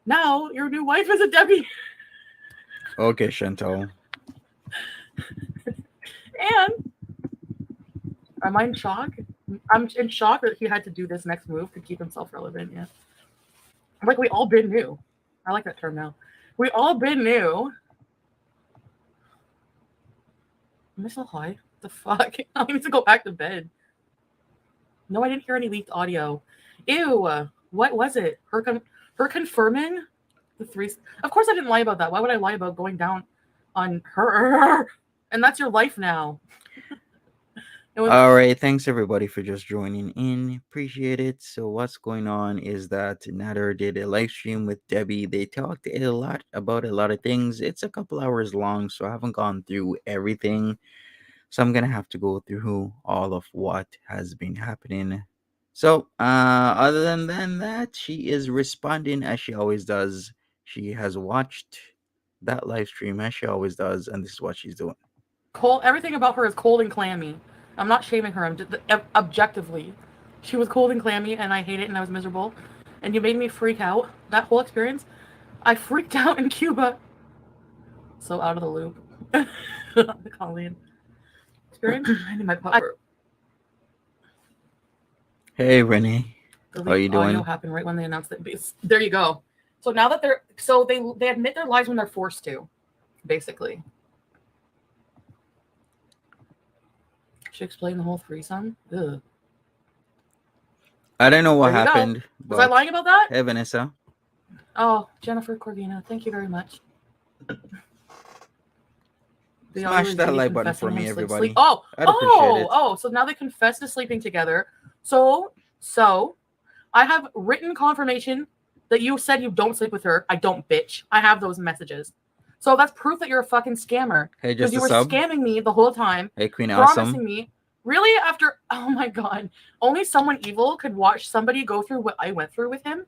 Now your new wife is a Debbie. Okay, Chantal. And am I in shock? I'm in shock that he had to do this next move to keep himself relevant. Yeah. Like we all been new. I like that term now. We all been new. Am I still high? The fuck? I need to go back to bed. No, I didn't hear any leaked audio. Ew. What was it? Her confirming the three. Of course I didn't lie about that. Why would I lie about going down on her? And that's your life now. All right, thanks everybody for just joining in. Appreciate it. So what's going on is that Nader did a live stream with Debbie. They talked a lot about a lot of things. It's a couple hours long, so I haven't gone through everything. So I'm gonna have to go through all of what has been happening. So other than that, she is responding as she always does. She has watched that live stream as she always does, and this is what she's doing. Cold. Everything about her is cold and clammy. I'm not shaming her. I'm just objectively, she was cold and clammy, and I hate it, and I was miserable. And you made me freak out. That whole experience, I freaked out in Cuba. So out of the loop. Colleen. Experience. I need my pupper. Hey Renee, how you doing? Audio happened right when they announced that. There you go. So now that they admit their lies when they're forced to, basically. She explained the whole threesome. Ugh. I don't know what happened. Was I lying about that? Hey, Vanessa. Oh, Jennifer Corvina, thank you very much. Smash that like button for me, everybody. So now they confess to sleeping together. So I have written confirmation that you said you don't sleep with her. I don't, bitch. I have those messages. So that's proof that you're a fucking scammer. Hey, just you were scamming me the whole time. Hey, Queen promising Awesome. me. Really? After, oh my God. Only someone evil could watch somebody go through what I went through with him.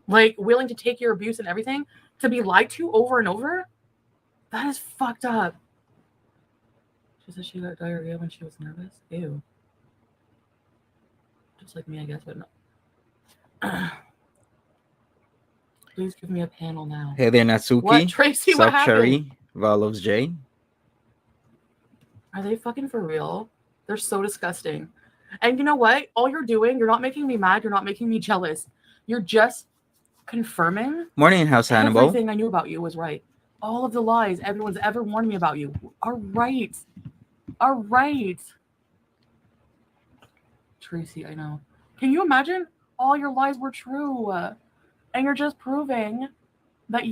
Like, willing to take your abuse and everything. To be lied to over and over. That is fucked up. She said she got diarrhea when she was nervous. Ew. Just like me, I guess, but no. Please give me a panel now. Hey there, Natsuki. What, Tracy? What happened? Cherry, Val loves Jay. Are they fucking for real? They're so disgusting. And you know what? All you're doing, you're not making me mad. You're not making me jealous. You're just confirming. Morning, House Hannibal. Everything I knew about you was right. All of the lies everyone's ever warned me about you are right. Are right. Tracy, I know. Can you imagine? All your lies were true. And you're just proving that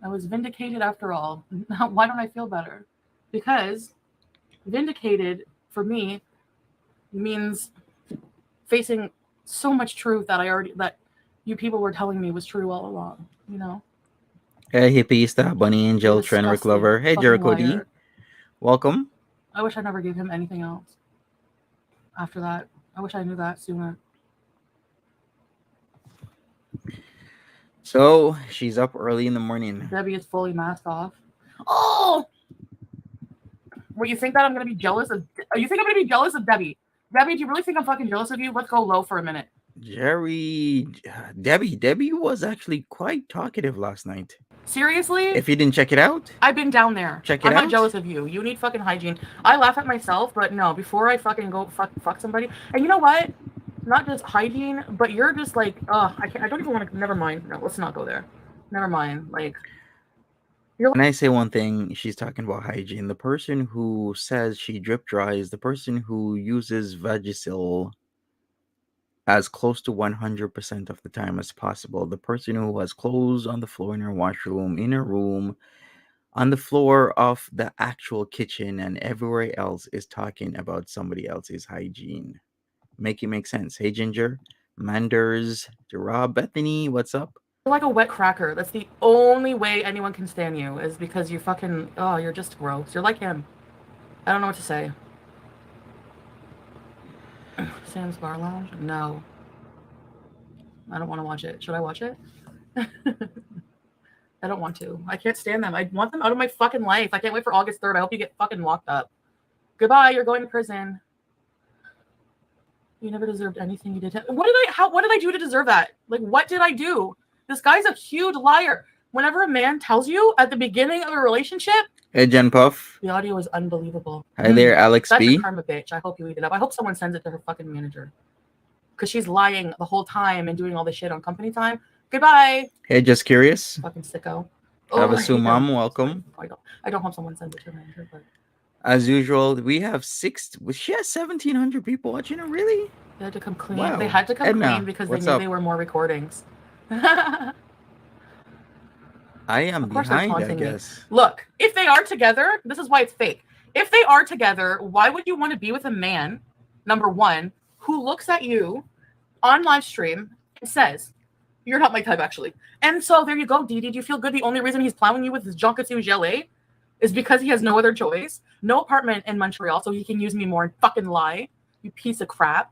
I was vindicated after all. Why don't I feel better? Because vindicated for me means facing so much truth that you people were telling me was true all along, you know? Hey, Hippie, Bunny Angel, Trenrick Lover. Hey, Jericho D. Welcome. I wish I never gave him anything else. After that, I wish I knew that sooner. So she's up early in the morning. Debbie is fully masked off. Oh! What, you think that I'm gonna be jealous of? You think I'm gonna be jealous of Debbie? Debbie, do you really think I'm fucking jealous of you? Let's go low for a minute. Debbie was actually quite talkative last night. Seriously? If you didn't check it out, I've been down there. Check it out. I'm not jealous of you. You need fucking hygiene. I laugh at myself, but no, before I fucking go fuck somebody. And you know what? Not just hygiene, but you're just like, I don't even want to. Never mind. No, let's not go there. Never mind. Like, when I say one thing, she's talking about hygiene. The person who says she drip dries, the person who uses Vagisil as close to 100% of the time as possible, the person who has clothes on the floor in her washroom, in her room, on the floor of the actual kitchen, and everywhere else is talking about somebody else's hygiene. Make it make sense. Hey, Ginger, Manders, Gerard, Bethany, what's up? You're like a wet cracker. That's the only way anyone can stand you, is because you fucking, you're just gross. You're like him. I don't know what to say. Sam's Bar Lounge? No. I don't want to watch it. Should I watch it? I don't want to. I can't stand them. I want them out of my fucking life. I can't wait for August 3rd. I hope you get fucking locked up. Goodbye. You're going to prison. You never deserved anything you did. What did I do to deserve that? Like, what did I do? This guy's a huge liar. Whenever a man tells you at the beginning of a relationship, hey, Jen Puff. The audio is unbelievable. Hi there, Alex That's B. a karma bitch. I hope you eat it up. I hope someone sends it to her fucking manager. Because she's lying the whole time and doing all this shit on company time. Goodbye. Hey, just curious. Fucking sicko. Have a Sumam, welcome. I don't hope someone sends it to her manager, but as usual, we have she has 1,700 people watching it, really? they had to come clean. Wow. They had to come Edna, clean because they what's knew up? they were more recordings. I am Of course they're behind, I taunting me. guess. Look, if they are together, this is why it's fake. If they are together, why would you want to be with a man, number one, who looks at you on live stream and says, you're not my type, actually. And so there you go, DeeDee. Do you feel good? The only reason he's plowing you with his Jonkatsu Gelée is because he has no other choice. No apartment in Montreal, so he can use me more and fucking lie. You piece of crap.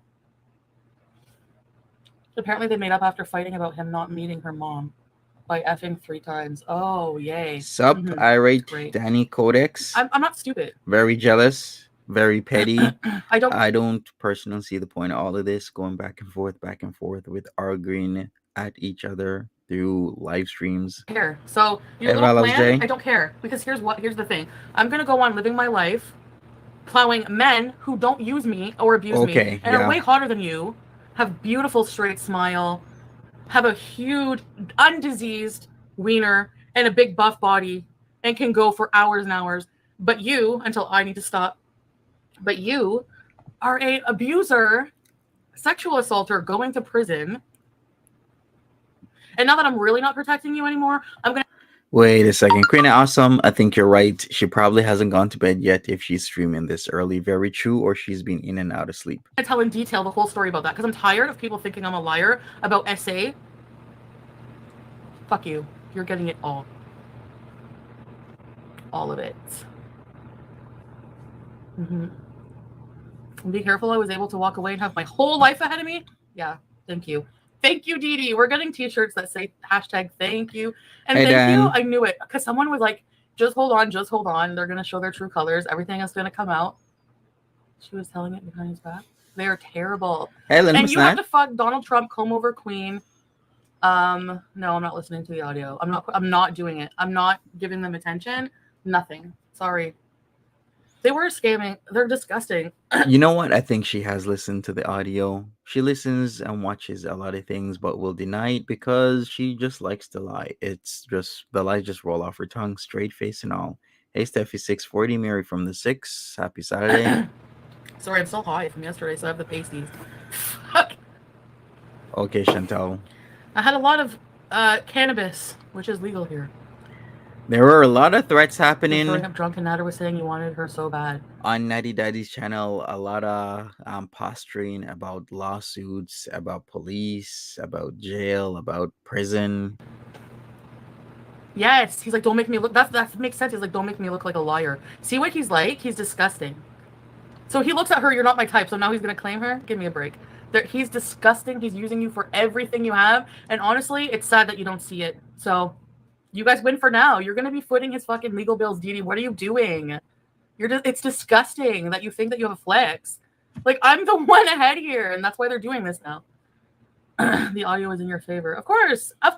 Apparently they made up after fighting about him not meeting her mom by effing 3 times. Oh, yay. Sup, irate Great. Danny Codex. I'm not stupid. Very jealous. Very petty. I don't personally see the point of all of this going back and forth with arguing at each other through live streams. Care. So your little plan, I don't care, because here's the thing. I'm gonna go on living my life, plowing men who don't use me or abuse me and are way hotter than you, have beautiful straight smile, have a huge undiseased wiener and a big buff body, and can go for hours and hours. But you, until I need to stop. But you are an abuser, sexual assaulter, going to prison. And now that I'm really not protecting you anymore, I'm going to... Wait a second. Queen Awesome, I think you're right. She probably hasn't gone to bed yet if she's streaming this early. Very true. Or she's been in and out of sleep. I tell in detail the whole story about that because I'm tired of people thinking I'm a liar about SA. Fuck you. You're getting it all. All of it. Be careful. I was able to walk away and have my whole life ahead of me. Yeah. Thank you. Thank you, DeeDee. We're getting t-shirts that say hashtag thank you. And hey, thank Dan. You. I knew it because someone was like, just hold on. Just hold on. They're going to show their true colors. Everything is going to come out. She was telling it behind his back. They are terrible. Hey, and you have to fuck Donald Trump, comb over queen. No, I'm not listening to the audio. I'm not doing it. I'm not giving them attention. Nothing. Sorry. They were scamming. They're disgusting. You know what? I think she has listened to the audio. She listens and watches a lot of things, but will deny it because she just likes to lie. It's just the lies just roll off her tongue, straight face and all. Hey, Steffi 640, Mary from the 6. Happy Saturday. Sorry, I'm still high from yesterday, so I have the pasties. Fuck. Okay, Chantal. I had a lot of cannabis, which is legal here. There were a lot of threats happening. Growing up drunk, and Nader was saying you wanted her so bad. On Natty Daddy's channel, a lot of posturing about lawsuits, about police, about jail, about prison. Yes, he's like, don't make me look. That makes sense. He's like, don't make me look like a liar. See what he's like? He's disgusting. So he looks at her. You're not my type. So now he's gonna claim her. Give me a break. He's disgusting. He's using you for everything you have. And honestly, it's sad that you don't see it. So. You guys win for now. You're going to be footing his fucking legal bills, DeeDee. What are you doing? It's disgusting that you think that you have a flex. Like, I'm the one ahead here, and that's why they're doing this now. The audio is in your favor. Of course. I'm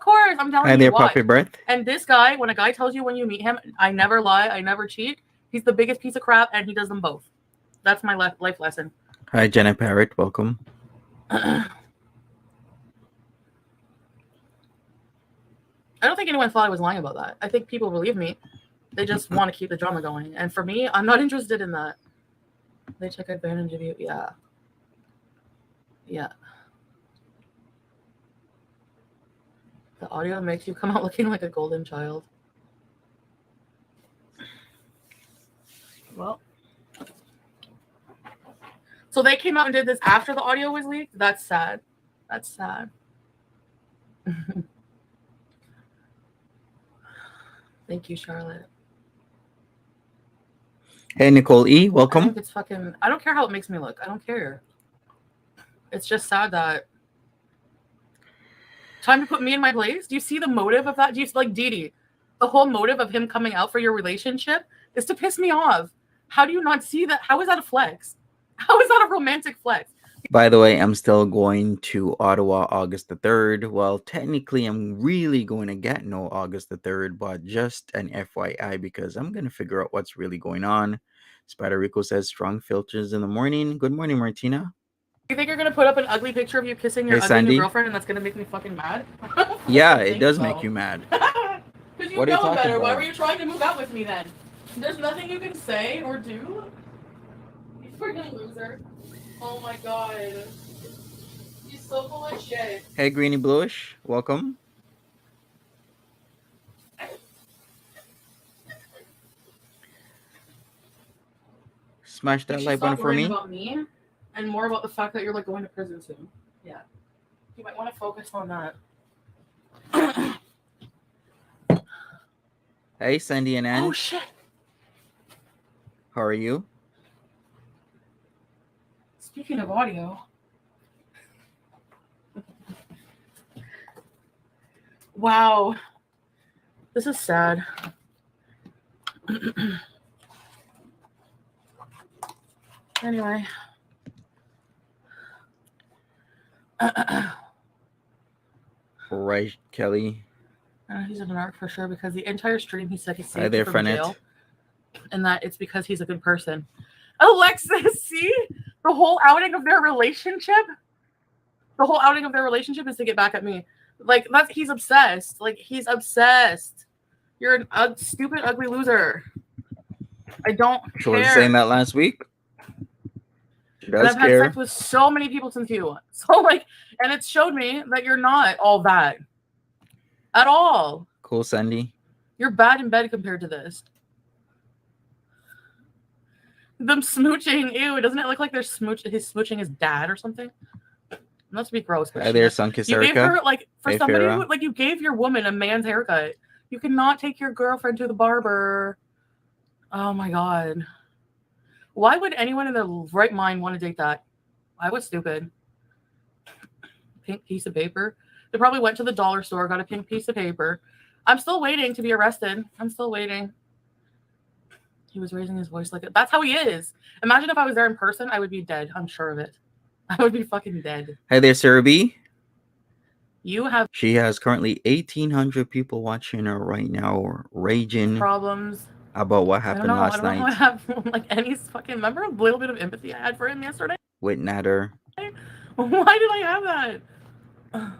telling you there, what. Puppy Breath. And this guy, when a guy tells you when you meet him, I never lie, I never cheat, he's the biggest piece of crap, and he does them both. That's my life lesson. Hi, Jenna Parrott. Welcome. I don't think anyone thought I was lying about that. I think people believe me. They just want to keep the drama going. And for me, I'm not interested in that. They took advantage of you. Yeah. Yeah. The audio makes you come out looking like a golden child. Well. So they came out and did this after the audio was leaked? That's sad. That's sad. Thank you, Charlotte. Hey, Nicole E. Welcome. I think it's fucking... I don't care how it makes me look. I don't care. It's just sad that... Time to put me in my place? Do you see the motive of that? Do you like DeeDee? The whole motive of him coming out for your relationship is to piss me off. How do you not see that? How is that a flex? How is that a romantic flex? By the way, I'm still going to Ottawa August the 3rd. Well, technically, I'm really going to get no August the 3rd, but just an FYI because I'm going to figure out what's really going on. Spider Rico says strong filters in the morning. Good morning, Martina. You think you're gonna put up an ugly picture of you kissing your Hey, ugly new Sandy. girlfriend and that's gonna make me fucking mad? Yeah, it does make you mad. Because you What are you know talking better. about? Why were you trying to move out with me then? There's nothing you can say or do? You freaking loser. Oh my god. You're so full of shit. Hey, Greeny Bluish, welcome. Smash that like button for me. About me and more about the fact that you're like going to prison soon. Yeah. You might want to focus on that. Hey, Sandy and Ann. Oh shit. How are you? Speaking of audio. Wow. This is sad. Anyway. Right, Kelly. He's a narc for sure because the entire stream he said he saved Hi there, from jail. Frenette. And that it's because he's a good person. Alexis, see? The whole outing of their relationship? The whole outing of their relationship is to get back at me. Like, he's obsessed. Like, he's obsessed. You're a stupid, ugly loser. I don't She care. was saying that last week. She does and I've care. had sex with so many people since you. So, like, and it's showed me that you're not all that. At all. Cool, Sandy. You're bad in bed compared to this. Them smooching, ew, doesn't it look like he's smooching his dad or something? Not to be gross, but Hi there, Sunkiss you gave her, like, for hey, somebody Farah. who, like, you gave your woman a man's haircut. You cannot take your girlfriend to the barber. Oh my god. Why would anyone in their right mind want to date that? I was stupid. Pink piece of paper. They probably went to the dollar store, got a pink piece of paper. I'm still waiting to be arrested. I'm still waiting. He was raising his voice like it. That's how he is. Imagine if I was there in person, I would be dead. I'm sure of it. I would be fucking dead. Hi there, Sarah B. She has currently 1,800 people watching her right now, raging problems about what happened last night. I don't know. I have like any fucking remember a little bit of empathy I had for him yesterday with Nader. Why did I have that?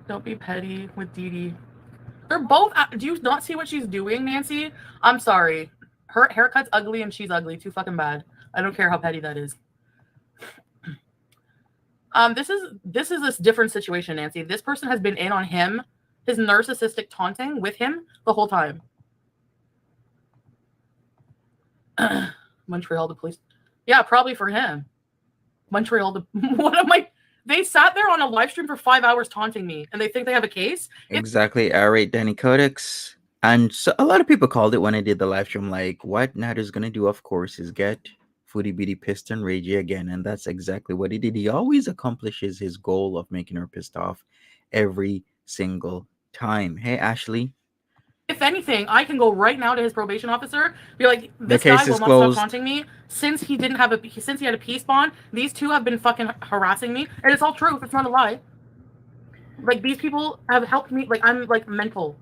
Don't be petty with DeeDee. They're both. Do you not see what she's doing, Nancy? I'm sorry. Her haircut's ugly and she's ugly. Too fucking bad. I don't care how petty that is. This is a different situation, Nancy. This person has been in on him, his narcissistic taunting with him the whole time. Montreal, the police. Yeah, probably for him. Montreal, they sat there on a live stream for 5 hours taunting me, and they think they have a case? Exactly. I rate Danny Codex. And so a lot of people called it when I did the live stream, like, what Nader's going to do, of course, is get Foodie Beauty pissed and ragey again. And that's exactly what he did. He always accomplishes his goal of making her pissed off every single time. Hey, Ashley. If anything, I can go right now to his probation officer, be like, this guy will not stop taunting me since he had a peace bond. These two have been fucking harassing me, and it's all truth. It's not a lie. Like, these people have helped me. Like, I'm like mental,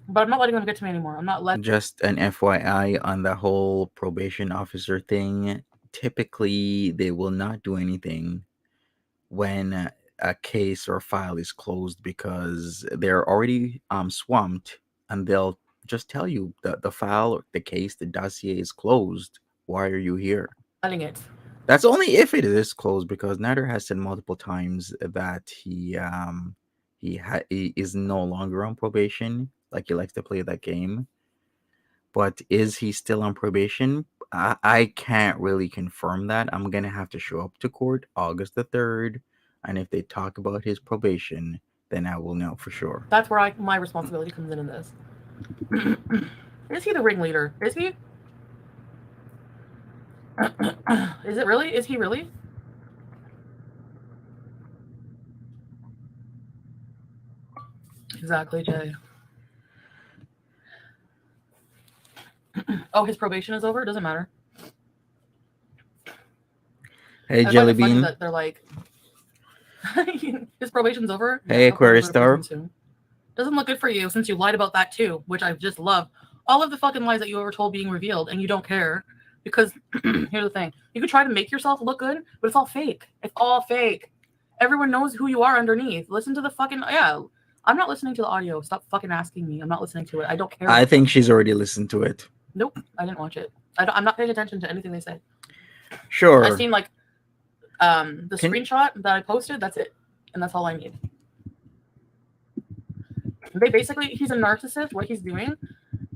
but I'm not letting them get to me anymore. I'm not letting. Just an FYI on the whole probation officer thing. Typically, they will not do anything when a case or file is closed because they're already swamped. And they'll just tell you that the file, or the case, the dossier is closed. Why are you here? Letting it. That's only if it is closed, because Nader has said multiple times that he is no longer on probation. Like, he likes to play that game. But is he still on probation? I can't really confirm that. I'm gonna have to show up to court August the 3rd, and if they talk about his probation, then I will know for sure. That's where my responsibility comes in this. Is he the ringleader? Is he? Is it really? Is he really? Exactly, Jay. Oh, his probation is over? It doesn't matter. Hey, I find Jelly it funny Bean. that they're like, his probation's over. Hey, Yeah, okay, we'll Aquarius go to prison Star. soon. Doesn't look good for you since you lied about that too, which I just love. All of the fucking lies that you were told being revealed, and you don't care because here's the thing: you could try to make yourself look good, but it's all fake. It's all fake. Everyone knows who you are underneath. Listen to the fucking yeah. I'm not listening to the audio. Stop fucking asking me. I'm not listening to it. I don't care. I think she's already listened to it. Nope, I didn't watch it. I'm not paying attention to anything they say. Sure. I've seen like the screenshot that I posted. That's it, and that's all I need. They basically, he's a narcissist. What he's doing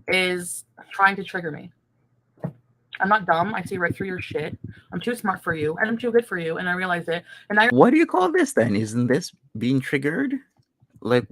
is trying to trigger me. I'm not dumb. I see right through your shit. I'm too smart for you, and I'm too good for you, and I realize it. And what do you call this then? Isn't this being triggered? Like,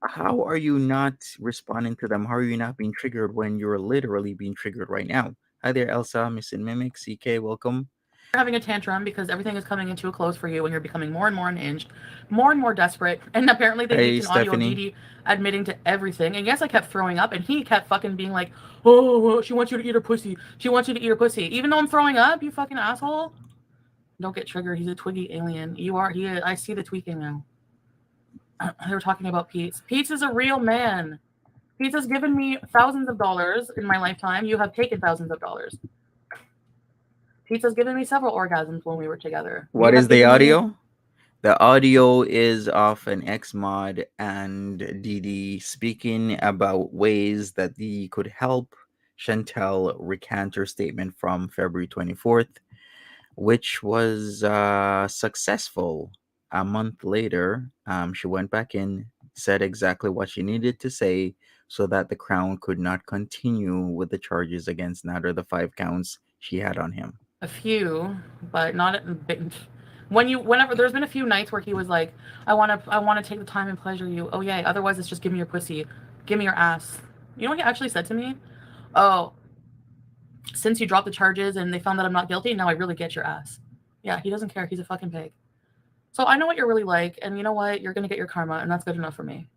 how are you not responding to them? How are you not being triggered when you're literally being triggered right now? Hi there, Elsa, Miss and Mimic, CK, welcome. You're having a tantrum because everything is coming into a close for you, and you're becoming more and more unhinged, more and more desperate. And apparently they leaked an audio of DeeDee admitting to everything. And yes, I kept throwing up, and he kept fucking being like, "Oh, she wants you to eat her pussy. She wants you to eat her pussy." Even though I'm throwing up, you fucking asshole. Don't get triggered. He's a twiggy alien. You are. He. I see the tweaking now. They were talking about Pete's. Pete's is a real man. Pete's has given me thousands of dollars in my lifetime. You have taken thousands of dollars. Pete's given me several orgasms when we were together. What is the audio? The audio is of an ex-mod and DeeDee speaking about ways that DeeDee could help Chantel recant her statement from February 24th, which was successful. A month later, she went back in, said exactly what she needed to say so that the Crown could not continue with the charges against Nader, the 5 counts she had on him. A few, but not whenever there's been a few nights where he was like, I want to take the time and pleasure you. Oh yeah, otherwise it's just give me your pussy, give me your ass. You know what he actually said to me? Oh, since you dropped the charges and they found that I'm not guilty, now I really get your ass. Yeah, he doesn't care. He's a fucking pig. So I know what you're really like, and you know what? You're gonna get your karma, and that's good enough for me.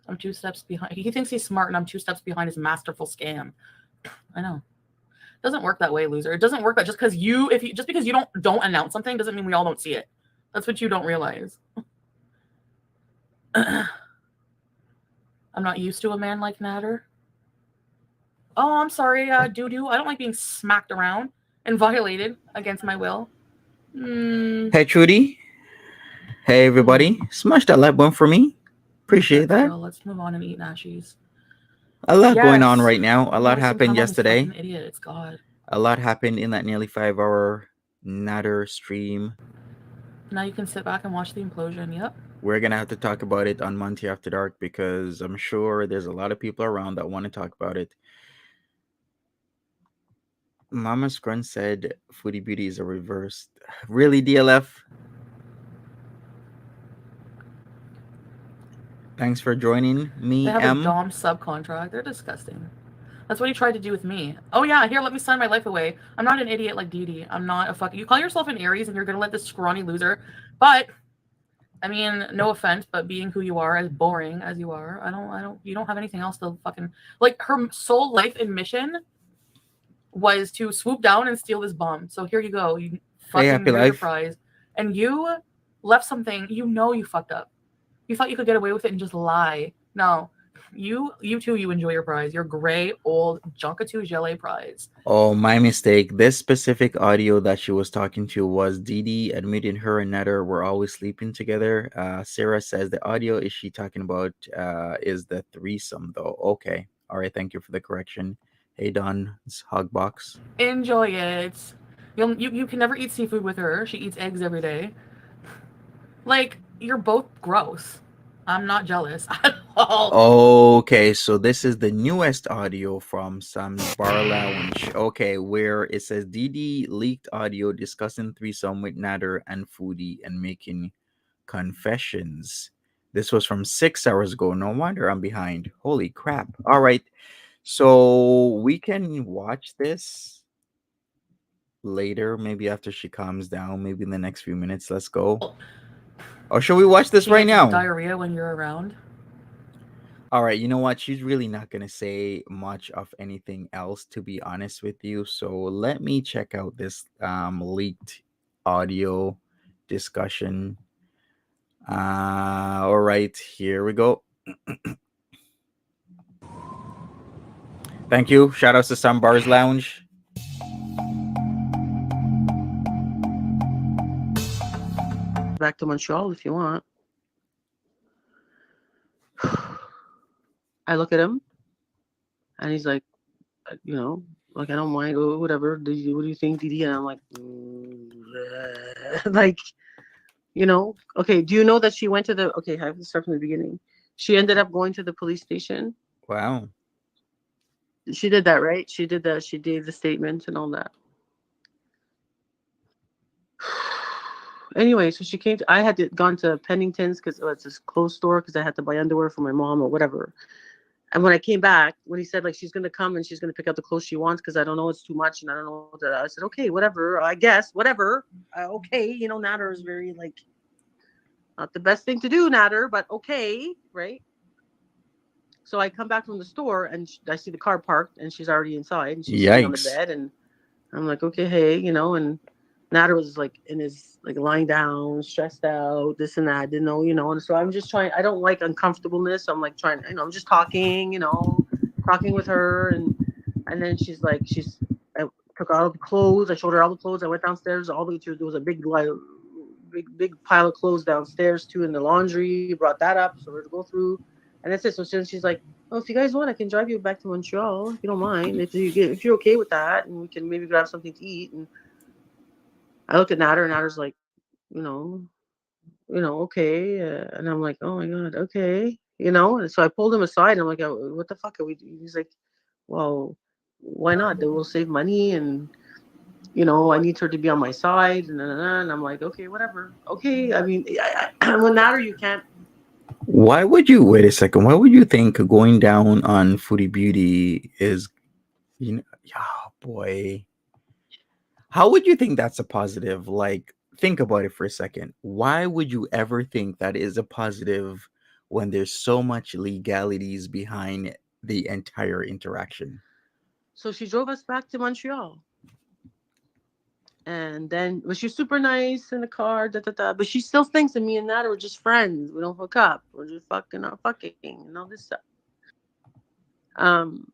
I'm 2 steps behind. He thinks he's smart, and I'm 2 steps behind his masterful scam. I know. Doesn't work that way, loser. It doesn't work that just because you don't announce something doesn't mean we all don't see it. That's what you don't realize. I'm not used to a man like Nader. Oh, I'm sorry, doo-doo. I don't like being smacked around and violated against my will. Hey, Trudy. Hey, everybody. Smash that like button for me. Appreciate that. Girl, let's move on and eat nashies. A lot going on right now. A lot happened yesterday. Idiot, it's God. A lot happened in that nearly 5-hour Nader stream. Now you can sit back and watch the implosion. Yep. We're going to have to talk about it on Monty After Dark because I'm sure there's a lot of people around that want to talk about it. Mama Scrun said Foodie Beauty is a reversed. Really, DLF? Thanks for joining me, They have a Dom subcontract. They're disgusting. That's what he tried to do with me. Oh yeah, here, let me sign my life away. I'm not an idiot like DeeDee. I'm not a fucking... You call yourself an Aries and you're gonna let this scrawny loser. But, I mean, no offense, but being who you are, as boring as you are, you don't have anything else to fucking... Like, her sole life and mission was to swoop down and steal this bomb. So here you go. You fucking here's your prize. And you left something, you fucked up. You thought you could get away with it and just lie. No. You too, you enjoy your prize. Your gray, old Jonkatu Gelé prize. Oh, my mistake. This specific audio that she was talking to was DeeDee admitting her and Nader were always sleeping together. Sarah says the audio is she talking about is the threesome, though. Okay. All right. Thank you for the correction. Hey, Don. It's Hogbox. Enjoy it. You can never eat seafood with her. She eats eggs every day. Like, you're both gross. I'm not jealous at all. Okay, so this is the newest audio from Sam's Bar Lounge. Okay, where it says DeeDee leaked audio discussing threesome with Nader and Foodie and making confessions. This was from 6 hours ago. No wonder I'm behind. Holy crap. All right, so we can watch this later, maybe after she calms down, maybe in the next few minutes. Let's go. Or should we watch this right now? Diarrhea when you're around. All right, you know what? She's really not going to say much of anything else, to be honest with you. So let me check out this leaked audio discussion. All right, here we go. Thank you. Shout outs to Sun Bars Lounge. Back to Montreal if you want. I look at him and he's like, you know, like I don't mind, whatever. What do you think, DeeDee? And I'm like, like, you know, okay. Do you know that she went to the? Okay, I have to start from the beginning. She ended up going to the police station. Wow. She did that, right? She did that. She gave the statement and all that. Anyway, so she came. I had gone to Pennington's because it was this clothes store because I had to buy underwear for my mom or whatever. And when I came back, when he said like she's gonna come and she's gonna pick out the clothes she wants because I don't know it's too much and I don't know that, I said okay, whatever. I guess whatever. Okay, you know, Natter is very like not the best thing to do, Natter, but okay, right? So I come back from the store and I see the car parked and she's already inside and she's sitting on the Yikes. bed and I'm like okay, hey, you know, and Natter was like in his like lying down, stressed out, this and that, didn't know, you know, and so I'm just trying. I don't like uncomfortableness. So I'm like trying, you know, I'm just talking, you know, talking with her, and then she's like, I took out all the clothes. I showed her all the clothes. I went downstairs. All the way to there was a big pile of clothes downstairs too in the laundry. Brought that up so we're to go through, and that's it. So she's like, oh, if you guys want, I can drive you back to Montreal if you don't mind. If you're okay with that, and we can maybe grab something to eat. And I look at Natter, and Natter's like, you know, okay. And I'm like, oh my God, okay. You know, and so I pulled him aside. I'm like, oh, what the fuck are we doing? He's like, well, why not? They will save money. And, you know, I need her to be on my side. And I'm like, okay, whatever. Okay. I mean, when Natter, you can't. Why would you wait a second? Why would you think going down on Foodie Beauty is, you know, oh boy. How would you think that's a positive? Like, think about it for a second. Why would you ever think that is a positive when there's so much legalities behind the entire interaction? So she drove us back to Montreal. And then, but she's super nice in the car, da da da. But she still thinks that me and Natter are just friends. We don't hook up. We're just fucking not fucking and all this stuff. Um,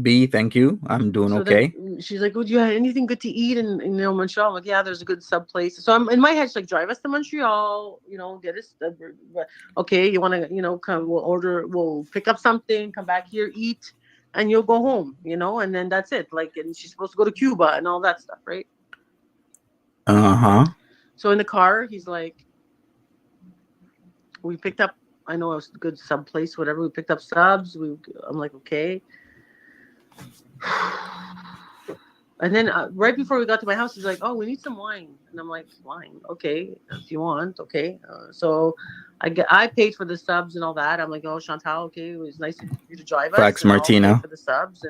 B, thank you. I'm doing so then okay. she's like, "Would you have anything good to eat in you know Montreal?" I'm like, "Yeah, there's a good sub place." So I'm in my head, she's like, "Drive us to Montreal, you know, get us. Okay, you want to, you know, come? We'll pick up something, come back here, eat, and you'll go home, you know, and then that's it. Like, and she's supposed to go to Cuba and all that stuff, right?" Uh huh. So in the car, he's like, "We picked up. I know it was a good sub place, whatever. We picked up subs. I'm like, okay." And then right before we got to my house, he's like, "Oh, we need some wine," and I'm like, "Wine, okay, if you want, okay." So I paid for the subs and all that. I'm like, "Oh, Chantal, okay, it was nice of you to drive us, Flax and I'll pay Martina. for the subs."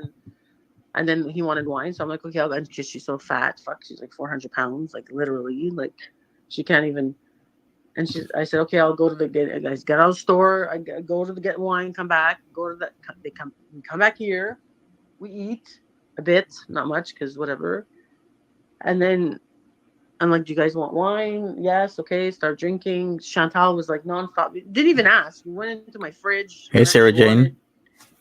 And then he wanted wine, so I'm like, "Okay, I'll." And she's so fat, fuck, she's like 400 pounds, like literally, like she can't even. And I said, "Okay, I'll go to the get out of the store. I go to the get wine, come back, go to the they come back here, we eat a bit, not much, because whatever." And then I'm like, "Do you guys want wine?" Yes, okay, start drinking. Chantal was like nonstop. Didn't even ask. We went into my fridge, Hey, whatever Sarah she Jane. wanted,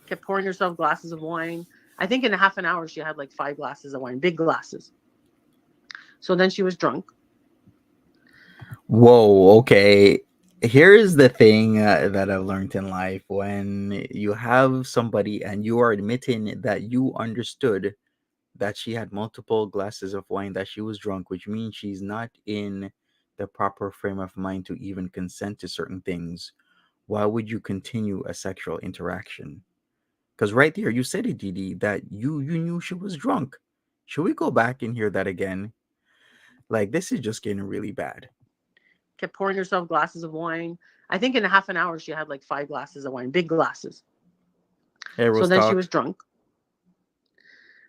kept pouring herself glasses of wine. I think in a half an hour she had like 5 glasses of wine, big glasses. So then she was drunk. Whoa, okay. Here's the thing that I've learned in life: when you have somebody and you are admitting that you understood that she had multiple glasses of wine, that she was drunk, which means she's not in the proper frame of mind to even consent to certain things, why would you continue a sexual interaction? Because right there, you said it, DeeDee, that you knew she was drunk. Should we go back and hear that again? Like, this is just getting really bad. Kept pouring herself glasses of wine. I think in a half an hour she had like 5 glasses of wine, big glasses. Hey, So Rose then she was Talk. drunk.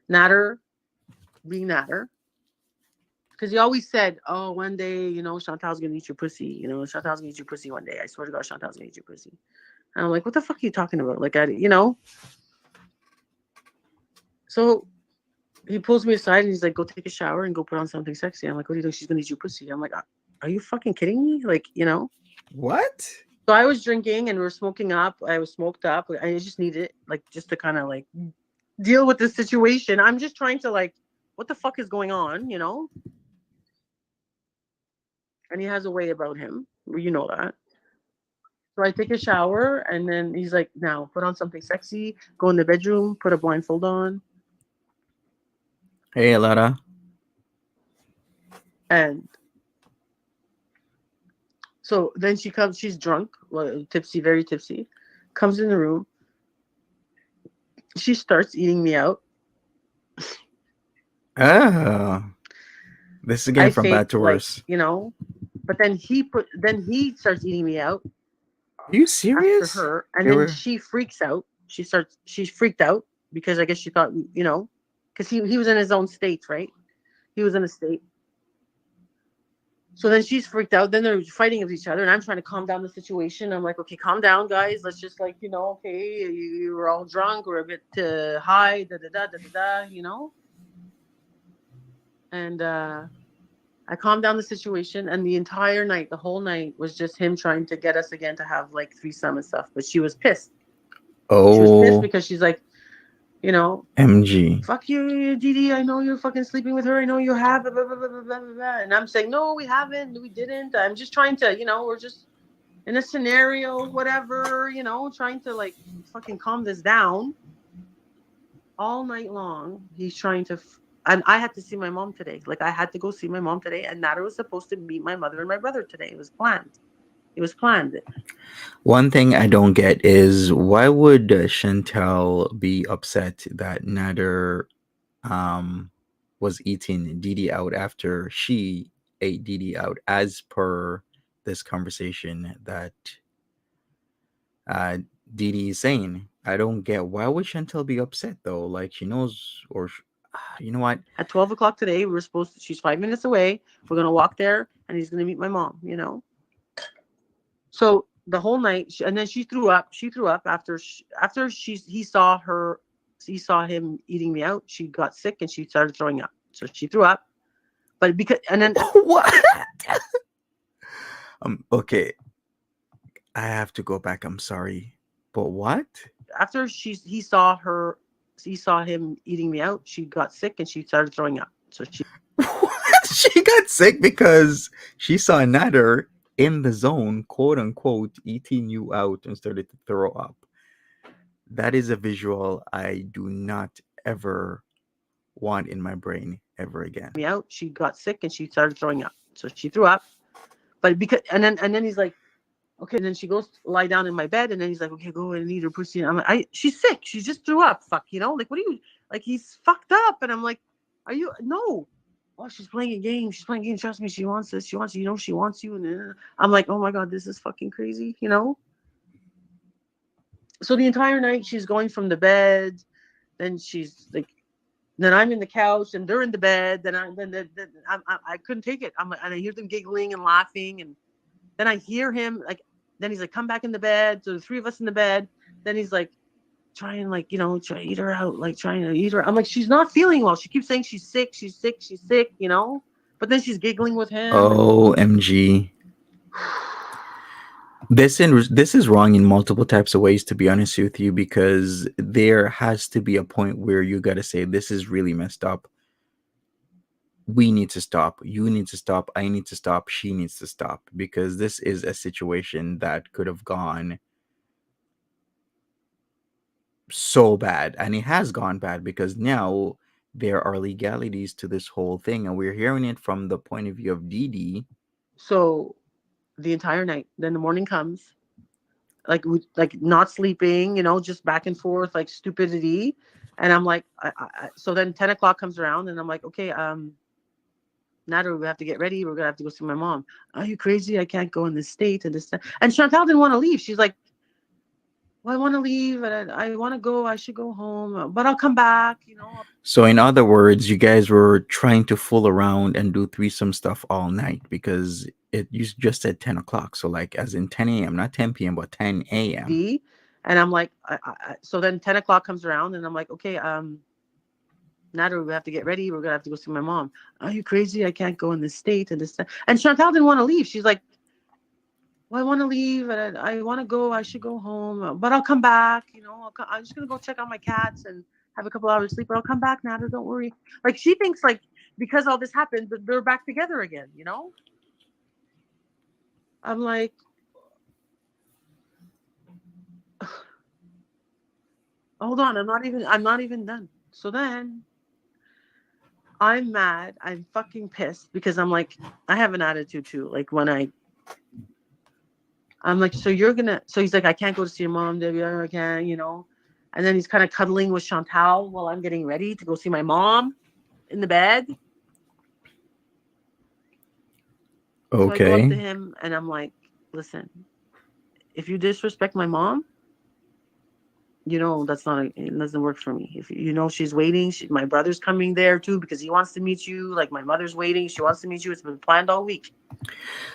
Natter being Natter. Because he always said, "Oh, one day, you know, Chantal's gonna eat your pussy. You know, Chantal's gonna eat your pussy one day. I swear to God, Chantal's gonna eat your pussy." And I'm like, what the fuck are you talking about? Like, you know? So he pulls me aside and he's like, go take a shower and go put on something sexy. I'm like, what do you think? She's going to eat your pussy. I'm like, are you fucking kidding me? Like, you know? What? So I was drinking and we were smoking up. I was smoked up. I just needed it, like, just to kind of like deal with the situation. I'm just trying to like, what the fuck is going on, you know? And he has a way about him. You know that. So I take a shower and then he's like, now put on something sexy, go in the bedroom, put a blindfold on. Hey, Lara. And so then she comes, she's drunk, well, tipsy, very tipsy, comes in the room. She starts eating me out. Oh. This is getting from bad to worse. Like, you know, but then he starts eating me out. Are you serious? After her, and then she freaks out. She's freaked out because I guess she thought, you know, because he was in his own state, right? He was in a state. So then she's freaked out. Then they're fighting with each other, and I'm trying to calm down the situation. I'm like, okay, calm down, guys. Let's just like, you know, okay, you were all drunk, we're a bit high, you know. And I calmed down the situation, and the entire night, the whole night, was just him trying to get us again to have like threesome and stuff. But she was pissed. Oh, she was pissed because she's like, you know, MG. Fuck you, DeeDee. I know you're fucking sleeping with her. I know you have. Blah, blah, blah, blah, blah, blah. And I'm saying, no, we haven't. We didn't. I'm just trying to, you know, we're just in a scenario, whatever, you know, trying to like fucking calm this down. All night long, he's trying to. And I had to see my mom today. Like, I had to go see my mom today. And Nada was supposed to meet my mother and my brother today. It was planned. It was planned. One thing I don't get is why would Chantel be upset that Nader was eating DeeDee out after she ate DeeDee out, as per this conversation that DeeDee is saying? I don't get, why would Chantel be upset though? Like, she knows, or you know what? At 12 o'clock today, we're supposed to, she's 5 minutes away. We're going to walk there and he's going to meet my mom, you know? So the whole night, and then she threw up. She threw up after he saw him eating me out. She got sick and she started throwing up. So she threw up. But because, and then what? Okay, I have to go back. I'm sorry, but what? After he saw him eating me out. She got sick and she started throwing up. So she got sick because she saw Nader in the zone, quote unquote, eating you out and started to throw up. That is a visual I do not ever want in my brain ever again. Me out. She got sick and she started throwing up. So she threw up. But because and then he's like, okay. And then she goes lie down in my bed, and then he's like, okay, go and eat her pussy. And I'm like, she's sick. She just threw up. Fuck, you know, like, what are you like? He's fucked up. And I'm like, are you no? Oh, she's playing a game. She's playing a game. Trust me, she wants this. She wants you know, she wants you. And then I'm like, oh my god, this is fucking crazy, you know. So the entire night she's going from the bed, then she's like, then I'm in the couch and they're in the bed. Then I couldn't take it. And I hear them giggling and laughing, and then I hear him like. Then he's like, come back in the bed. So the three of us in the bed. Then he's like, trying like, you know, try to eat her out, like trying to eat her. I'm like, she's not feeling well. She keeps saying she's sick, you know. But then she's giggling with him. OMG. This is wrong in multiple types of ways, to be honest with you, because there has to be a point where you got to say, this is really messed up. We need to stop. You need to stop. I need to stop. She needs to stop, because this is a situation that could have gone so bad, and it has gone bad, because now there are legalities to this whole thing, and we're hearing it from the point of view of DeeDee. So the entire night, then the morning comes, like not sleeping, you know, just back and forth, like stupidity. And I'm like, so then 10 o'clock comes around, and I'm like, okay, Nada, we have to get ready. We're gonna have to go see my mom. Are you crazy? I can't go in this state and this. And Chantal didn't want to leave. She's like, well, I want to leave, and I want to go. I should go home, but I'll come back, you know. So in other words, you guys were trying to fool around and do threesome stuff all night, because you just said 10 o'clock. So like as in 10 a.m., not 10 p.m., but 10 a.m. And I'm like, so then 10 o'clock comes around and I'm like, okay, Natalie, we have to get ready. We're going to have to go see my mom. Are you crazy? I can't go in this state and this. And Chantal didn't want to leave. She's like, well, I want to leave and I want to go. I should go home, but I'll come back. You know, I'm just going to go check on my cats and have a couple hours sleep, but I'll come back, Natalie. Don't worry. Like she thinks like because all this happened, they're back together again, you know? I'm like, hold on, I'm not even done. So then I'm mad. I'm fucking pissed because I'm like, I have an attitude too. Like when I'm like, so he's like, I can't go to see your mom, Debbie. I can't, you know? And then he's kind of cuddling with Chantal while I'm getting ready to go see my mom in the bed. Okay. So I go up to him and I'm like, listen, if you disrespect my mom, you know, it doesn't work for me. If you know she's waiting, my brother's coming there too because he wants to meet you. Like my mother's waiting. She wants to meet you. It's been planned all week.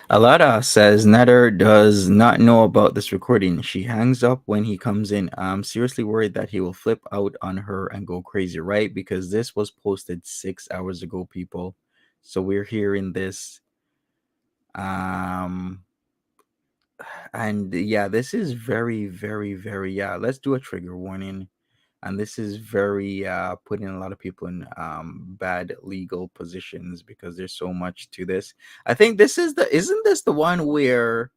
Alada says Nader does not know about this recording. She hangs up when he comes in. I'm seriously worried that he will flip out on her and go crazy, right? Because this was posted 6 hours ago, people. So we're hearing this. And yeah, this is very, very, very, yeah, let's do a trigger warning. And this is very putting a lot of people in bad legal positions because there's so much to this. I think isn't this the one where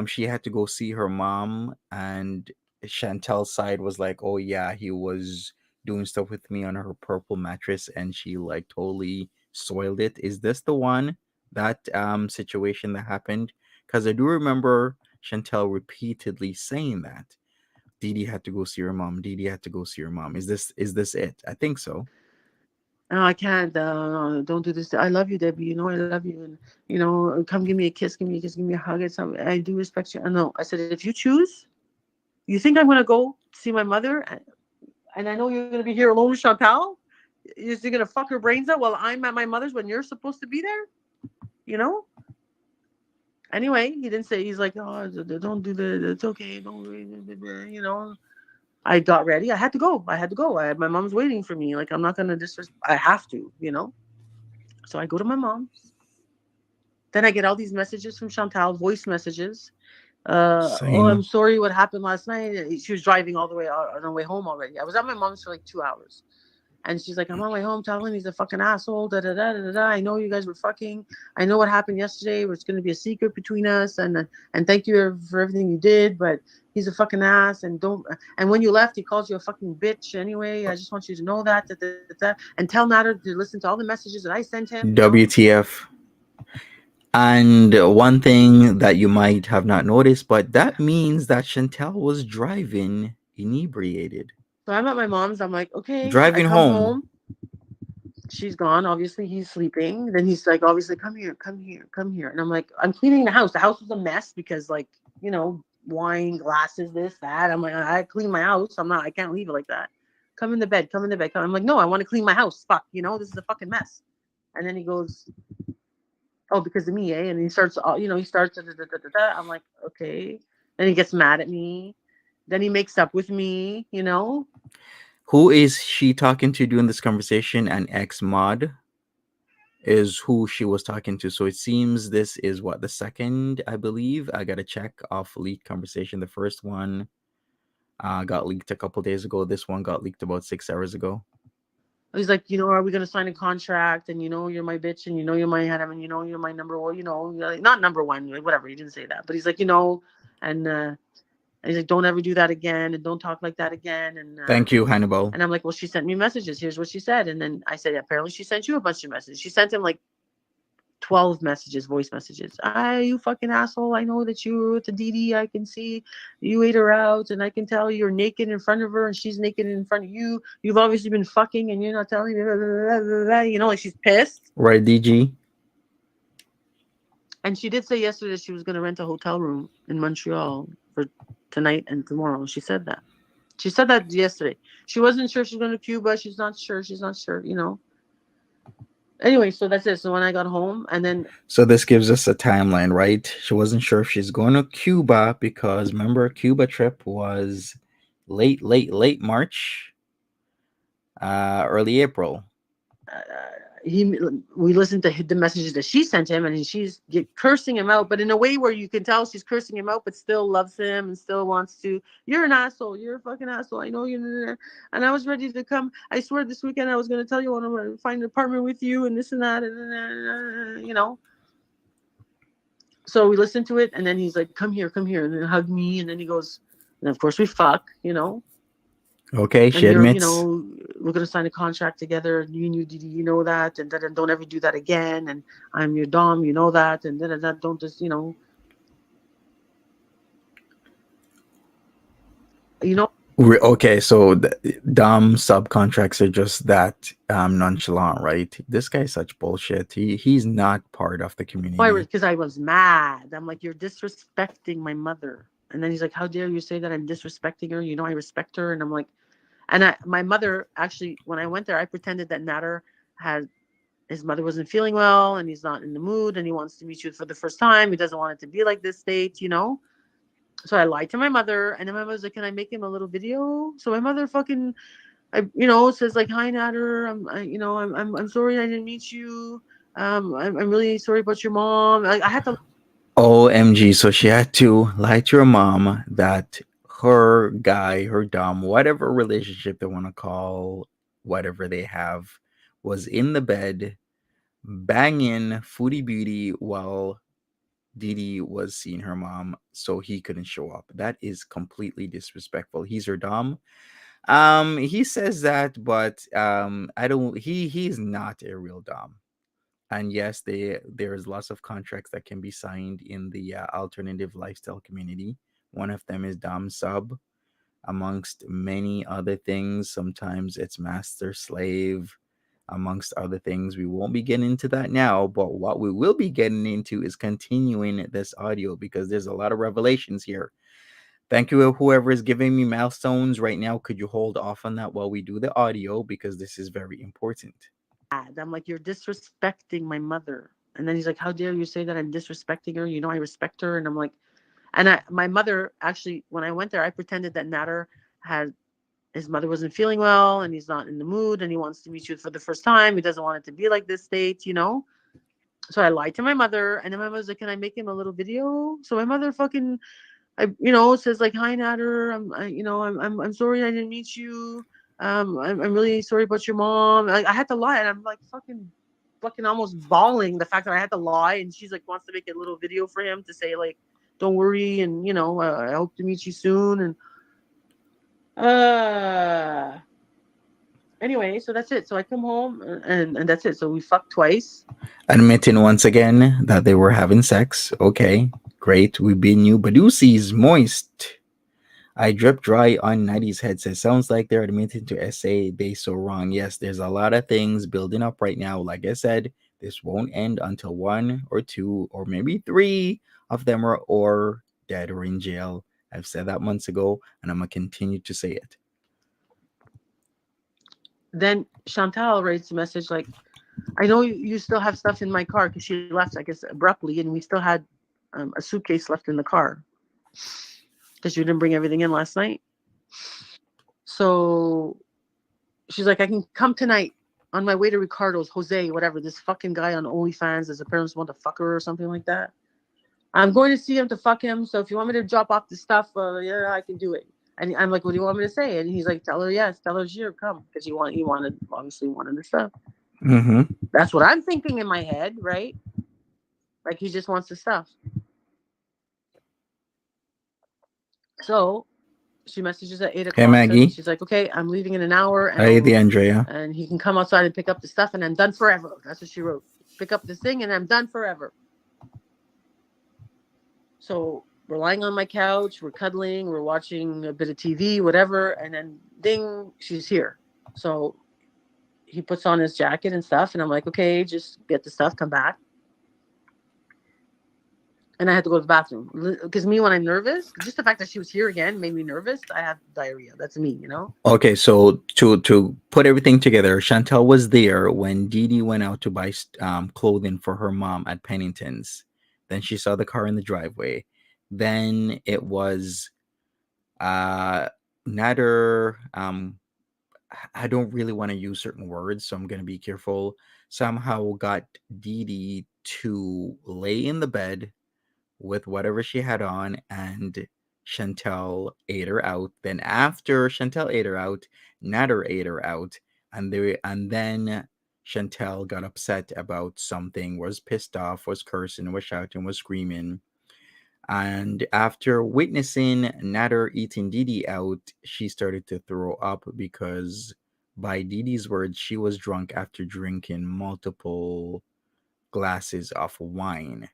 she had to go see her mom and Chantel's side was like, oh yeah, he was doing stuff with me on her purple mattress and she like totally soiled it. Is this the one, that situation that happened? Because I do remember Chantel repeatedly saying that DeeDee had to go see her mom. DeeDee had to go see her mom. Is this it? I think so. No, I can't. Don't do this. I love you, Debbie. You know I love you, and you know, come give me a kiss, give me a kiss, give me a hug. It's something. I do respect you. I know. I said, if you choose, you think I'm gonna go see my mother, and I know you're gonna be here alone with Chantal. You're gonna fuck her brains out while I'm at my mother's when you're supposed to be there. You know. Anyway, he didn't say. He's like, oh, don't do that. It's okay. Don't, you know. I got ready. I had to go. I had my mom's waiting for me. Like I'm not gonna I have to, you know. So I go to my mom's. Then I get all these messages from Chantal, voice messages. Oh, I'm sorry what happened last night. She was driving all the way on her way home already. I was at my mom's for like 2 hours. And she's like, I'm on my way home telling he's a fucking asshole. Da, da, da, da, da, da. I know you guys were fucking. I know what happened yesterday. It's going to be a secret between us. And thank you for everything you did. But he's a fucking ass. And when you left, he calls you a fucking bitch. Anyway, I just want you to know that. And tell Nader to listen to all the messages that I sent him. WTF. And one thing that you might have not noticed, but that means that Chantel was driving inebriated. So I'm at my mom's. I'm like, okay. Driving I come home. She's gone. Obviously, he's sleeping. Then he's like, obviously, come here. And I'm like, I'm cleaning the house. The house was a mess because, like, you know, wine, glasses, this, that. I'm like, I clean my house. I can't leave it like that. Come in the bed. I'm like, no, I want to clean my house. Fuck, you know, this is a fucking mess. And then he goes, oh, because of me, eh? And he starts, he starts, I'm like, okay. Then he gets mad at me. Then he makes up with me, you know. Who is she talking to during this conversation? An ex-mod is who she was talking to. So it seems this is what, the second, I believe. I got to check off leaked conversation. The first one got leaked a couple days ago. This one got leaked about 6 hours ago. He's like, you know, are we going to sign a contract? And, you know, you're my bitch and, you know, you're my head. And, you know, you're my number one, you know, not number one, like, whatever. He didn't say that. But he's like, you know, and he's like, don't ever do that again. And don't talk like that again. And thank you, Hannibal. And I'm like, well, she sent me messages. Here's what she said. And then I said, apparently she sent you a bunch of messages. She sent him like 12 messages, voice messages. You fucking asshole. I know that you were with the DeeDee. I can see you ate her out. And I can tell you're naked in front of her and she's naked in front of you. You've obviously been fucking and you're not telling me. Blah, blah, blah, blah. You know, like she's pissed. Right, DG? And she did say yesterday that she was going to rent a hotel room in Montreal for tonight and tomorrow. She said that. She said that yesterday. She wasn't sure she's going to Cuba. She's not sure, you know. Anyway, so that's it. So when I got home, and then So this gives us a timeline, right? She wasn't sure if she's going to Cuba because remember, Cuba trip was late March, early April. uh, we listened to the messages that she sent him, and she's cursing him out, but in a way where you can tell she's cursing him out, but still loves him and still wants to. You're an asshole. You're a fucking asshole. I know you. And I was ready to come. I swear this weekend I was going to tell you I want to find an apartment with you and this and that, and you know. So we listened to it, and then he's like, come here, and then hug me, and then he goes, and of course we fuck, you know. Okay, she And you're, admits. we're gonna sign a contract together. You and you, DeeDee, you know that, and then don't ever do that again. And I'm your dom, you know that, and then don't just, you know. Okay, so the Dom subcontracts are just that nonchalant, right? This guy's such bullshit. He's not part of the community. Because I was mad. I'm like, you're disrespecting my mother. And then he's like, how dare you say that I'm disrespecting her? You know, I respect her. And I'm like, my mother actually, when I went there, I pretended that Nader had his mother wasn't feeling well, and he's not in the mood, and he wants to meet you for the first time. He doesn't want it to be like this state, you know. So I lied to my mother, and then my mother's like, "Can I make him a little video?" So my mother fucking, says like, "Hi Nader, I'm sorry I didn't meet you. I'm really sorry about your mom. Like, I had to." OMG! So she had to lie to her mom that her guy, her Dom, whatever relationship they want to call, whatever they have, was in the bed banging Foodie Beauty while DeeDee was seeing her mom, so he couldn't show up. That is completely disrespectful. He's her Dom. He says that, but I don't. He's not a real Dom. And yes, there's lots of contracts that can be signed in the alternative lifestyle community. One of them is Dom sub, amongst many other things. Sometimes it's master slave, amongst other things. We won't be getting into that now, but what we will be getting into is continuing this audio because there's a lot of revelations here. Thank you, whoever is giving me milestones right now. Could you hold off on that while we do the audio because this is very important. I'm like, you're disrespecting my mother. And then he's like, how dare you say that I'm disrespecting her? You know, I respect her. And I'm like, my mother actually, when I went there, I pretended that Nader had his mother wasn't feeling well, and he's not in the mood, and he wants to meet you for the first time. He doesn't want it to be like this state, you know. So I lied to my mother, and then my mother's like, "Can I make him a little video?" So my mother fucking, says like, "Hi Nader, I'm sorry I didn't meet you. I'm really sorry about your mom." I had to lie, and I'm like fucking almost bawling the fact that I had to lie, and she's like wants to make a little video for him to say like, "Don't worry," and I hope to meet you soon, and anyway, so that's it. So I come home, and that's it. So we fucked twice. Admitting once again that they were having sex. Okay, great. We've been you. Badusi's moist. I drip dry on 90s headset. Sounds like they're admitting to SA they so wrong. Yes, there's a lot of things building up right now. Like I said, this won't end until 1 or 2 or maybe 3 of them are or dead or in jail. I've said that months ago, and I'm gonna continue to say it. Then Chantal writes a message like, I know you still have stuff in my car, because she left, I guess, abruptly, and we still had a suitcase left in the car because you didn't bring everything in last night. So she's like, I can come tonight on my way to Ricardo's, Jose, whatever, this fucking guy on OnlyFans as a parents want to fuck her or something like that. I'm going to see him to fuck him. So if you want me to drop off the stuff, yeah, I can do it. And I'm like, what do you want me to say? And he's like, tell her yes, tell her here, come, because he obviously wanted the stuff. Mm-hmm. That's what I'm thinking in my head, right? Like he just wants the stuff. So she messages at 8 o'clock. Hey Maggie. She's like, okay, I'm leaving in an hour. And Hey, the Andrea. And he can come outside and pick up the stuff, and I'm done forever. That's what she wrote. Pick up this thing, and I'm done forever. So we're lying on my couch, we're cuddling, we're watching a bit of TV, whatever, and then ding, she's here. So he puts on his jacket and stuff, and I'm like, okay, just get the stuff, come back. and I had to go to the bathroom. Because me, when I'm nervous, just the fact that she was here again made me nervous. I had diarrhea. That's me, you know? Okay, so to put everything together, Chantel was there when DeeDee went out to buy clothing for her mom at Pennington's. Then she saw the car in the driveway. Then it was Nader. I don't really want to use certain words, so I'm gonna be careful. Somehow got DeeDee to lay in the bed with whatever she had on, and Chantel ate her out. Then after Chantel ate her out, Nader ate her out, and then Chantel got upset about something, was pissed off, was cursing, was shouting, was screaming. And after witnessing Nader eating DeeDee out, she started to throw up because, by DeeDee's words, she was drunk after drinking multiple glasses of wine.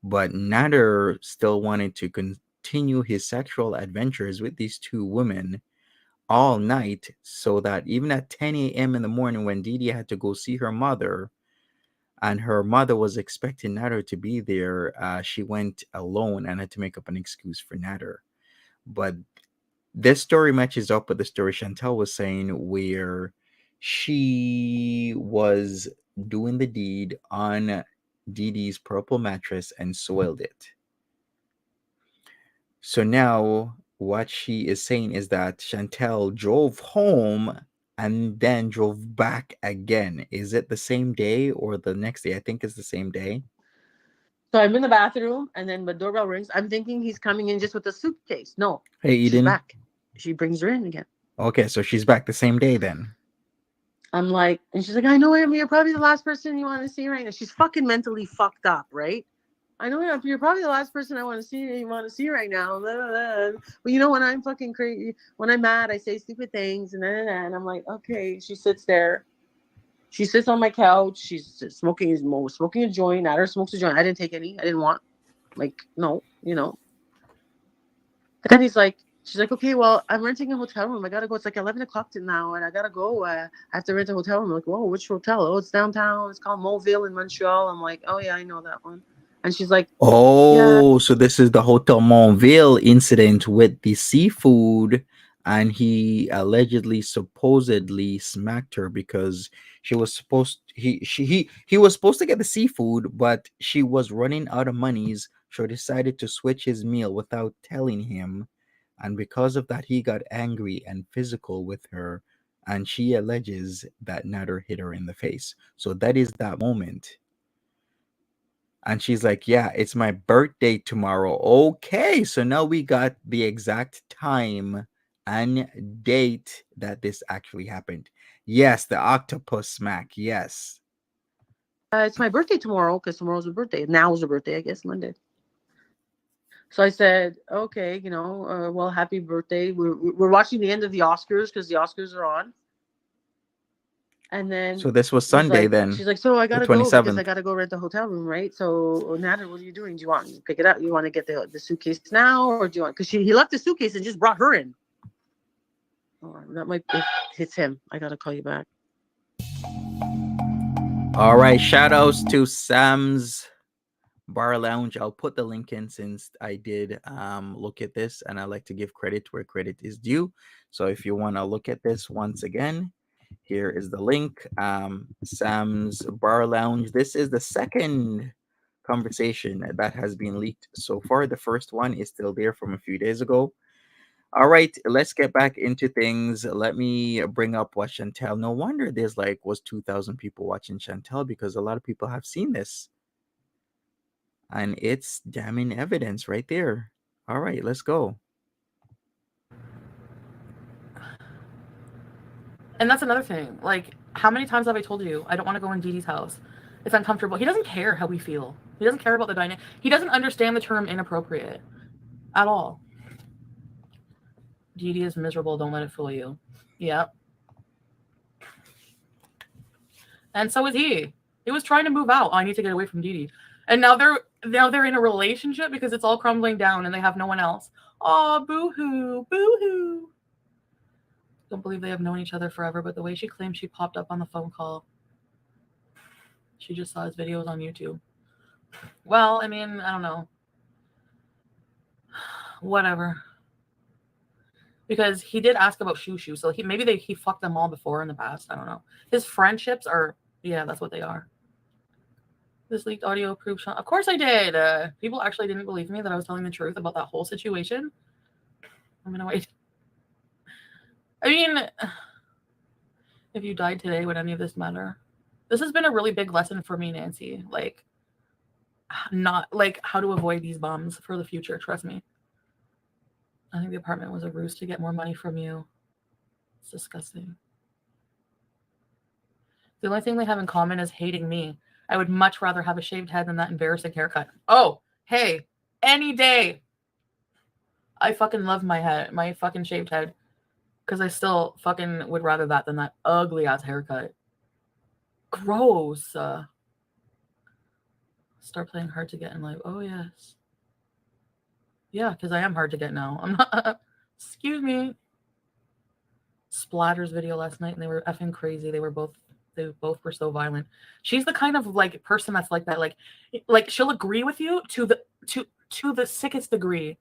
But Nader still wanted to continue his sexual adventures with these two women all night, so that even at 10 a.m. in the morning, when DeeDee had to go see her mother, and her mother was expecting Nader to be there, she went alone and had to make up an excuse for Nader. But this story matches up with the story Chantel was saying, where she was doing the deed on DeeDee's purple mattress and soiled it. So now what she is saying is that Chantel drove home and then drove back again. Is it the same day or the next day? I think it's the same day. So I'm in the bathroom, and then the doorbell rings. I'm thinking he's coming in just with a suitcase. No, Hey, she's Eden. back. She brings her in again. Okay, so she's back the same day then. I'm like, and she's like, I know you're probably the last person you want to see right now. She's fucking mentally fucked up, right? I know you're probably the last person I want to see. You want to see right now. Blah, blah, blah. But you know, when I'm fucking crazy, when I'm mad, I say stupid things, and and I'm like, okay. She sits there. She sits on my couch. She's smoking a joint. Nader smokes a joint. I didn't take any. I didn't want. Like, no, you know. Then she's like, okay, well, I'm renting a hotel room. I gotta go. It's like 11 o'clock now, and I gotta go. I have to rent a hotel room. I'm like, whoa, which hotel? Oh, it's downtown. It's called Monval in Montreal. I'm like, oh yeah, I know that one. And she's like, oh, so this is the Hotel Montville incident with the seafood, and he allegedly, supposedly smacked her because she was supposed he was supposed to get the seafood, but she was running out of monies, so decided to switch his meal without telling him, and because of that, he got angry and physical with her, and she alleges that Nader hit her in the face. So that is that moment. And she's like, yeah, it's my birthday tomorrow. Okay, so now we got the exact time and date that this actually happened. Yes, the octopus smack. Yes. it's my birthday tomorrow because tomorrow's her birthday. Now is her birthday, I guess, Monday. So I said, okay, well, happy birthday. We're watching the end of the Oscars because the Oscars are on. And then So this was Sunday then. She's like, so I gotta the go because 27th. I gotta go rent the hotel room, right? So Nader, what are you doing? Do you want to pick it up? You want to get the suitcase now, or do you want? Because he left the suitcase and just brought her in. Oh, that might hits him. I gotta call you back. All right, shout outs to Sam's Bar Lounge. I'll put the link in since I did look at this, and I like to give credit where credit is due. So if you want to look at this once again, here is the link. Sam's Bar Lounge. This is the second conversation that has been leaked so far. The first one is still there from a few days ago. All right, let's get back into things. Let me bring up what Chantel. No wonder there's was 2,000 people watching Chantel, because a lot of people have seen this. And it's damning evidence right there. All right, let's go. And that's another thing. Like, how many times have I told you I don't want to go in DeeDee's house? It's uncomfortable. He doesn't care how we feel. He doesn't care about the dynamic. He doesn't understand the term inappropriate at all. DeeDee is miserable. Don't let it fool you. Yep. And so is he. He was trying to move out. Oh, I need to get away from DeeDee. And now they're in a relationship because it's all crumbling down and they have no one else. Oh, boo-hoo. Boo-hoo. Don't believe they have known each other forever, but the way she claims she popped up on the phone call, she just saw his videos on YouTube. Well, I mean, I don't know. Whatever. Because he did ask about Shushu, so he fucked them all before in the past. I don't know. His friendships are, yeah, that's what they are. This leaked audio proves. Of course I did. People actually didn't believe me that I was telling the truth about that whole situation. I'm gonna wait. I mean, if you died today, would any of this matter? This has been a really big lesson for me, Nancy. Like, not like how to avoid these bums for the future. Trust me. I think the apartment was a ruse to get more money from you. It's disgusting. The only thing they have in common is hating me. I would much rather have a shaved head than that embarrassing haircut. Oh, hey, any day. I fucking love my head, my fucking shaved head. Because I still fucking would rather that than that ugly ass haircut. Gross. Start playing hard to get in life. Oh, yes. Yeah, because I am hard to get now. I'm not. Excuse me. Splatters video last night and they were effing crazy. They both were so violent. She's the kind of like person that's like that. Like she'll agree with you to the sickest degree.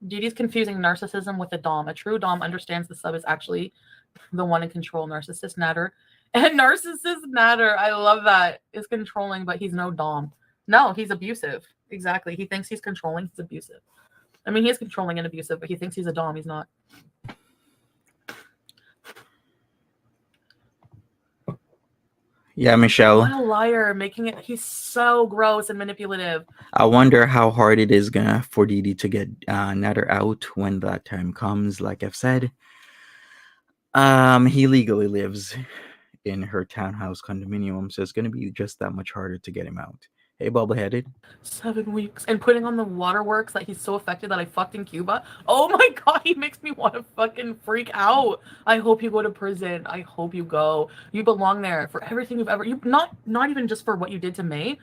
DeeDee's confusing narcissism with a dom. A true dom understands the sub is actually the one in control. Narcissist Natter. And narcissist Natter, I love that, is controlling, but he's no dom. No, he's abusive. Exactly. He thinks he's controlling. He's abusive. I mean, he is controlling and abusive, but he thinks he's a dom. He's not. Yeah, Michelle. What a liar, making it. He's so gross and manipulative. I wonder how hard it is for DeeDee to get Natter out when that time comes. Like I've said, he legally lives in her townhouse condominium, so it's going to be just that much harder to get him out. Hey, Bubbleheaded. 7 weeks. And putting on the waterworks that he's so affected that I fucked in Cuba. Oh my god, he makes me want to fucking freak out. I hope you go to prison. I hope you go. You belong there for everything you've ever... Not even just for what you did to May.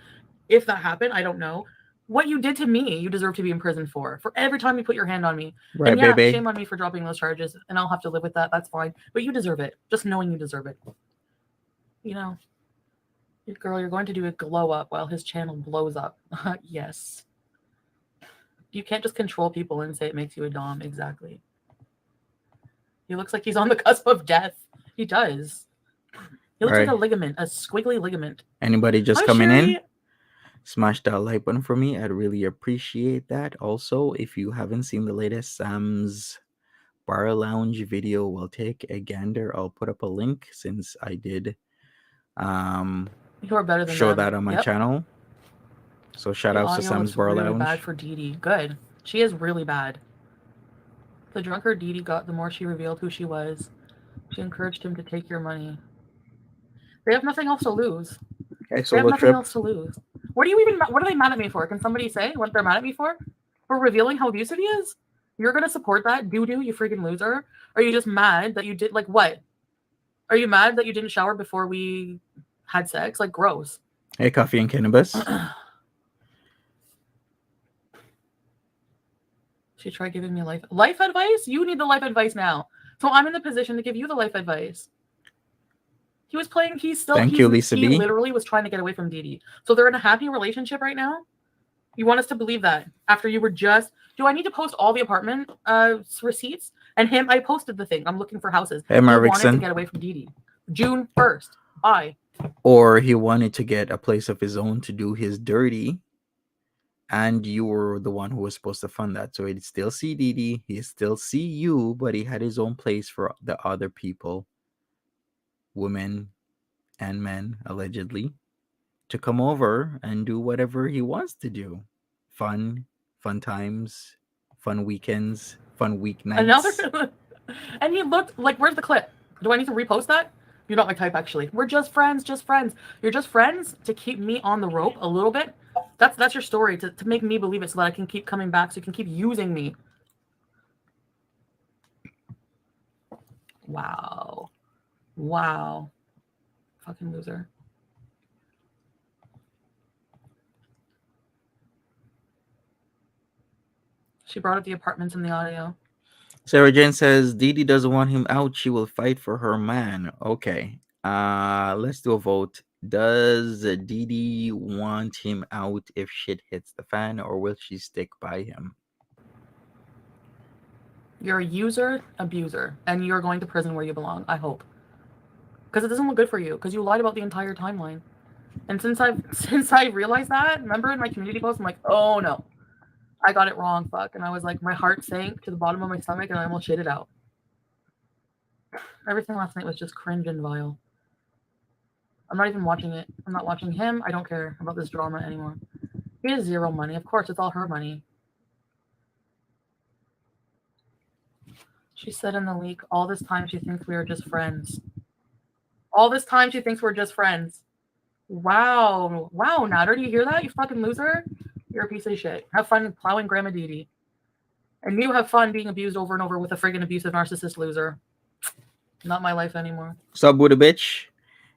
If that happened, I don't know. What you did to me, you deserve to be in prison for. For every time you put your hand on me. Right, and yeah, baby. Shame on me for dropping those charges. And I'll have to live with that. That's fine. But you deserve it. Just knowing you deserve it. You know... Girl, you're going to do a glow up while his channel blows up. Yes. You can't just control people and say it makes you a dom. Exactly. He looks like he's on the cusp of death. He does. He looks like a ligament, a squiggly ligament. Anybody just coming in? Smash that like button for me. I'd really appreciate that. Also, if you haven't seen the latest Sam's Bar Lounge video, we'll take a gander. I'll put up a link since I did you are better than show that on my channel. So shout out to Sam's Bar Lounge. Bad for DeeDee. Good. She is really bad. The drunker DeeDee got, the more she revealed who she was. She encouraged him to take your money. They have nothing else to lose. Okay, so they have nothing else to lose. What are they mad at me for? Can somebody say what they're mad at me for? For revealing how abusive he is? You're gonna support that? Doo-doo, you freaking loser? Or are you just mad that you did, like, what? Are you mad that you didn't shower before we had sex? Like, gross. Hey, Coffee and Cannabis. She tried giving me life advice? You need the life advice now. So I'm in the position to give you the life advice. He was playing, he literally was trying to get away from DeeDee. So they're in a happy relationship right now? You want us to believe that? After you were just... Do I need to post all the apartment receipts? And him, I posted the thing. I'm looking for houses. Hey, he Marvickson. wanted to get away from DeeDee. June 1st. Bye. Or he wanted to get a place of his own to do his dirty. And you were the one who was supposed to fund that. So he'd still see DeeDee. He'd still see you. But he had his own place for the other people. Women and men, allegedly. To come over and do whatever he wants to do. Fun times, fun weekends, fun weeknights. And he looked like, where's the clip? Do I need to repost that? You're not my type, actually. We're just friends, just friends. You're just friends to keep me on the rope a little bit. That's your story, to make me believe it so that I can keep coming back, so you can keep using me. Wow. Wow. Fucking loser. She brought up the apartments and the audio. Sarah Jane says DeeDee doesn't want him out. She will fight for her man. Okay. Let's do a vote. Does DeeDee want him out if shit hits the fan, or will she stick by him? You're a user, abuser, and you're going to prison where you belong, I hope. Because it doesn't look good for you, because you lied about the entire timeline. And since I realized that, remember in my community post, I'm like, oh no, I got it wrong, fuck. And I was like, my heart sank to the bottom of my stomach and I almost shit it out. Everything last night was just cringe and vile. I'm not even watching it. I'm not watching him. I don't care about this drama anymore. He has zero money. Of course, it's all her money. She said in the leak, all this time she thinks we are just friends. All this time she thinks we're just friends. Wow. Wow, Natter, do you hear that? You fucking loser? You're a piece of shit. Have fun plowing Grandma DeeDee. And you have fun being abused over and over with a friggin' abusive narcissist loser. Not my life anymore. Sub with a bitch.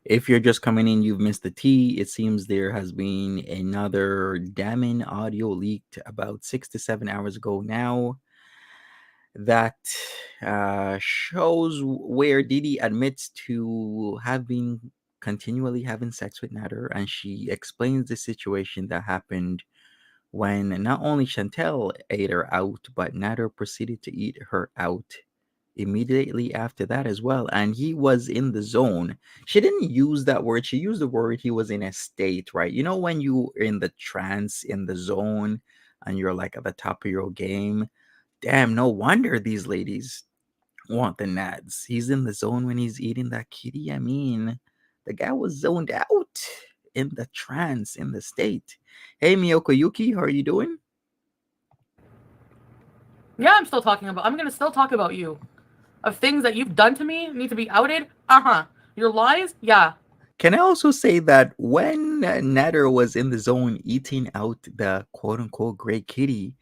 If you're just coming in, you've missed the tea. It seems there has been another damning audio leaked about 6 to 7 hours ago now that shows where DeeDee admits to having continually having sex with Nader, and she explains the situation that happened when not only Chantel ate her out, but Nader proceeded to eat her out immediately after that as well. And he was in the zone. She didn't use that word. She used the word he was in a state, right? You know, when you're in the trance, in the zone, and you're like at the top of your game. Damn, no wonder these ladies want the nads. He's in the zone when he's eating that kitty. I mean, the guy was zoned out in the trance, in the state. Hey, Miyoko Yuki, how are you doing? Yeah, I'm gonna still talk about you. Of things that you've done to me need to be outed? Your lies? Yeah. Can I also say that when Nader was in the zone eating out the quote-unquote great kitty,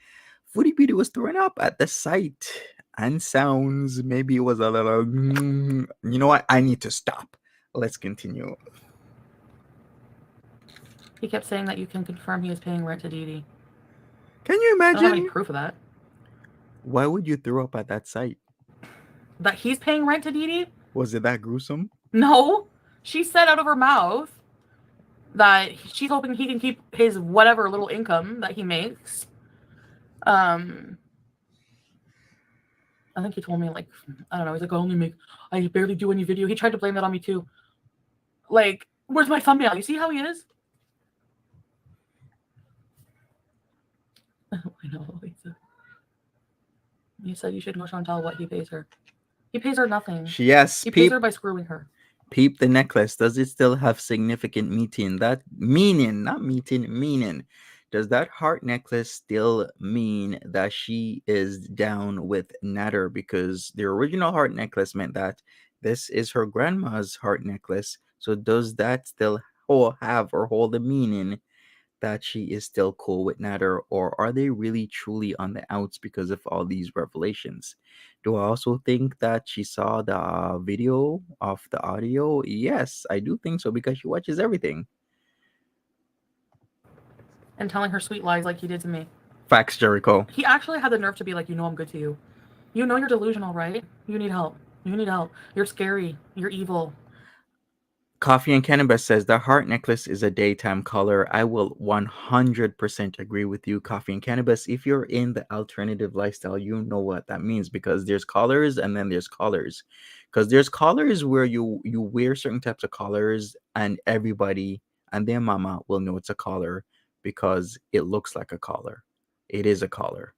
Foodie Beauty was throwing up at the sight and sounds. Maybe it was a little, you know what? I need to stop. Let's continue. He kept saying that you can confirm he is paying rent to DeeDee. Can you I don't have any imagine? proof of that. Why would you throw up at that site? That he's paying rent to DeeDee? Was it that gruesome? No. She said out of her mouth that she's hoping he can keep his whatever little income that he makes. I think he told me, like, I don't know, he's like, I barely do any video. He tried to blame that on me too. Like, where's my thumbnail? You see how he is? I know, Lisa. He said you should know Chantal what he pays her. He pays her nothing. Yes, he pays her by screwing her. Peep the necklace. Does it still have significant meaning? That meaning, not meaning, meaning. Does that heart necklace still mean that she is down with Nader? Because the original heart necklace meant that this is her grandma's heart necklace. So does that still have or hold a meaning that she is still cool with Nader, or are they really truly on the outs because of all these revelations? Do I also think that she saw the video of the audio? Yes, I do think so because she watches everything. And telling her sweet lies like he did to me. Facts, Jericho. He actually had the nerve to be like, I'm good to you. You know you're delusional, right? You need help. You need help. You're scary. You're evil. Coffee and Cannabis says the heart necklace is a daytime color. I will 100% agree with you, Coffee and Cannabis. If you're in the alternative lifestyle, you know what that means because there's colors and then there's colors. Because there's colors where you wear certain types of colors and everybody and their mama will know it's a collar because it looks like a collar. It is a collar.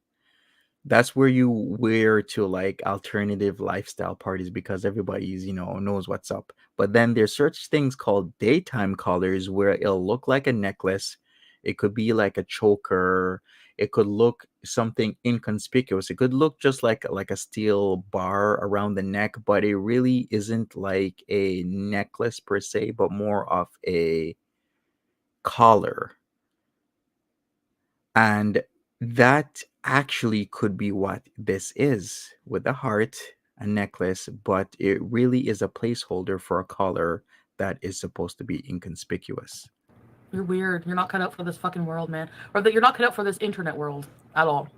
That's where you wear to like alternative lifestyle parties because everybody's knows what's up. But then there's such things called daytime collars where it'll look like a necklace. It could be like a choker. It could look something inconspicuous. It could look just like a steel bar around the neck, but it really isn't like a necklace per se, but more of a collar. And that actually could be what this is with the heart, a necklace, but it really is a placeholder for a collar that is supposed to be inconspicuous. You're weird. You're not cut out for this fucking world, man. Or that you're not cut out for this internet world at all.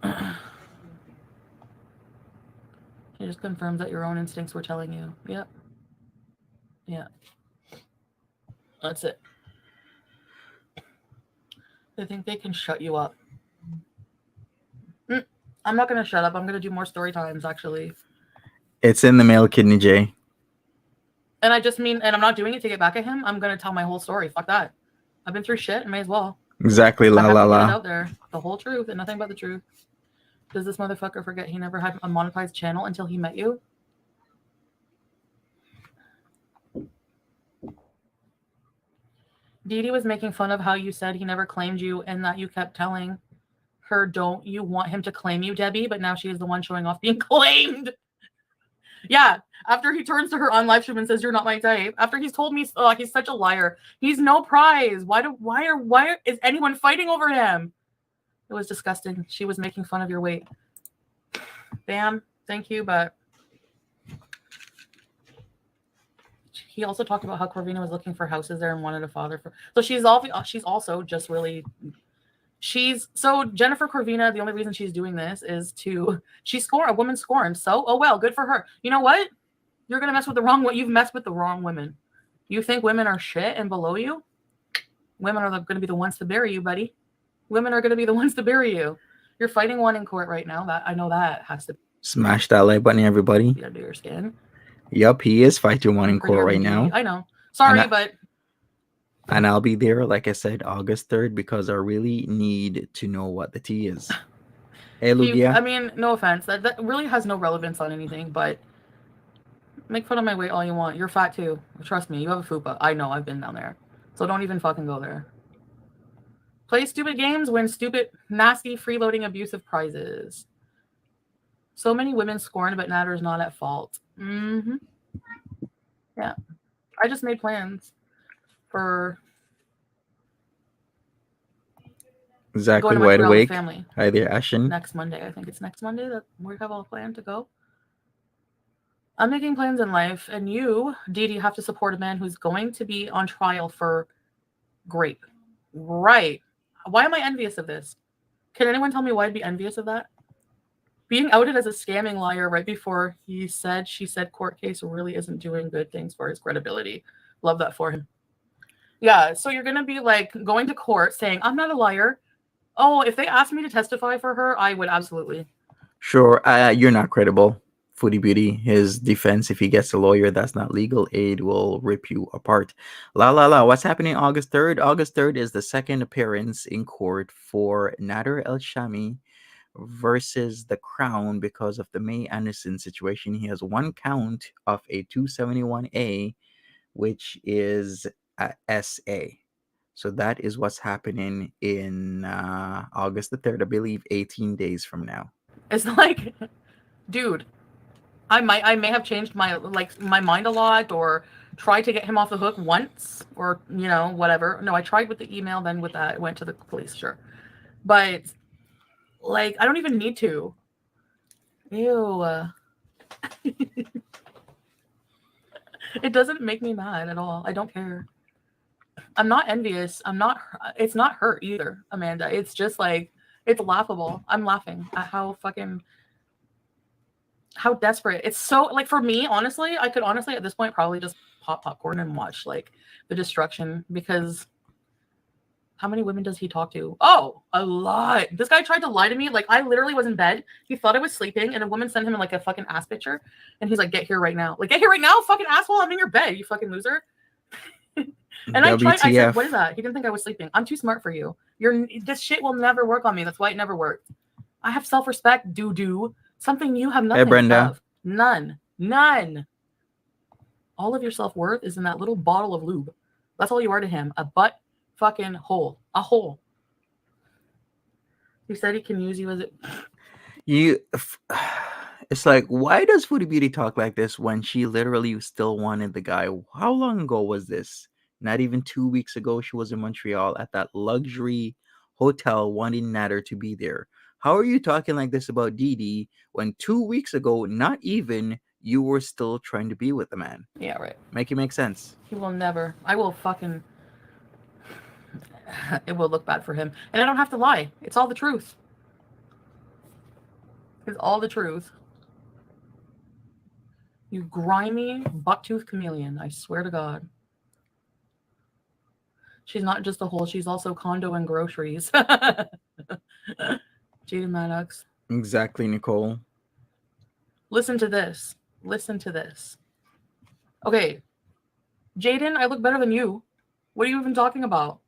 It just confirms that your own instincts were telling you. Yep. Yeah. That's it. They think they can shut you up. I'm not gonna shut up. I'm gonna do more story times actually. It's in the mail, Kidney J. And I just mean, and I'm not doing it to get back at him. I'm gonna tell my whole story. Fuck that. I've been through shit. I may as well. Exactly. I La have la to get it la. out there. The whole truth and nothing but the truth. Does this motherfucker forget he never had a monetized channel until he met you? DeeDee was making fun of how you said he never claimed you and that you kept telling her, don't you want him to claim you, Debbie? But now she is the one showing off being claimed. Yeah, after he turns to her on live stream and says, you're not my type. After he's told me, oh, he's such a liar. He's no prize. Why is anyone fighting over him? It was disgusting. She was making fun of your weight. Bam, thank you, but he also talked about how Corvina was looking for houses there and wanted a father for. So she's also just really. So Jennifer Corvina, the only reason she's doing this is she's a woman scorned. So, oh well, good for her. You know what? You're gonna mess with the wrong one. You've messed with the wrong women. You think women are shit and below you? Women are gonna be the ones to bury you, buddy. Women are gonna be the ones to bury you. You're fighting one in court right now. That I know that has to smash that like button, everybody. be under your skin. Yup, he is fighting one in court right now. I know. Sorry, but. And I'll be there, like I said, August 3rd, because I really need to know what the tea is. Hey, Lugia. I mean, no offense. That really has no relevance on anything, but make fun of my weight all you want. You're fat too. Trust me, you have a fupa. I know, I've been down there. So don't even fucking go there. Play stupid games, win stupid, nasty, freeloading, abusive prizes. So many women scorned, but Natter's not at fault. Mm-hmm. Yeah. I just made plans for exactly wide awake. Family. Hi there, Ashen. Next Monday. I think it's next Monday that we have all planned to go. I'm making plans in life, and you, DeeDee, have to support a man who's going to be on trial for rape. Right. Why am I envious of this? Can anyone tell me why I'd be envious of that? Being outed as a scamming liar right before she said court case really isn't doing good things for his credibility. Love that for him. Yeah, so you're going to be like going to court saying, I'm not a liar. Oh, if they asked me to testify for her, I would absolutely. Sure, you're not credible. Foodie Beauty, his defense, if he gets a lawyer that's not legal aid, will rip you apart. La la la, what's happening August 3rd? August 3rd is the second appearance in court for Nader El Shami versus the Crown because of the May Anderson situation. He has one count of a 271A, which is a SA. So that is what's happening in August the 3rd, I believe 18 days from now. It's like, dude, I may have changed my mind a lot or tried to get him off the hook once or, whatever. No, I tried with the email, then with that, went to the police, sure. But, I don't even need to. Ew. It doesn't make me mad at all. I don't care. I'm not envious. It's not hurt either, Amanda. It's just it's laughable. I'm laughing at how desperate. It's so for me, honestly, I could honestly at this point probably just pop popcorn and watch the destruction because how many women does he talk to? Oh, a lot. This guy tried to lie to me. I literally was in bed. He thought I was sleeping and a woman sent him a fucking ass picture and he's like, get here right now. Get here right now, fucking asshole. I'm in your bed, you fucking loser. And I said, what is that? He didn't think I was sleeping. I'm too smart for you. This shit will never work on me. That's why it never worked. I have self-respect, doo-doo. Something you have nothing hey, Brenda. of. None. All of your self-worth is in that little bottle of lube. That's all you are to him. A butt fucking hole. A hole. He said he can use you as It's like, why does Foodie Beauty talk like this when she literally still wanted the guy? How long ago was this? Not even 2 weeks ago, she was in Montreal at that luxury hotel wanting Nader to be there. How are you talking like this about DeeDee when 2 weeks ago, not even, you were still trying to be with the man? Yeah, right. Make it make sense. He will never. I will fucking... It will look bad for him. And I don't have to lie. It's all the truth. It's all the truth. You grimy, buck-toothed chameleon. I swear to God. She's not just a hole. She's also condo and groceries. Jaden Maddox. Exactly, Nicole. Listen to this. Listen to this. Okay. Jaden, I look better than you. What are you even talking about?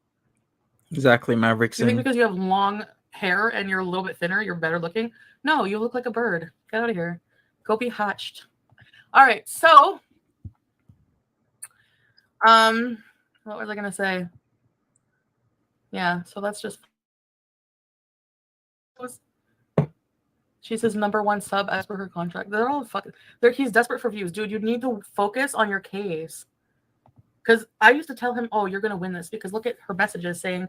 Exactly, You think Maverickson. because you have long hair and you're a little bit thinner, you're better looking? No, you look like a bird. Get out of here. Go be hatched. All right, so what was I gonna say? Yeah, so that's just she's his #1 sub as per her contract. They're all fucking he's desperate for views. Dude, you need to focus on your case. Because I used to tell him, oh, you're gonna win this, because look at her messages saying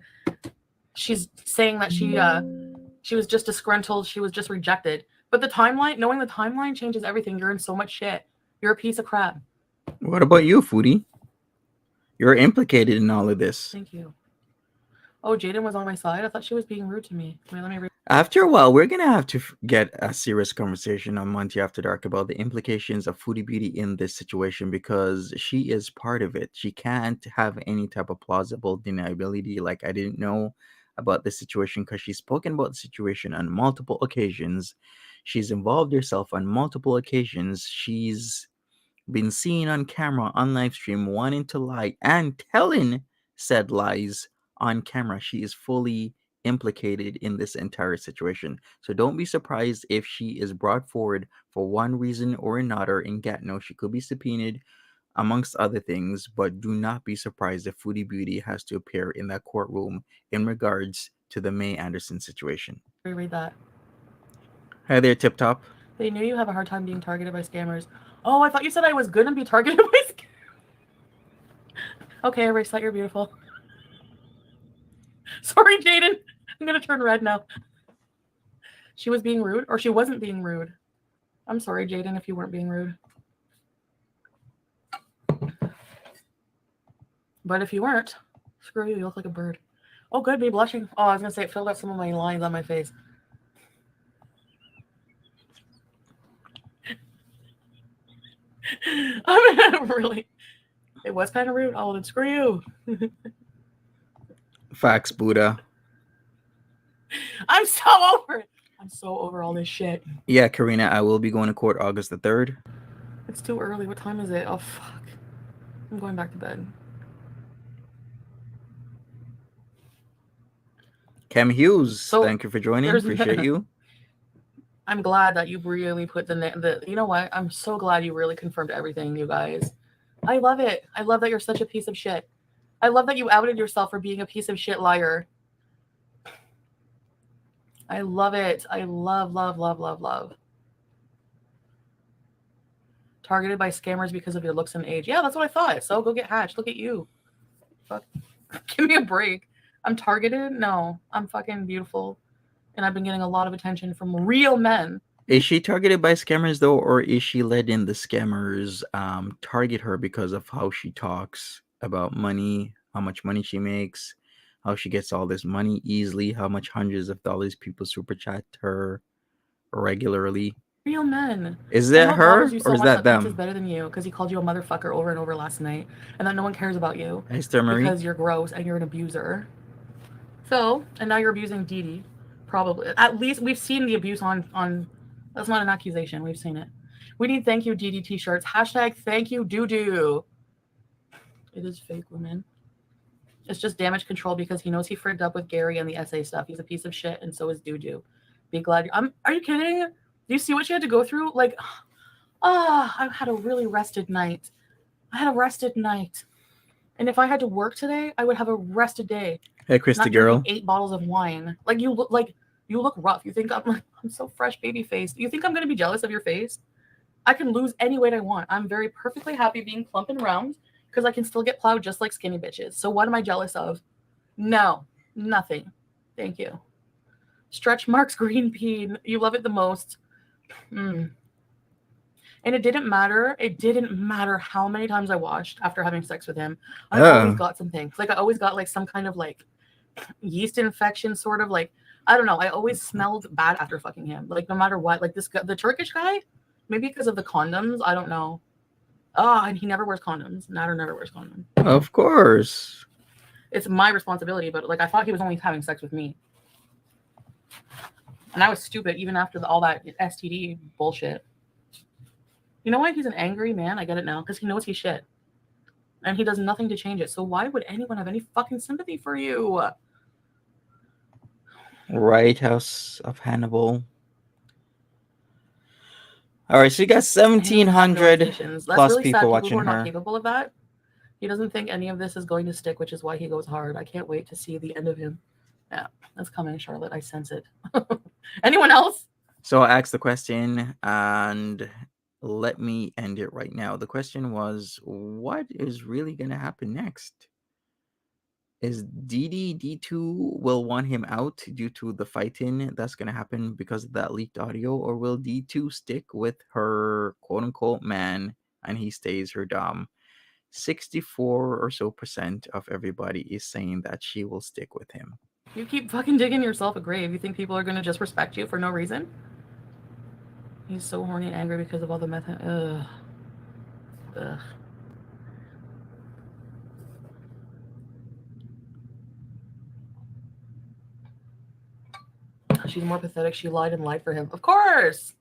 she's saying that she was just disgruntled, she was just rejected. But the timeline, knowing the timeline changes everything. You're in so much shit. You're a piece of crap. What about you, Foodie? You're implicated in all of this. Thank you. Oh, Jaden was on my side? I thought she was being rude to me. Wait, let me read. After a while, we're going to have to get a serious conversation on Monty After Dark about the implications of Foodie Beauty in this situation, because she is part of it. She can't have any type of plausible deniability. Like, I didn't know about this situation because she's spoken about the situation on multiple occasions. She's involved herself on multiple occasions. She's been seen on camera, on live stream, wanting to lie and telling said lies on camera. She is fully implicated in this entire situation. So don't be surprised if she is brought forward for one reason or another in Gatineau. She could be subpoenaed, amongst other things, but do not be surprised if Foodie Beauty has to appear in that courtroom in regards to the May Anderson situation. Reread that. Hi there, Tip Top. They knew you have a hard time being targeted by scammers. Oh, I thought you said I was gonna be targeted by scammers. Okay, Erase that, you're beautiful. Sorry, Jaden. I'm gonna turn red now. She was being rude, or she wasn't being rude. I'm sorry, Jaden, if you weren't being rude. But if you weren't, screw you, you look like a bird. Oh, good, me blushing. Oh, I was gonna say it filled out some of my lines on my face. I mean, really, it was kind of rude. Oh, then screw you. Facts, Buddha. I'm so over it. I'm so over all this shit. Yeah, Karina, I will be going to court August the 3rd. It's too early. What time is it? Oh, fuck. I'm going back to bed. Cam Hughes, So, thank you for joining. Appreciate you. I'm glad that you really put the you know what? I'm so glad you really confirmed everything, you guys. I love it. I love that you're such a piece of shit. I love that you outed yourself for being a piece of shit liar. I love it. I love, love, love, love, love. Targeted by scammers because of your looks and age. Yeah, that's what I thought. So go get hatched. Look at you. Fuck. Give me a break. I'm targeted? No. I'm fucking beautiful. And I've been getting a lot of attention from real men. Is she targeted by scammers, though, or is she letting the scammers target her because of how she talks about money, how much money she makes, how she gets all this money easily, how much hundreds of dollars people super chat her regularly? Real men. Is that her, or is that them? Is better than you because he called you a motherfucker over and over last night, and that no one cares about you Marie. Because you're gross and you're an abuser. So, and now you're abusing DeeDee. Probably. At least we've seen the abuse on. That's not an accusation. We've seen it. We need thank you DeeDee t-shirts. Hashtag thank you doo-doo. It is fake, women. It's just damage control because he knows he frigged up with Gary and the essay stuff. He's a piece of shit, and so is doo-doo. Be glad. Are you kidding? Do you see what she had to go through? Like, I've had a really rested night. I had a rested night. And if I had to work today, I would have a rested day. Hey, Christy girl. 8 bottles of wine. Like you look rough. You think I'm so fresh, baby face. You think I'm gonna be jealous of your face? I can lose any weight I want. I'm very perfectly happy being plump and round because I can still get plowed just like skinny bitches. So what am I jealous of? No, nothing. Thank you. Stretch marks green pea. You love it the most. And it didn't matter. It didn't matter how many times I washed after having sex with him. I always got something. Like I always got like some kind of like yeast infection, sort of like, I don't know. I always smelled bad after fucking him. Like no matter what. Like this guy, the Turkish guy, maybe because of the condoms. I don't know. And he never wears condoms. Nader never wears condoms. Of course. It's my responsibility, but like I thought he was only having sex with me. And I was stupid even after all that STD bullshit. You know why he's an angry man? I get it now. Because he knows he's shit. And he does nothing to change it. So why would anyone have any fucking sympathy for you? Right, House of Hannibal. All right, so you got 1,700 That's plus really people sad. watching People who are not her. capable of that. He doesn't think any of this is going to stick, which is why he goes hard. I can't wait to see the end of him. Yeah, that's coming, Charlotte. I sense it. Anyone else? So I asked the question, and let me end it right now. The question was, what is really going to happen next? Is DeeDee D2 will want him out due to the fighting that's going to happen because of that leaked audio, or will D2 stick with her quote-unquote man and he stays her dom? 64% or so of everybody is saying that she will stick with him. You keep fucking digging yourself a grave. You think people are going to just respect you for no reason? He's so horny and angry because of all the meth. Ugh. Ugh. She's more pathetic. She lied and lied for him. Of course.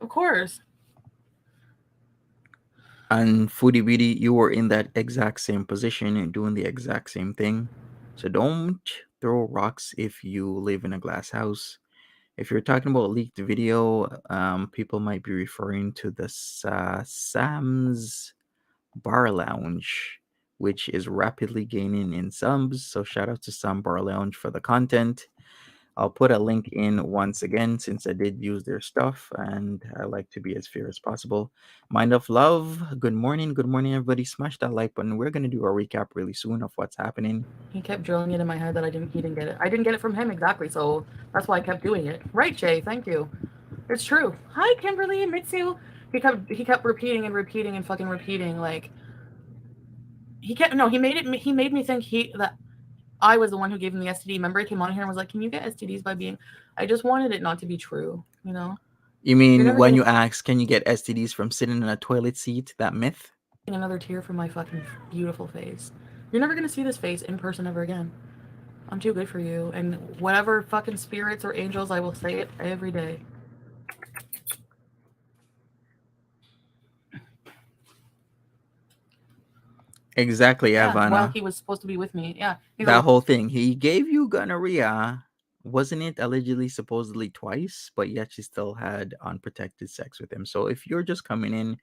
Of course. And Foodie Beauty, you were in that exact same position and doing the exact same thing. So don't throw rocks if you live in a glass house. If you're talking about leaked video, people might be referring to the Sam's Bar Lounge, which is rapidly gaining in subs. So shout out to Sam Bar Lounge for the content. I'll put a link in once again since I did use their stuff and I like to be as fair as possible. Mind of Love, good morning. Good morning, everybody. Smash that like button. We're going to do a recap really soon of what's happening. He kept drilling it in my head that he didn't get it. I didn't get it from him exactly, so that's why I kept doing it. Right, Jay, thank you. It's true. Hi, Kimberly, Mitsu. He kept repeating and fucking repeating. Like, he made me think that I was the one who gave him the STD. Remember, he came on here and was like, "Can you get STDs by being?" I just wanted it not to be true, you know. You mean when you ask, can you get STDs from sitting in a toilet seat? That myth? Another tear from my fucking beautiful face. You're never gonna see this face in person ever again. I'm too good for you. And whatever fucking spirits or angels, I will say it every day. Exactly, Yeah, Ivana. while he was supposed to be with me. Yeah. That whole thing. He gave you gonorrhea. Wasn't it allegedly, supposedly twice? But yet she still had unprotected sex with him. So if you're just coming in,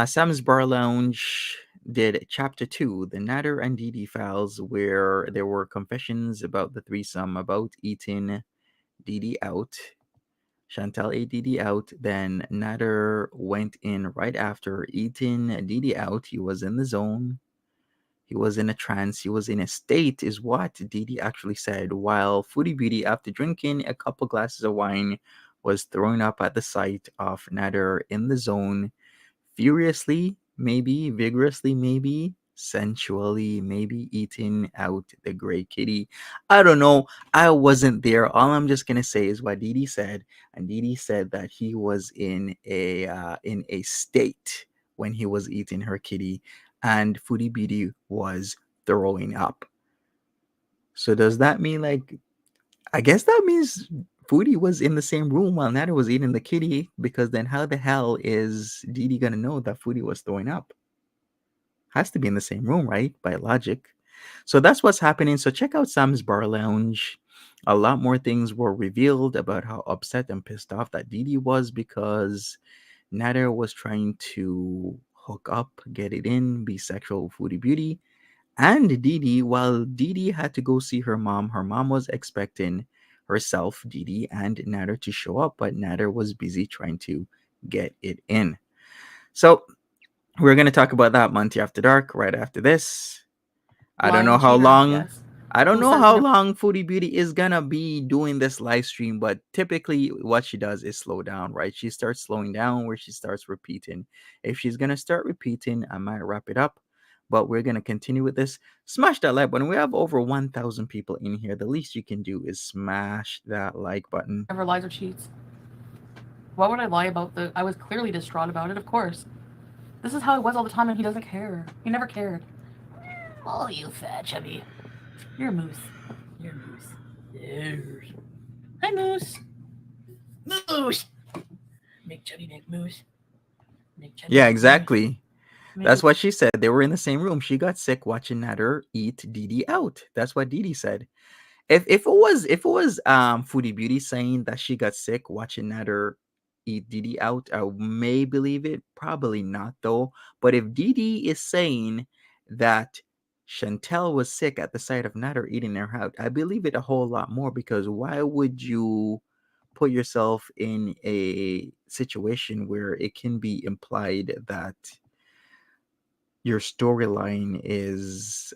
Sam's Bar Lounge did Chapter 2, the Nader and DeeDee files, where there were confessions about the threesome, about eating DeeDee out. Chantal ate DeeDee out. Then Nader went in right after eating DeeDee out. He was in the zone. He was in a trance. He was in a state, is what DeeDee actually said, while Foodie Beauty, after drinking a couple glasses of wine, was throwing up at the sight of Nader in the zone, furiously, maybe, vigorously, maybe, sensually, maybe eating out the gray kitty. I don't know. I wasn't there. All I'm just gonna say is what DeeDee said, and DeeDee said that he was in a state when he was eating her kitty, and Foodie Beauty was throwing up. So does that mean, like, I guess that means Foodie was in the same room while Nader was eating the kitty, because then how the hell is DeeDee gonna know that Foodie was throwing up? Has to be in the same room, right? By logic. So that's what's happening. So check out Sam's Bar Lounge. A lot more things were revealed about how upset and pissed off that DeeDee was because Nader was trying to hook up, get it in, be sexual with Foodie Beauty. And DeeDee, while DeeDee had to go see her mom was expecting herself, DeeDee, and Nader to show up, but Nader was busy trying to get it in. So we're going to talk about that Monty After Dark right after this. I don't know how long. Yes. I don't know how long Foodie Beauty is gonna be doing this live stream, but typically what she does is slow down, right? She starts slowing down where she starts repeating. If she's gonna start repeating, I might wrap it up, but we're gonna continue with this. Smash that like button. We have over 1,000 people in here. The least you can do is smash that like button. Never lies or cheats. Why would I lie about I was clearly distraught about it, of course. This is how it was all the time, and he doesn't care. He never cared. Oh, you fat chubby. You're a moose. You're a moose. Yes. Hi, Moose. Moose. Make chubby, make moose. Make chubby, Yeah, make exactly. moose. That's what she said. They were in the same room. She got sick watching Nader eat DeeDee out. That's what DeeDee said. If it was Foodie Beauty saying that she got sick watching Nader eat DeeDee out, I may believe it. Probably not though. But if DeeDee is saying that Chantel was sick at the sight of Nader eating her out, I believe it a whole lot more, because why would you put yourself in a situation where it can be implied that your storyline is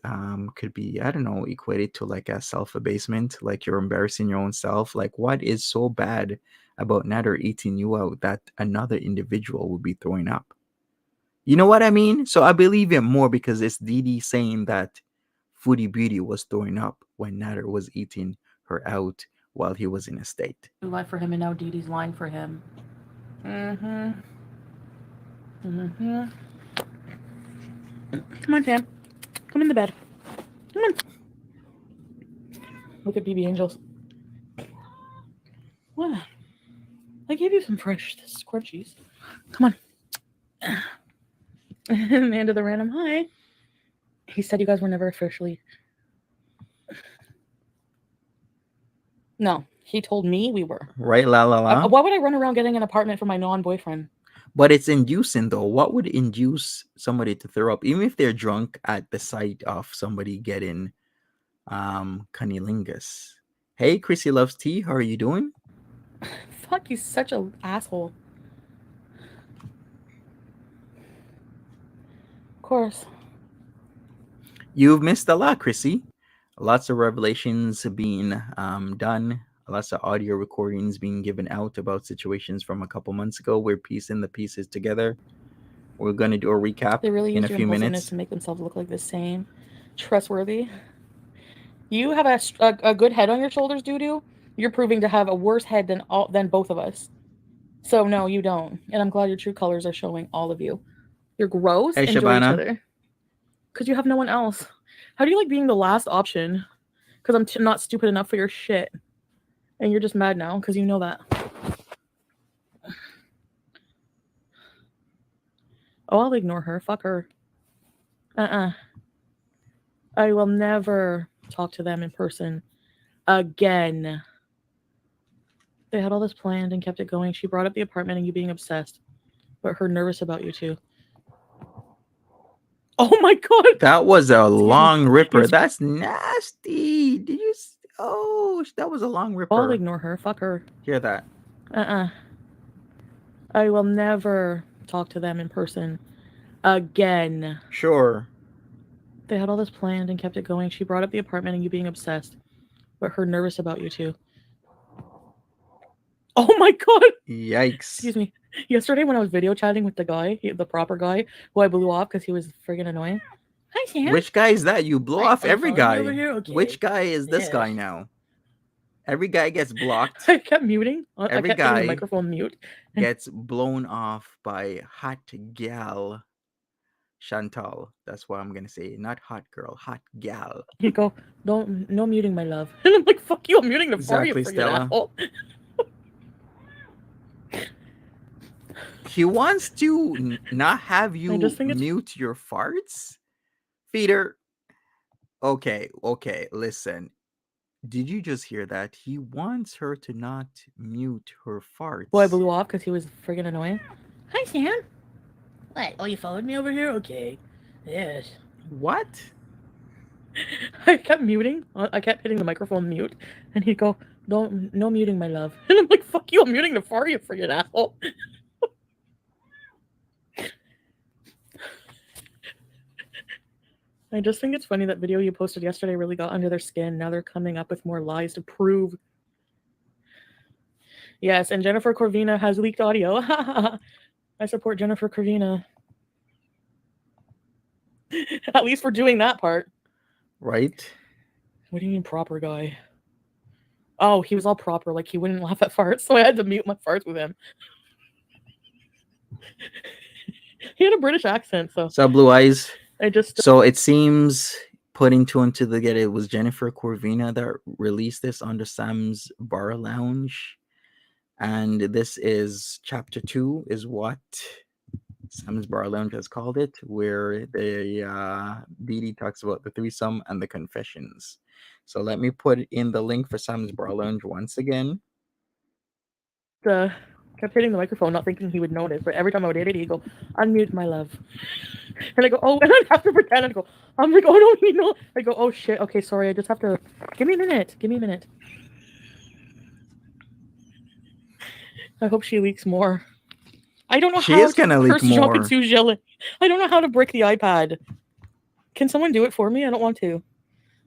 could be, I don't know, equated to like a self-abasement, like you're embarrassing your own self. Like, what is so bad about Nader eating you out that another individual would be throwing up? You know what I mean? So I believe it more because it's DeeDee saying that Foodie Beauty was throwing up when Nader was eating her out while he was in a state. Lie for him, and now DeeDee's lying for him. Mm-hmm. Mm-hmm. Come on, Sam. Come in the bed. Come on. Look at BB Angels. What? I gave you some fresh scrunchies. Come on. Amanda the random hi. He said you guys were never officially. No, he told me we were. Right, la la la. Why would I run around getting an apartment for my non-boyfriend? But it's inducing though. What would induce somebody to throw up, even if they're drunk at the sight of somebody getting cunnilingus? Hey, Chrissy loves tea. How are you doing? Fuck, he's such an asshole. Of course. You've missed a lot, Chrissy. Lots of revelations being done. Lots of audio recordings being given out about situations from a couple months ago. We're piecing the pieces together. We're going to do a recap They really in a use few your minutes to make themselves look like the same. Trustworthy. You have a good head on your shoulders, Doo-Doo. You're proving to have a worse head than both of us. So no, you don't. And I'm glad your true colors are showing, all of you. You're gross. Hey, enjoy Shabana. each other. Because you have no one else. How do you like being the last option? Because I'm not stupid enough for your shit. And you're just mad now because you know that. Oh, I'll ignore her. Fuck her. I will never talk to them in person again. They had all this planned and kept it going. She brought up the apartment and you being obsessed. But her nervous about you too. Oh my god! That was a long ripper. Yes. That's nasty. Did you? Oh, that was a long ripper. I'll ignore her. Fuck her. Hear that? I will never talk to them in person again. Sure. They had all this planned and kept it going. She brought up the apartment and you being obsessed. But her nervous about you too. Oh my god! Yikes. Excuse me. Yesterday when I was video chatting with the guy, the proper guy, who I blew off because he was friggin' annoying. Hi, Sam. Which guy is that? You blow off every guy. Okay. Which guy is this guy now? Every guy gets blocked. I kept muting. Every I kept hitting guy the microphone mute. Gets blown off by hot gal Chantal. That's what I'm gonna say. Not hot girl, hot gal. You go, no muting, my love. And I'm like, fuck you, I'm muting the Exactly, for you, asshole. He wants to not have you mute your farts? Feeder. Okay, listen. Did you just hear that? He wants her to not mute her farts. Well, I blew off because he was friggin' annoying. Hi, Sam. What? Oh, you followed me over here? Okay. Yes. What? I kept muting. I kept hitting the microphone mute. And he'd go, no muting, my love. And I'm like, fuck you, I'm muting the for you, friggin' asshole. I just think it's funny that video you posted yesterday really got under their skin. Now they're coming up with more lies to prove. Yes, and Jennifer Corvina has leaked audio. I support Jennifer Corvina. At least for doing that part. Right? What do you mean proper guy? Oh, he was all proper, like he wouldn't laugh at farts, so I had to mute my farts with him. He had a British accent, so. So Blue Eyes. I just. So it seems putting two and two together, it was Jennifer Corvina that released this under Sam's Bar Lounge. And this is chapter 2 is what Sam's Bar Lounge has called it, where the DeeDee talks about the threesome and the confessions. So let me put in the link for Sam's Bar Lounge once again. Kept hitting the microphone, not thinking he would notice, but every time I would hit it, he'd go, "Unmute, my love." And I go, "Oh," and I'd have to pretend and go, I'm like, "Oh no, you know." I go, "Oh shit, okay, sorry, I just have to, give me a minute. I hope she leaks more. I don't know She how is gonna leak more. I don't know how to brick the iPad. Can someone do it for me? I don't want to.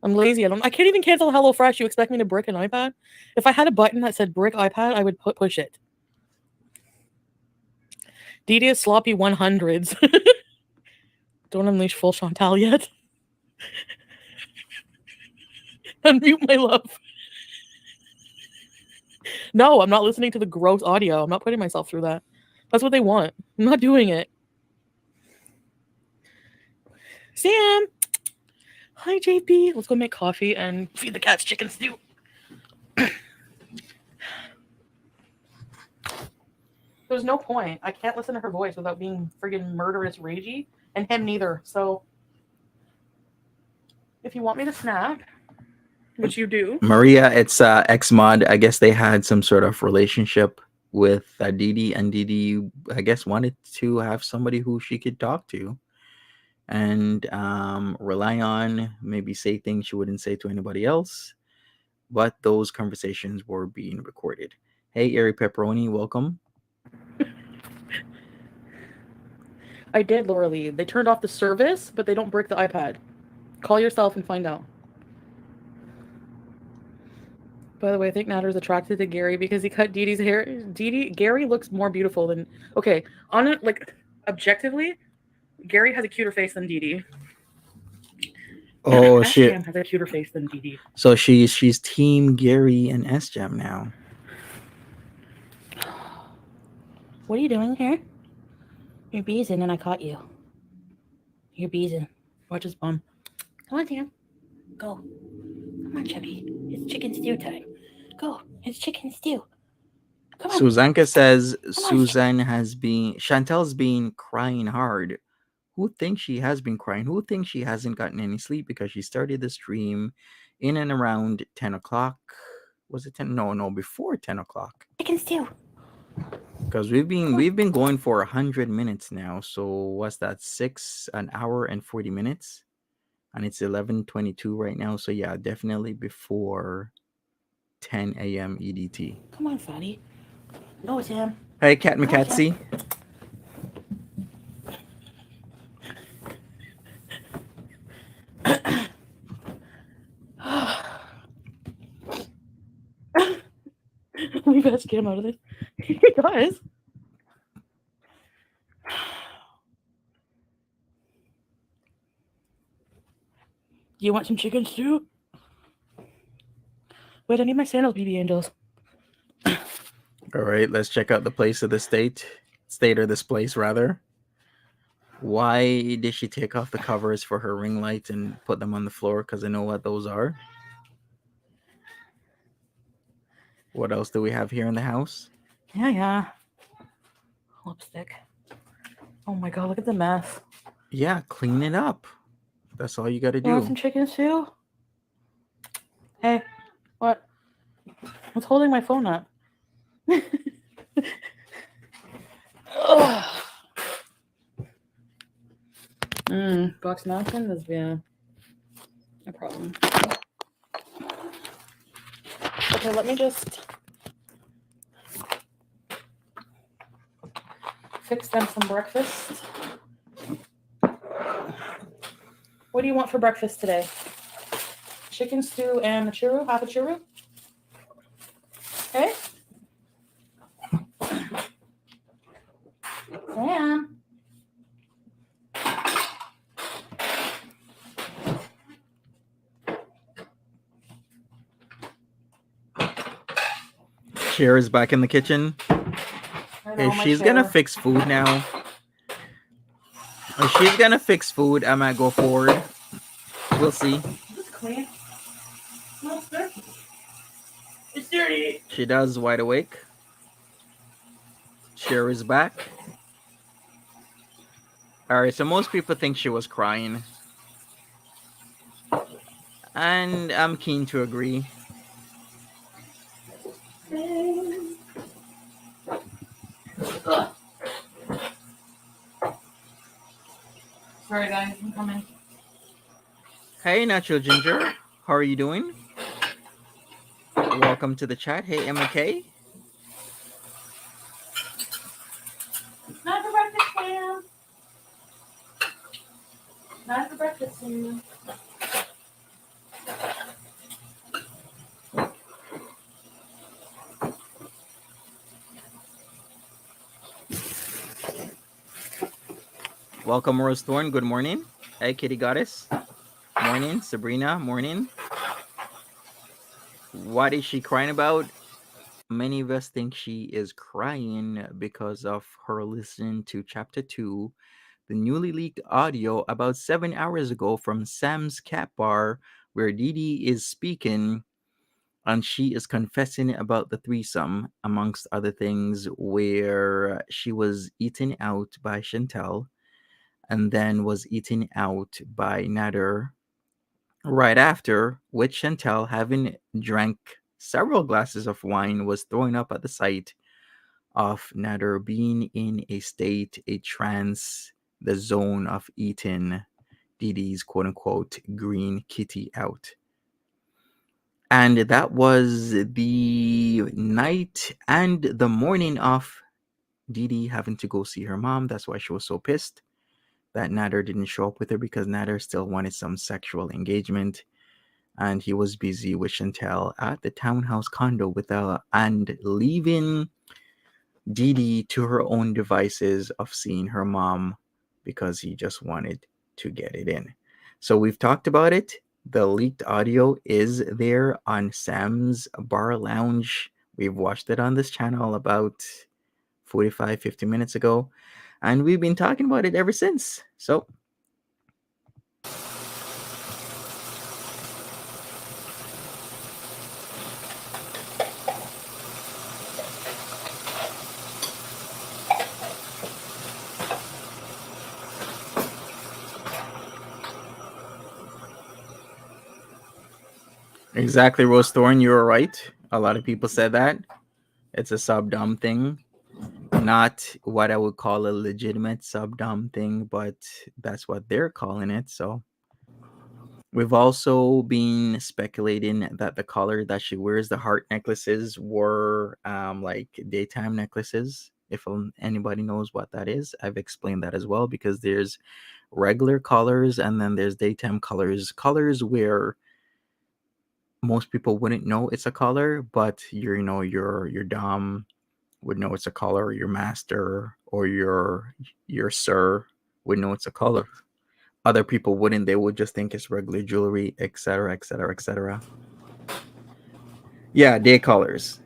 I'm lazy. I can't even cancel HelloFresh. You expect me to brick an iPad? If I had a button that said brick iPad, I would push it. DeeDee is sloppy 100s. Don't unleash full Chantal yet. Unmute, my love. No, I'm not listening to the gross audio. I'm not putting myself through that. That's what they want. I'm not doing it. Sam! Hi, JP. Let's go make coffee and feed the cats chicken stew. There's no point. I can't listen to her voice without being friggin' murderous ragey, and him neither. So, if you want me to snap, which you do. Maria, it's ex-mod. I guess they had some sort of relationship with DeeDee, and DeeDee, I guess, wanted to have somebody who she could talk to and rely on, maybe say things she wouldn't say to anybody else. But those conversations were being recorded. Hey, Airy Pepperoni, welcome. I did, Laura Lee. They turned off the service, but they don't brick the iPad. Call yourself and find out. By the way, I think Natter's attracted to Gary because he cut DeeDee's hair. Gary looks more beautiful than... Okay, on it, like, objectively, Gary has a cuter face than DeeDee. Oh, shit. S-Jam has a cuter face than DeeDee. So she's team Gary and S-Jam now. What are you doing here? You're beezing and I caught you. You're beezing. Watch his bum. Come on, Sam. Go. Come on, Chubby. It's chicken stew time. Go. It's chicken stew. Come on. Suzanka says Chantel's been crying hard. Who thinks she has been crying? Who thinks she hasn't gotten any sleep because she started the stream in and around 10 o'clock? Was it 10? No, before 10 o'clock. Chicken stew. Because we've been going for 100 minutes now. So what's that? An hour and 40 minutes, and it's 11:22 right now. So yeah, definitely before 10 a.m. EDT. Come on, fatty. Go, Sam. Hey, Cat McCatsy. Leave S-Jam out of this. He does. You want some chicken stew? Wait, I need my sandals, BB Angels. All right, let's check out the place of the state or this place, rather. Why did she take off the covers for her ring lights and put them on the floor? Because I know what those are. What else do we have here in the house? Yeah. Lipstick. Oh my god, look at the mess. Yeah, clean it up. That's all you got to do. You want some chicken stew? Hey, what? What's holding my phone up? Box napkin is no problem. Okay, let me just fix them some breakfast. What do you want for breakfast today? Chicken stew and a churro? Half a churro? Okay. Sam. HERES back in the kitchen. If she's gonna fix food now, I might go forward We'll see. This clean. No, it's dirty. It's dirty. She does wide awake. Cher is back. All right, so most people think she was crying. And I'm keen to agree. Sorry, guys, I'm coming. Hey, Natural Ginger. How are you doing? Welcome to the chat. Hey, MK. Not for breakfast, Sam. Not for breakfast, Sam. Welcome, Rose Thorn. Good morning. Hey, Kitty Goddess. Morning. Sabrina. Morning. What is she crying about? Many of us think she is crying because of her listening to Chapter 2, the newly leaked audio about 7 hours ago from Sam's Cat Bar, where DeeDee is speaking and she is confessing about the threesome, amongst other things, where she was eaten out by Chantel and then was eaten out by Nader right after, with Chantel, having drank several glasses of wine, was throwing up at the sight of Nader being in a state, a trance, the zone of eating DeeDee's quote unquote green kitty out. And that was the night and the morning of DeeDee having to go see her mom. That's why she was so pissed that Nader didn't show up with her, because Nader still wanted some sexual engagement. And he was busy with Chantel at the townhouse condo and leaving DeeDee to her own devices of seeing her mom, because he just wanted to get it in. So we've talked about it. The leaked audio is there on Sam's Bar Lounge. We've watched it on this channel about 50 minutes ago. And we've been talking about it ever since. So exactly, Rose Thorn, you were right. A lot of people said that. It's a sub-dom thing. Not what I would call a legitimate sub-dom thing, but that's what they're calling it. So we've also been speculating that the color that she wears, the heart necklaces, were like daytime necklaces. If anybody knows what that is, I've explained that as well, because there's regular colors and then there's daytime colors. Colors where most people wouldn't know it's a color, but your dom would know it's a color, your master or your sir would know it's a color. Other people wouldn't. They would just think it's regular jewelry, etc., etc., etc. Yeah, day colors.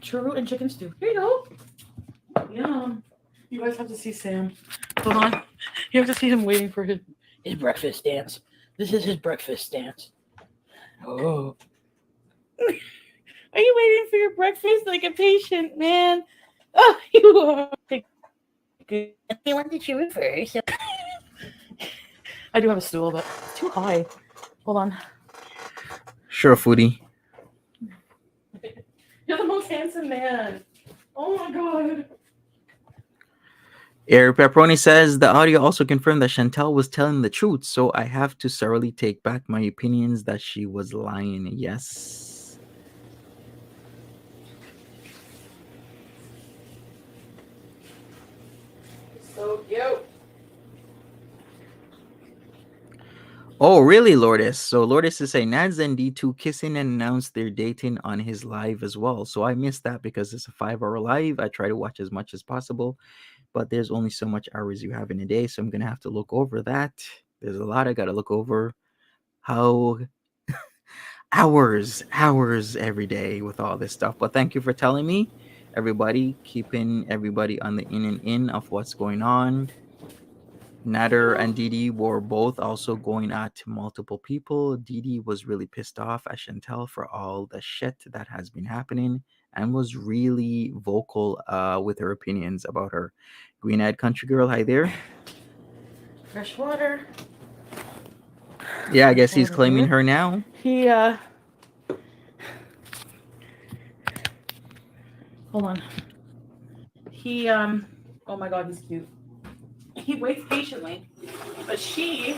Churro and chicken stew. Here you go. Yum. You guys have to see Sam. Hold on. You have to see him waiting for his breakfast dance. This is his breakfast dance. Oh. Are you waiting for your breakfast like a patient, man? Oh, you are. Good. I want to chew it first. I do have a stool, but it's too high. Hold on. Sure, Foodie. You're the most handsome man. Oh my god. Eric Pepperoni says the audio also confirmed that Chantel was telling the truth, so I have to thoroughly take back my opinions that she was lying. Yes. So cute. Oh, really, Lourdes? So Lourdes is saying Nads and D2 kissing and announced they're dating on his live as well. So I missed that because it's a 5-hour live. I try to watch as much as possible, but there's only so much hours you have in a day. So I'm going to have to look over that. There's a lot I got to look over. How hours every day with all this stuff. But thank you for telling me, everybody, keeping everybody on the in of what's going on. Nader and DeeDee were both also going at multiple people. DeeDee was really pissed off at Chantel for all the shit that has been happening and was really vocal with her opinions about her. Green-eyed country girl, hi there. Fresh water. Yeah, I guess he's claiming her now. He hold on. He oh my god, he's cute. He waits patiently, but she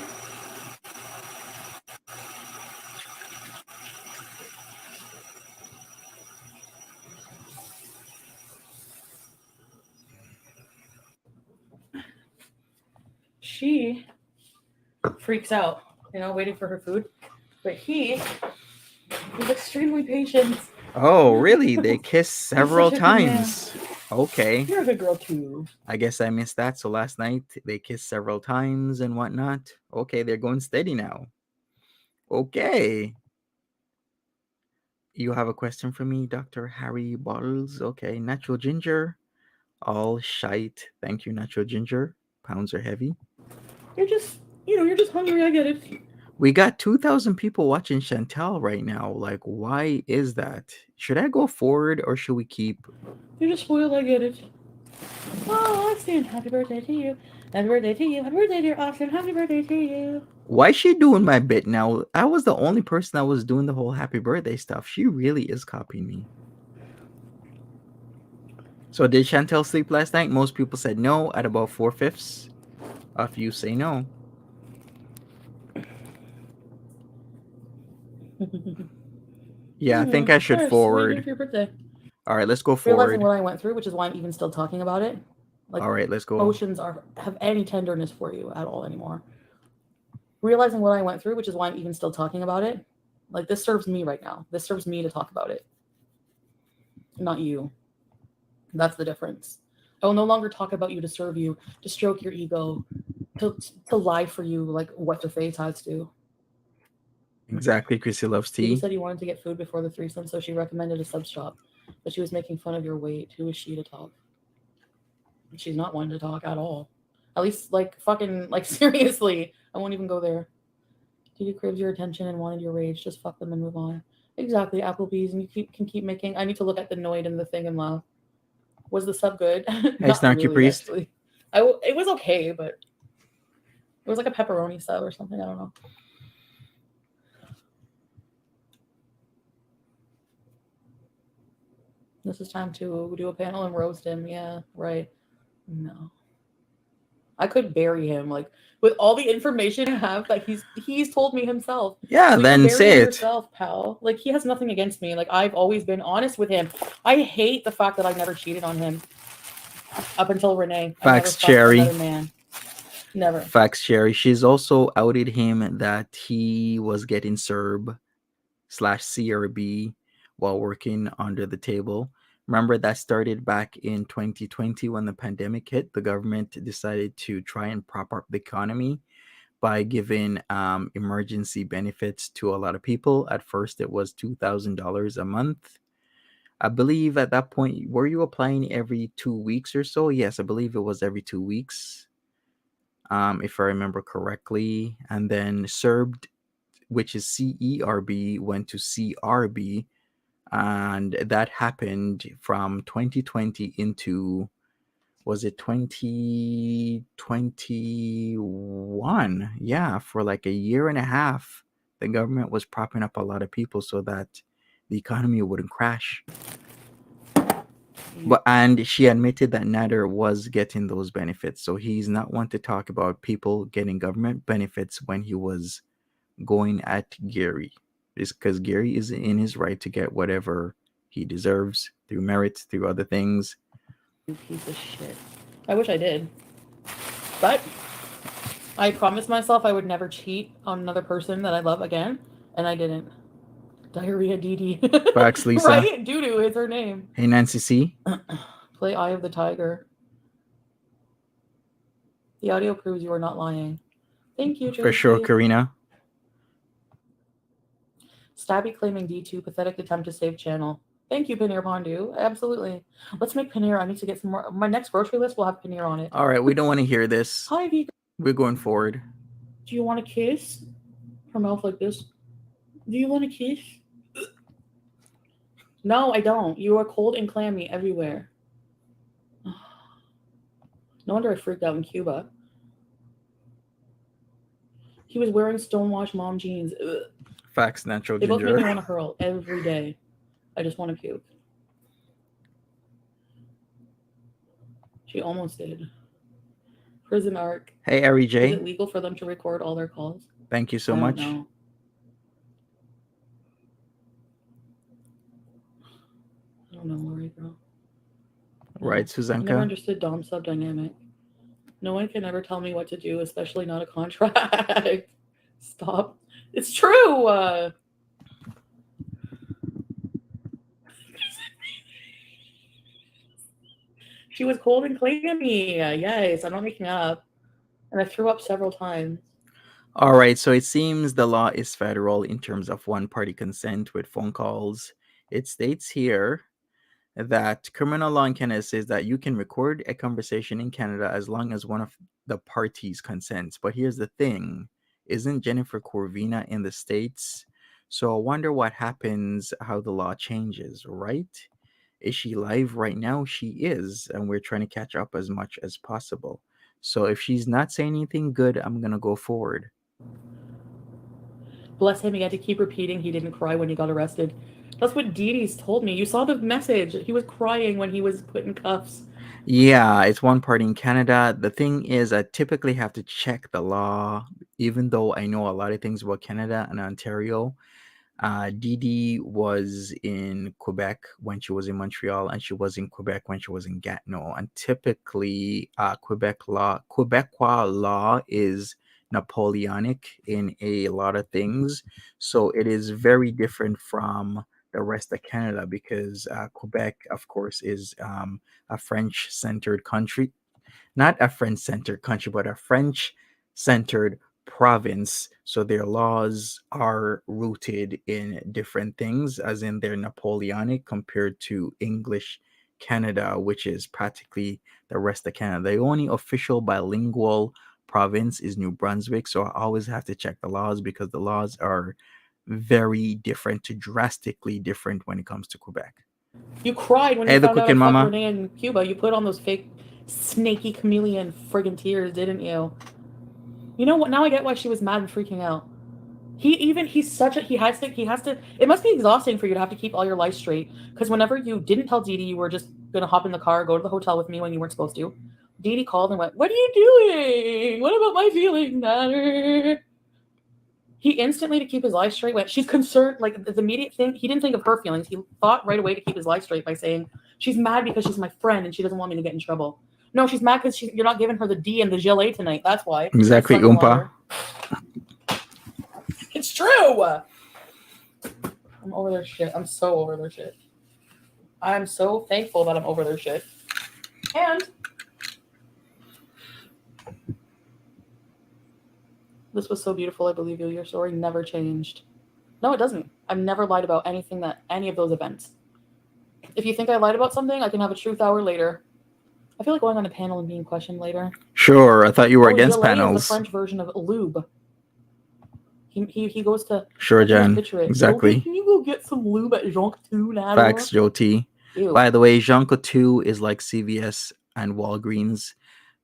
freaks out, waiting for her food. But he's extremely patient. Oh, really? They kissed several times. Okay. You're a good girl too. I guess I missed that. So last night they kissed several times and whatnot. Okay, they're going steady now. Okay. You have a question for me, Dr. Harry Bottles? Okay, Natural Ginger. All shite. Thank you, Natural Ginger. Pounds are heavy. You're just hungry. I get it. We got 2,000 people watching Chantel right now. Like, why is that? Should I go forward or should we keep? You're just spoiled. I get it. Oh, Austin, happy birthday to you. Happy birthday to you. Happy birthday, dear Austin. Happy birthday to you. Why is she doing my bit now? I was the only person that was doing the whole happy birthday stuff. She really is copying me. So did Chantel sleep last night? Most people said no. At about 4/5 of you say no. Yeah, I think I should forward. All right, let's go forward. Realizing what I went through, which is why I'm even still talking about it. Like, all right, let's go. Emotions have any tenderness for you at all anymore. Realizing what I went through, which is why I'm even still talking about it. Like, this serves me right now. This serves me to talk about it, not you. That's the difference. I will no longer talk about you to serve you, to stroke your ego, to lie for you like what's her face has to. Exactly. Chrissy loves tea. You said you wanted to get food before the threesome, so she recommended a sub shop, but she was making fun of your weight. Who is she to talk? She's not one to talk at all. At least, seriously, I won't even go there. Did you crave your attention and wanted your rage? Just fuck them and move on. Exactly, Applebee's, and you can keep making. I need to look at the Noid and the thing and laugh. Was the sub good? Hey, Snarky really, Priest. Actually. It was okay, but it was like a pepperoni sub or something. I don't know. This is time to do a panel and roast him. Yeah, right. No. I could bury him, with all the information I have that he's told me himself. Yeah, so then say it yourself, pal. He has nothing against me. I've always been honest with him. I hate the fact that I never cheated on him up until Renee. Facts, Cherry. Never. Facts, Cherry. She's also outed him that he was getting CERB/CRB while working under the table. Remember, that started back in 2020 when the pandemic hit. The government decided to try and prop up the economy by giving emergency benefits to a lot of people. At first, it was $2,000 a month. I believe at that point, were you applying every 2 weeks or so? Yes, I believe it was every 2 weeks, if I remember correctly. And then CERB, which is CERB, went to CRB. And that happened from 2020 into, was it 2021? Yeah, for like a year and a half, the government was propping up a lot of people so that the economy wouldn't crash. And she admitted that Nader was getting those benefits. So he's not one to talk about people getting government benefits when he was going at Gary. It's because Gary is in his right to get whatever he deserves through merit, through other things. You piece of shit. I wish I did. But I promised myself I would never cheat on another person that I love again, and I didn't. Diarrhea DeeDee. Facts, Lisa. Right? Doo-doo is her name. Hey, Nancy C. Play Eye of the Tiger. The audio proves you are not lying. Thank you, Tracy. For sure, Karina. Stabby claiming D2, pathetic attempt to save channel. Thank you, Paneer Pandu. Absolutely. Let's make paneer. I need to get some more. My next grocery list will have paneer on it. All right, we don't want to hear this. Hi, vegan. We're going forward. Do you want a kiss? Her mouth like this. Do you want a kiss? No, I don't. You are cold and clammy everywhere. No wonder I freaked out in Cuba. He was wearing stonewashed mom jeans. Ugh. Facts, natural They both ginger. make me want to hurl every day. I just want to puke. She almost did. Prison arc. Hey, Ari J. Is it legal for them to record all their calls? Thank you so I don't much. know. I don't know, Lori, bro. Right, I never Suzanka. understood Dom sub dynamic. No one can ever tell me what to do, especially not a contract. Stop. It's true. She was cold and clammy. Yes, I'm not making up. And I threw up several times. All right, so it seems the law is federal in terms of one-party consent with phone calls. It states here that criminal law in Canada says that you can record a conversation in Canada as long as one of the parties consents. But here's the thing, isn't Jennifer Corvina in the States? So I wonder what happens, how the law changes, right? Is she live right now? She is, and we're trying to catch up as much as possible. So if she's not saying anything good, I'm going to go forward. Bless him, he had to keep repeating he didn't cry when he got arrested. That's what DeeDee's told me. You saw the message. He was crying when he was put in cuffs. Yeah, it's one party in Canada. The thing is, I typically have to check the law, even though I know a lot of things about Canada and Ontario. DeeDee was in Quebec when she was in Montreal, and she was in Quebec when she was in Gatineau. And typically, Quebecois law is Napoleonic in a lot of things. So it is very different from the rest of Canada because Quebec, of course, is a French-centered country. Not a French-centered country, but a French-centered province. So their laws are rooted in different things, as in they're Napoleonic compared to English Canada, which is practically the rest of Canada. The only official bilingual province is New Brunswick. So I always have to check the laws because the laws are very different to drastically different when it comes to Quebec. You cried when Hey, you the found out I cooking fucked mama. Renee in Cuba. You put on those fake snaky chameleon friggin' tears, didn't you? You know what? Now I get why she was mad and freaking out. He has to, it must be exhausting for you to have to keep all your life straight. Because whenever you didn't tell DeeDee you were just going to hop in the car, go to the hotel with me when you weren't supposed to, DeeDee called and went, "What are you doing? What about my feelings matter?" He instantly, to keep his life straight, went, "She's concerned." Like the immediate thing, he didn't think of her feelings. He thought right away to keep his life straight by saying, "She's mad because she's my friend and she doesn't want me to get in trouble." No, she's mad because you're not giving her the D and the gelée tonight. That's why. Exactly, That's Oompa. It's true. I'm over their shit. I'm so over their shit. I'm so thankful that I'm over their shit. And this was so beautiful. I believe you. Your story never changed. No, it doesn't. I've never lied about any of those events. If you think I lied about something, I can have a truth hour later. I feel like going on a panel and being questioned later. Sure, I thought you were against gelée panels. Is the French version of lube. He goes to. Sure, Jen. Exactly. Can you go get some lube at Jean Coutu now? Facts, Joe T. Ew. By the way, Jean Coutu is like CVS and Walgreens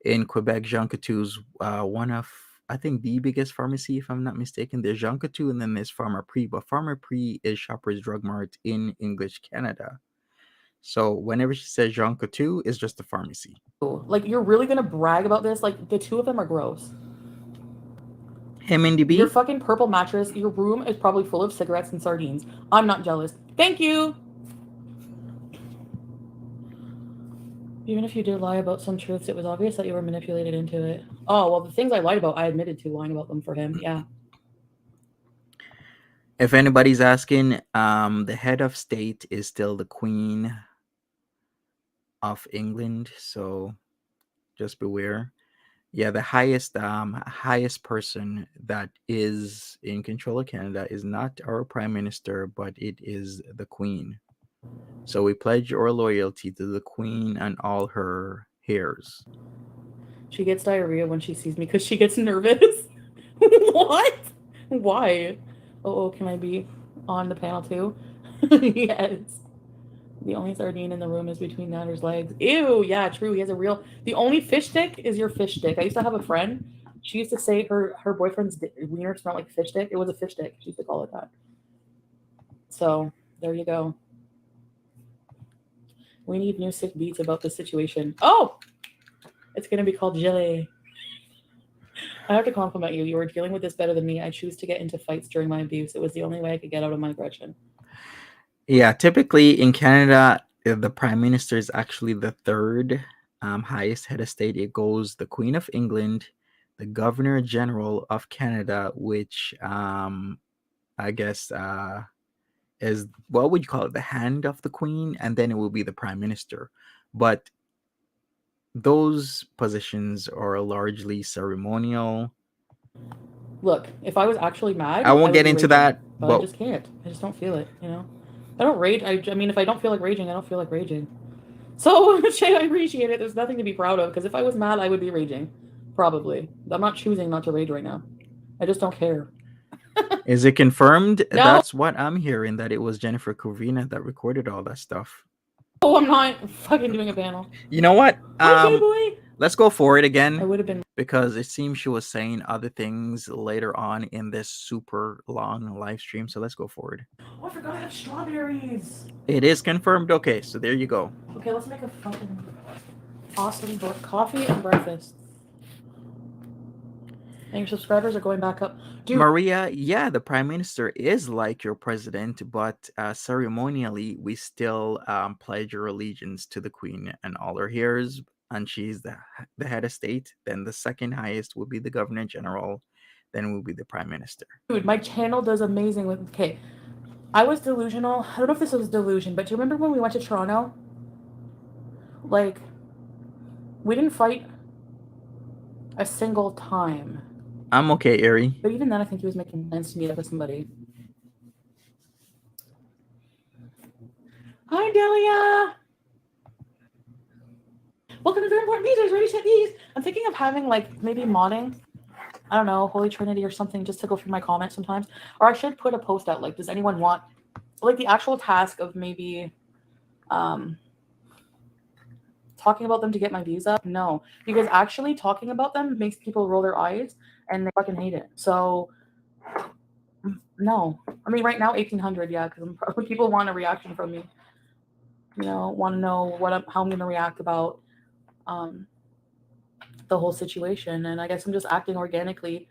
in Quebec. Jean Coutu's one of, I think, the biggest pharmacy, if I'm not mistaken. There's Jean Coutu and then there's Pharmaprix, but Pharmaprix is Shoppers Drug Mart in English Canada. So whenever she says Jean Coutu, it's just a pharmacy. Like, you're really gonna brag about this? Like, the two of them are gross. Hey, Mindy B. Your fucking purple mattress, your room is probably full of cigarettes and sardines. I'm not jealous. Thank you! Even if you did lie about some truths, it was obvious that you were manipulated into it. Oh, well, the things I lied about, I admitted to lying about them for him. Yeah. If anybody's asking, the head of state is still the Queen of England, so just beware. Yeah, the highest person that is in control of Canada is not our prime minister, but it is the Queen. So we pledge our loyalty to the Queen and all her heirs. She gets diarrhea when she sees me because she gets nervous. What? Why? Oh, can I be on the panel too? Yes. The only sardine in the room is between Natter's legs. Ew, yeah, true. He has a real. The only fish stick is your fish stick. I used to have a friend. She used to say her boyfriend's wiener smelled like fish stick. It was a fish stick. She used to call it that. So there you go. We need new sick beats about this situation. Oh, it's gonna be called Jelly. I have to compliment you. You were dealing with this better than me. I choose to get into fights during my abuse. It was the only way I could get out of my aggression. Yeah, typically in Canada, the prime minister is actually the third highest head of state. It goes the Queen of England, the Governor General of Canada, which I guess is, what would you call it, the hand of the Queen, and then it will be the prime minister. But those positions are largely ceremonial. Look, if I was actually mad, I won't would get be into raging, that, but I just can't. I just don't feel it, you know? I don't rage. I mean, if I don't feel like raging, I don't feel like raging. So, Shay, I appreciate it. There's nothing to be proud of, because if I was mad, I would be raging. Probably. I'm not choosing not to rage right now. I just don't care. Is it confirmed? No. That's what I'm hearing, that it was Jennifer Covina that recorded all that stuff. Oh, I'm not fucking doing a panel. You know what? Okay, boy. Let's go for it again. I would have been, because it seems she was saying other things later on in this super long live stream. So let's go forward. Oh, I forgot I have strawberries. It is confirmed. Okay, so there you go. Okay, let's make a fucking awesome coffee and breakfast. And your subscribers are going back up. Dude. Maria, yeah, the prime minister is like your president, but ceremonially, we still pledge our allegiance to the queen and all her heirs, and she's the head of state. Then the second highest will be the governor general, then will be the prime minister. Dude, my channel does amazing with, okay, I was delusional. I don't know if this was delusion, but do you remember when we went to Toronto? Like, we didn't fight a single time. I'm okay, Ari. But even then, I think he was making plans to meet up with somebody. Hi, Delia! Welcome to Very Important Visas. Ready, set, these. I'm thinking of having, like, maybe modding. I don't know, Holy Trinity or something, just to go through my comments sometimes. Or I should put a post out, like, does anyone want, like, the actual task of maybe talking about them to get my views up? No, because actually talking about them makes people roll their eyes and they fucking hate it. So no, I mean right now 1800, yeah, because people want a reaction from me. You know, want to know how I'm gonna react about the whole situation, and I guess I'm just acting organically.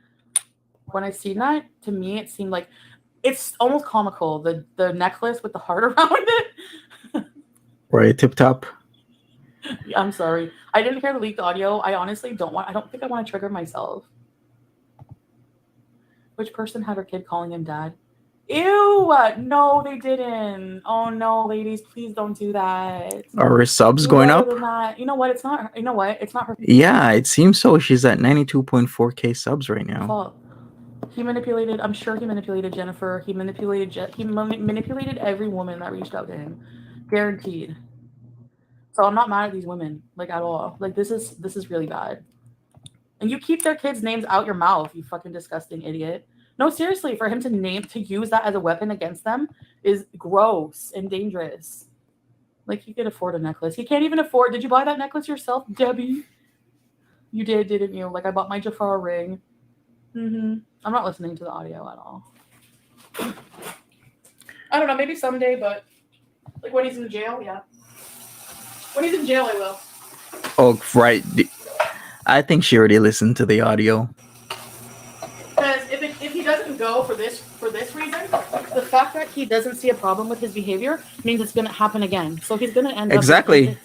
When I seen that, to me it seemed like it's almost comical. The necklace with the heart around it. Right, tip top. I'm sorry. I didn't hear the leaked audio. I honestly don't think I want to trigger myself. Which person had her kid calling him dad? Ew! No, they didn't. Oh no, ladies, please don't do that. Are her subs going up? You know what? It's not. You know what? It's not her. Yeah, it seems so. She's at 92.4k subs right now. Fault. He manipulated. I'm sure he manipulated Jennifer. He manipulated. He manipulated every woman that reached out to him. Guaranteed. So I'm not mad at these women, like, at all. Like, this is really bad. And you keep their kids' names out your mouth, you fucking disgusting idiot. No, seriously, for him to use that as a weapon against them is gross and dangerous. Like, he could afford a necklace. He can't even afford. Did you buy that necklace yourself, Debbie? You did, didn't you? Like, I bought my Jafar ring. I'm not listening to the audio at all. I don't know, maybe someday, but like when he's in jail, yeah. When he's in jail, I will. Oh, right. I think she already listened to the audio. Because if he doesn't go for this reason, the fact that he doesn't see a problem with his behavior means it's going to happen again. So he's going to end up... Exactly.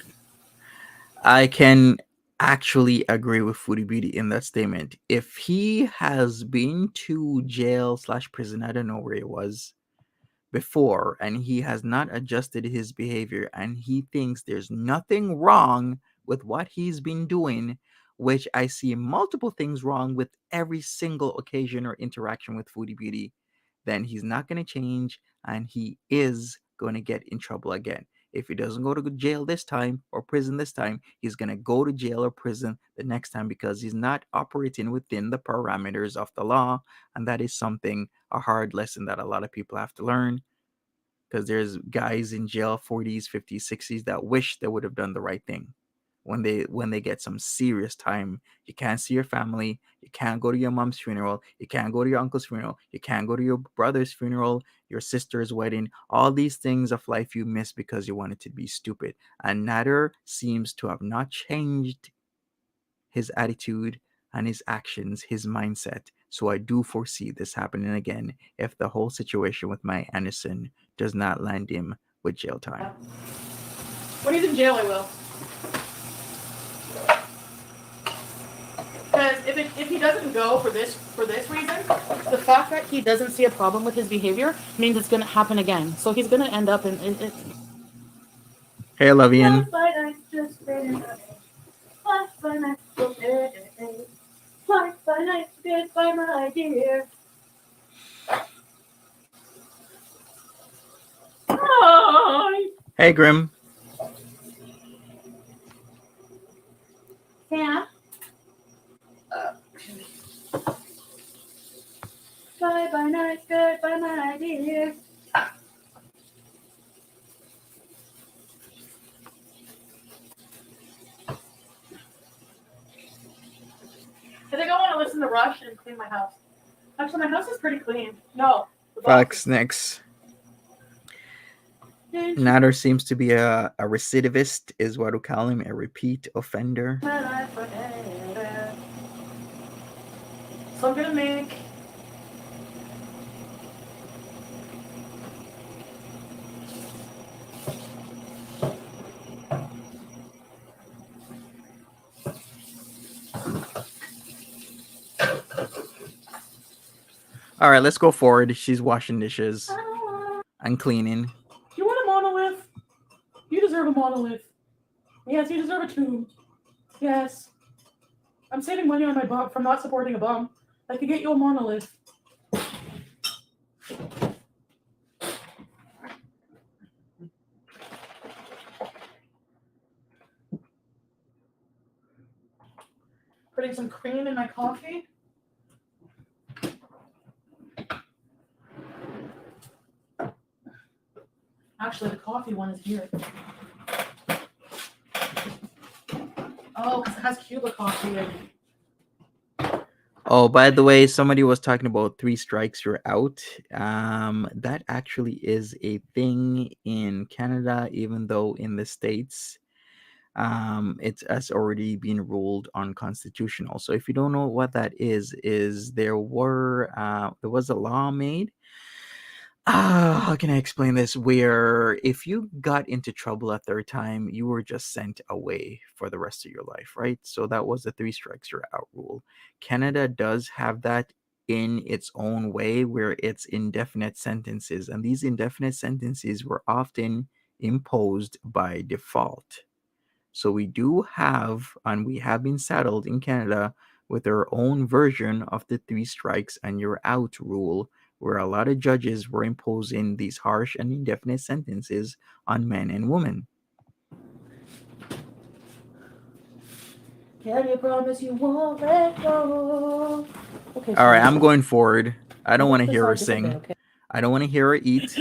I can actually agree with Foodie Beauty in that statement. If he has been to jail / prison, I don't know where it was, before, and he has not adjusted his behavior, and he thinks there's nothing wrong with what he's been doing, which I see multiple things wrong with every single occasion or interaction with Foodie Beauty, then he's not going to change and he is going to get in trouble again. If he doesn't go to jail this time or prison this time, he's going to go to jail or prison the next time because he's not operating within the parameters of the law. And that is something, a hard lesson that a lot of people have to learn, because there's guys in jail 40s, 50s, 60s that wish they would have done the right thing. When they get some serious time, you can't see your family, you can't go to your mom's funeral, you can't go to your uncle's funeral, you can't go to your brother's funeral, your sister's wedding, all these things of life you miss because you wanted to be stupid. And Nader seems to have not changed his attitude and his actions, his mindset. So I do foresee this happening again if the whole situation with Maya Anderson does not land him with jail time. When he's in jail, I will. Because if he doesn't go for this reason, the fact that he doesn't see a problem with his behavior means it's going to happen again. So he's going to end up in Hey, Lavian. Goodbye, my dear. Hi. Hey, Grim. Yeah. Bye bye night, goodbye my dear. I think I want to listen to Rush and clean my house. Actually, my house is pretty clean. No. Fox next. Nader seems to be a recidivist, is what we call him, a repeat offender. So I'm gonna make All right, let's go forward. She's washing dishes and cleaning. You want a monolith? You deserve a monolith. Yes, you deserve a tomb. Yes. I'm saving money on my bum from not supporting a bum. I could get you a monolith. Putting some cream in my coffee. Actually, the coffee one is here. Oh, because it has Cuba coffee in it. Oh, by the way, somebody was talking about 3 strikes, you're out. That actually is a thing in Canada, even though in the States, it has already been ruled unconstitutional. So if you don't know what that is there was a law made. How can I explain this? Where if you got into trouble a third time, you were just sent away for the rest of your life, right? So that was the 3 strikes you're out rule. Canada does have that in its own way, where it's indefinite sentences, and these indefinite sentences were often imposed by default. So we do have, and we have been saddled in Canada with our own version of the 3 strikes and you're out rule, where a lot of judges were imposing these harsh and indefinite sentences on men and women. Can you promise you won't let go? Okay. All right, I'm going forward. I don't want to hear her decide sing. okay. I don't want to hear her eat.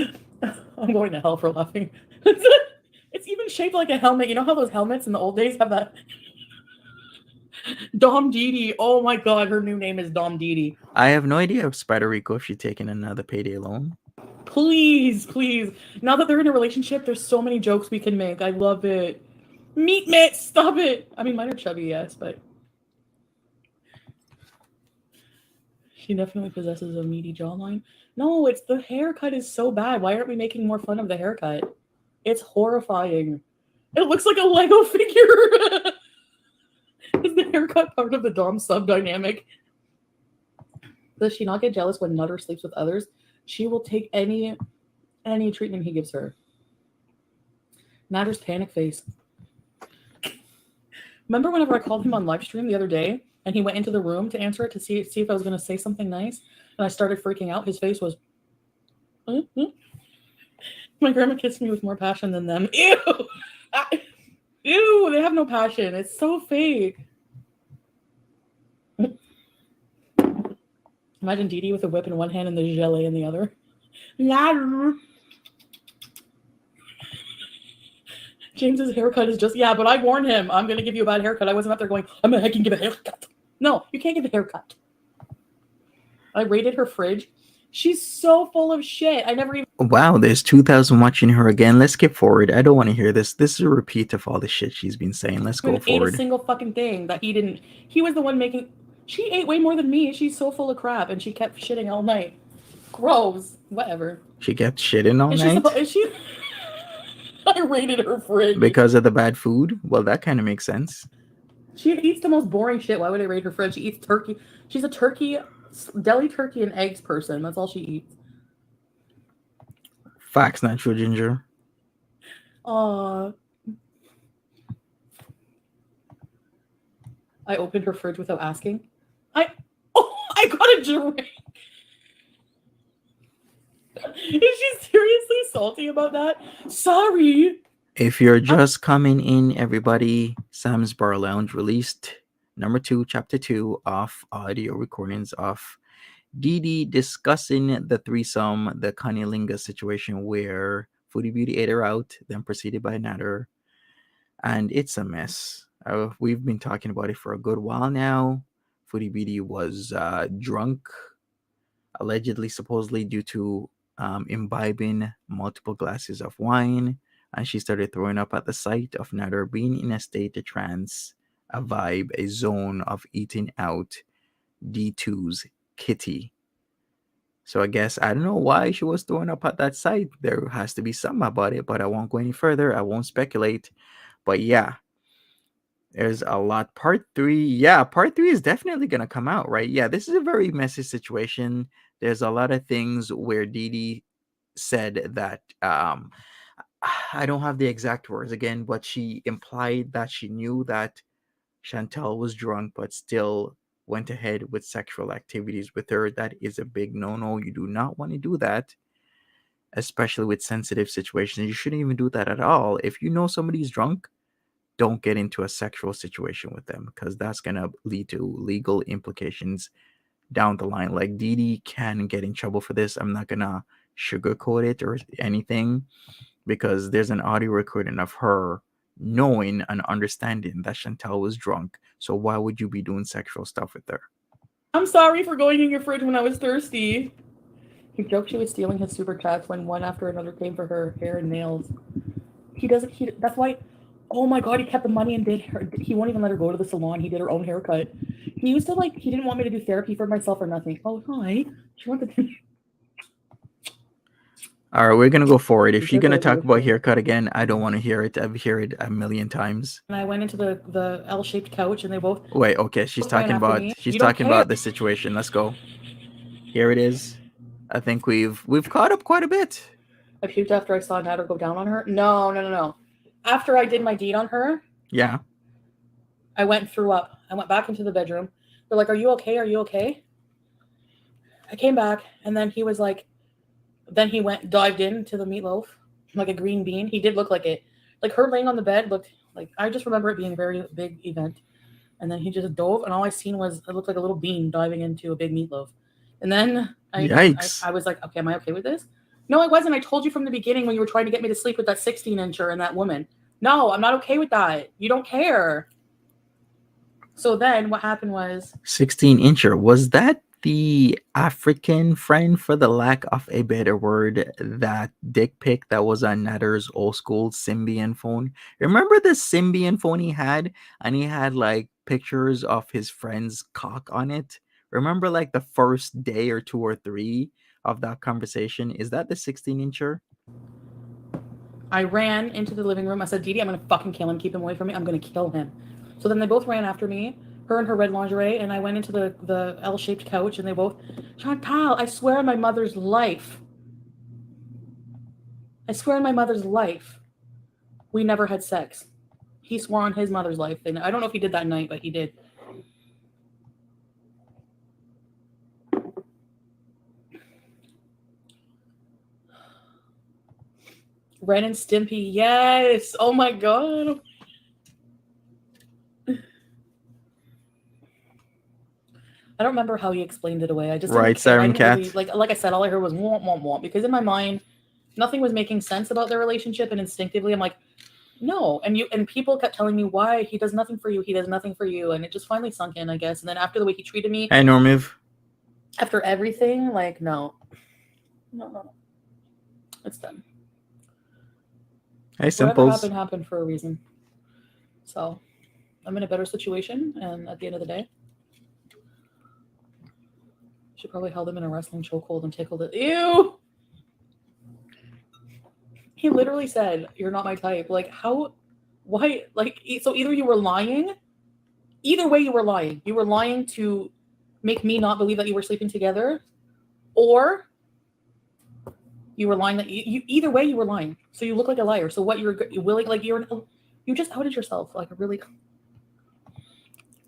I'm going to hell for laughing. It's even shaped like a helmet. You know how those helmets in the old days have that? Dom DeeDee. Oh my god, her new name is Dom DeeDee. I have no idea if Spider Rico, if she's taking another payday loan. Please, please. Now that they're in a relationship, there's so many jokes we can make. I love it. Meat mitts, stop it. I mean, mine are chubby, yes, but she definitely possesses a meaty jawline. No, it's the haircut is so bad. Why aren't we making more fun of the haircut? It's horrifying. It looks like a Lego figure. Is the haircut part of the Dom sub dynamic? Does she not get jealous when Nutter sleeps with others? She will take any treatment he gives her. Natter's panic face. Remember whenever I called him on live stream the other day and he went into the room to answer it to see if I was going to say something nice, and I started freaking out. His face was, My grandma kissed me with more passion than them. Ew! Ew, they have no passion. It's so fake. Imagine DeeDee with a whip in one hand and the gelée in the other. James's haircut is just, yeah, but I warned him. I'm going to give you a bad haircut. I wasn't up there going, I'm going to give a haircut. No, you can't give a haircut. I raided her fridge. She's so full of shit. I never even... Wow, there's 2,000 watching her again. Let's skip forward. I don't want to hear this. This is a repeat of all the shit she's been saying. Let's go forward. Ate a single fucking thing that he didn't... He was the one making... She ate way more than me. She's so full of crap, and she kept shitting all night. Gross. Whatever. She kept shitting all night? Is she... I raided her fridge. Because of the bad food? Well, that kind of makes sense. She eats the most boring shit. Why would I raid her fridge? She eats turkey. She's a turkey... Deli turkey and eggs person. That's all she eats. Facts, natural ginger. I opened her fridge without asking. I got a drink. Is she seriously salty about that? Sorry. If you're just coming in, everybody, Sam's Bar Lounge released number 2, chapter 2 of audio recordings of DeeDee discussing the threesome, the Kanilinga situation where Foodie Beauty ate her out, then proceeded by Natter. And it's a mess. We've been talking about it for a good while now. Foodie Beauty was drunk, allegedly, supposedly due to imbibing multiple glasses of wine. And she started throwing up at the sight of Natter being in a state of trance, a vibe, a zone of eating out D2's kitty. So I guess, I don't know why she was throwing up at that site. There has to be something about it, but I won't go any further. I won't speculate. But yeah, there's a lot. Part 3, yeah, part 3 is definitely going to come out, right? Yeah, this is a very messy situation. There's a lot of things where DeeDee said that, I don't have the exact words again, but she implied that she knew that Chantal was drunk, but still went ahead with sexual activities with her. That is a big no-no. You do not want to do that, especially with sensitive situations. You shouldn't even do that at all. If you know somebody's drunk, don't get into a sexual situation with them, because that's going to lead to legal implications down the line. Like, DeeDee can get in trouble for this. I'm not going to sugarcoat it or anything, because there's an audio recording of her knowing and understanding that Chantal was drunk. So why would you be doing sexual stuff with her? I'm sorry for going in your fridge when I was thirsty. He joked she was stealing his super chats when one after another came for her hair and nails. That's why, oh my god, he kept the money and he won't even let her go to the salon. He did her own haircut. He used to he didn't want me to do therapy for myself or nothing. Oh, hi. She wanted to... All right, we're going to go forward. If you're going to talk about haircut again, I don't want to hear it. I've heard it a million times. And I went into the L-shaped couch and they both... Wait, okay, she's talking about the situation. Let's go. Here it is. I think we've caught up quite a bit. I puked after I saw Natter go down on her. No. After I did my deed on her... Yeah. I went and threw up. I went back into the bedroom. They're like, are you okay? Are you okay? I came back and then he was like... Then he dived into the meatloaf, like a green bean. He did look like it. Like, her laying on the bed looked like, I just remember it being a very big event. And then he just dove, and all I seen was, it looked like a little bean diving into a big meatloaf. And then I was like, okay, am I okay with this? No, I wasn't. I told you from the beginning when you were trying to get me to sleep with that 16-incher and that woman. No, I'm not okay with that. You don't care. So then what happened was... 16-incher. Was that the African friend, for the lack of a better word, that dick pic that was on Natter's old school Symbian phone? Remember the Symbian phone he had? And he had like pictures of his friend's cock on it. Remember like the first day or 2 or 3 of that conversation? Is that the 16-incher? I ran into the living room. I said, DeeDee, I'm going to fucking kill him. Keep him away from me. I'm going to kill him. So then they both ran after me. Her in her red lingerie, and I went into the L-shaped couch, and they both, Chantal, I swear on my mother's life. I swear on my mother's life. We never had sex. He swore on his mother's life. And I don't know if he did that night, but he did. Ren and Stimpy, yes. Oh my god. I don't remember how he explained it away. I just right, Siren Cat. Really, like I said, all I heard was womp womp womp, because in my mind, nothing was making sense about their relationship, and instinctively I'm like, no. And people kept telling me why he does nothing for you, he does nothing for you, and it just finally sunk in, I guess. And then after the way he treated me, Hi, Normiv. After everything, like no, it's done. Hey, Simples. Whatever happened for a reason. So I'm in a better situation, and at the end of the day, should probably held him in a wrestling chokehold and tickled it. Ew! He literally said, "You're not my type." Like, how? Why? Like, so either you were lying. Either way, you were lying. You were lying to make me not believe that you were sleeping together, or you were lying that you either way you were lying. So you look like a liar. So what you're willing, like you just outed yourself. Like really.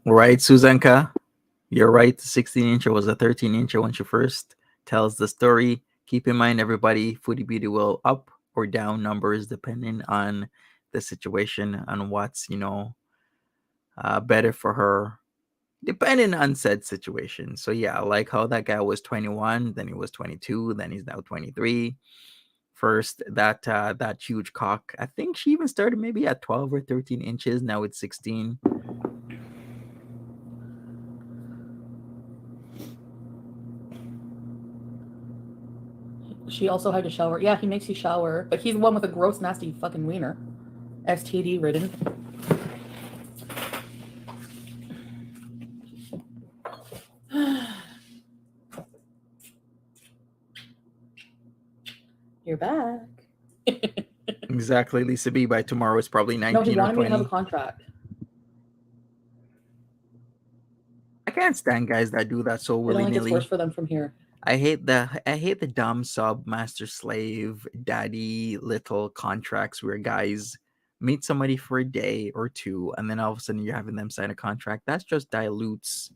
Right, Susanka. You're right. The 16-incher was a 13-incher when she first tells the story. Keep in mind, everybody, Foodie Beauty will up or down numbers depending on the situation and what's, better for her, depending on said situation. So yeah, like how that guy was 21, then he was 22, then he's now 23. First, that huge cock. I think she even started maybe at 12 or 13 inches. Now it's 16. She also had to shower. Yeah, he makes you shower, but he's the one with a gross, nasty fucking wiener. STD ridden. You're back. Exactly, Lisa B. By tomorrow it's probably 19 or 20. No, he wanted me to have a contract. I can't stand guys that do that so willy-nilly. It only gets worse for them from here. I hate the dom sub master slave daddy little contracts where guys meet somebody for a day or two and then all of a sudden you're having them sign a contract. That just dilutes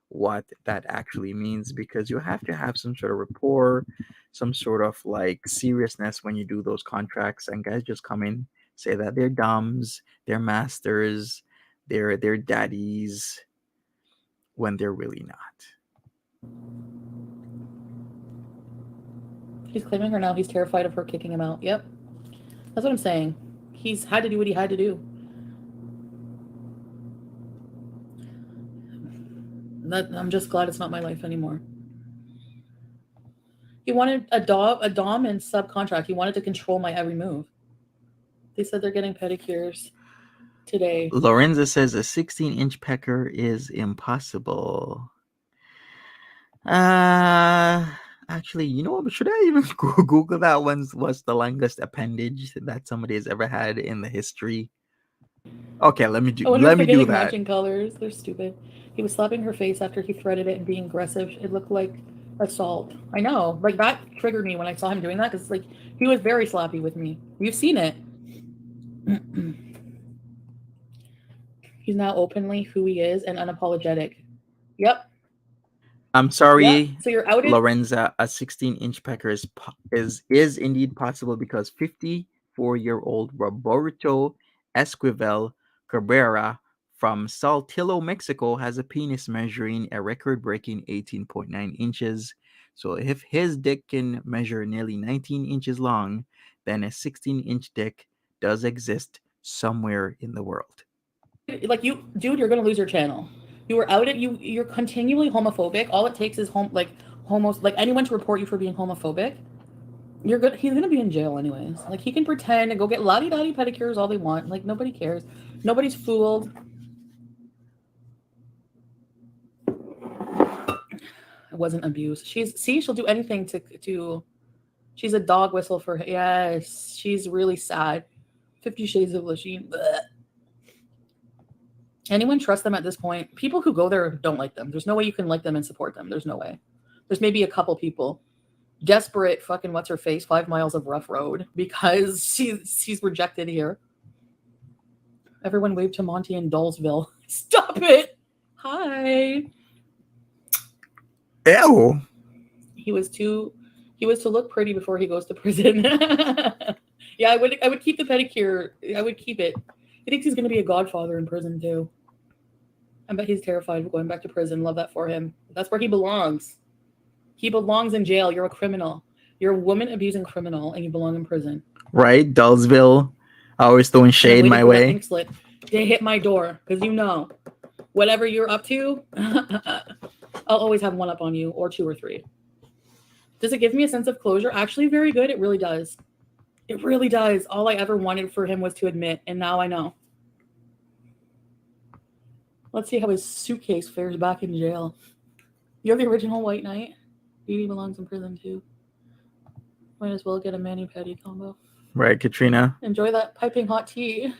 what that actually means, because you have to have some sort of rapport, some sort of like seriousness when you do those contracts, and guys just come in, say that they're doms, they're masters, they're daddies when they're really not. He's claiming her now. He's terrified of her kicking him out. Yep. That's what I'm saying. He's had to do what he had to do. I'm just glad it's not my life anymore. He wanted a dom and subcontract. He wanted to control my every move. They said they're getting pedicures today. Lorenza says a 16-inch pecker is impossible. Actually, you know what? Should I even Google that one? What's the longest appendage that somebody has ever had in the history? Okay, let me do that. Matching colors. They're stupid. He was slapping her face after he threaded it and being aggressive. It looked like assault. I know. Like, that triggered me when I saw him doing that, because like he was very slappy with me. You've seen it. He's now openly who he is and unapologetic. Yep. I'm sorry, yeah. So you're outed, Lorenza. A 16-inch pecker is indeed possible because 54-year-old Roberto Esquivel Cabrera from Saltillo, Mexico, has a penis measuring a record-breaking 18.9 inches. So if his dick can measure nearly 19 inches long, then a 16-inch dick does exist somewhere in the world. Like, you, dude, you're gonna lose your channel. You were outed. You're continually homophobic. All it takes is anyone to report you for being homophobic. You're good. He's gonna be in jail anyways. Like, he can pretend and go get lottie-dottie pedicures all they want. Like, nobody cares. Nobody's fooled. It wasn't abuse. She'll do anything to. She's a dog whistle for. Yes, she's really sad. 50 Shades of Lasheen. Blech. Anyone trust them at this point? People who go there don't like them. There's no way you can like them and support them. There's no way. There's maybe a couple people. Desperate fucking what's her face, 5 miles of rough road because she's rejected here. Everyone wave to Monty in Dollsville. Stop it. Hi. Ew. He was to look pretty before he goes to prison. Yeah, I would keep the pedicure. I would keep it. He thinks he's going to be a godfather in prison too. I bet he's terrified of going back to prison. Love that for him. That's where he belongs. He belongs in jail. You're a criminal. You're a woman abusing criminal, and you belong in prison. Right, Dullsville. Always throwing shade my way. Pink slip. They hit my door because whatever you're up to, I'll always have one up on you, or 2 or 3. Does it give me a sense of closure? Actually, very good. It really does. It really does. All I ever wanted for him was to admit, and now I know. Let's see how his suitcase fares back in jail. You're the original White Knight. DeeDee belongs in prison too. Might as well get a mani-pedi combo. Right, Katrina? Enjoy that piping hot tea.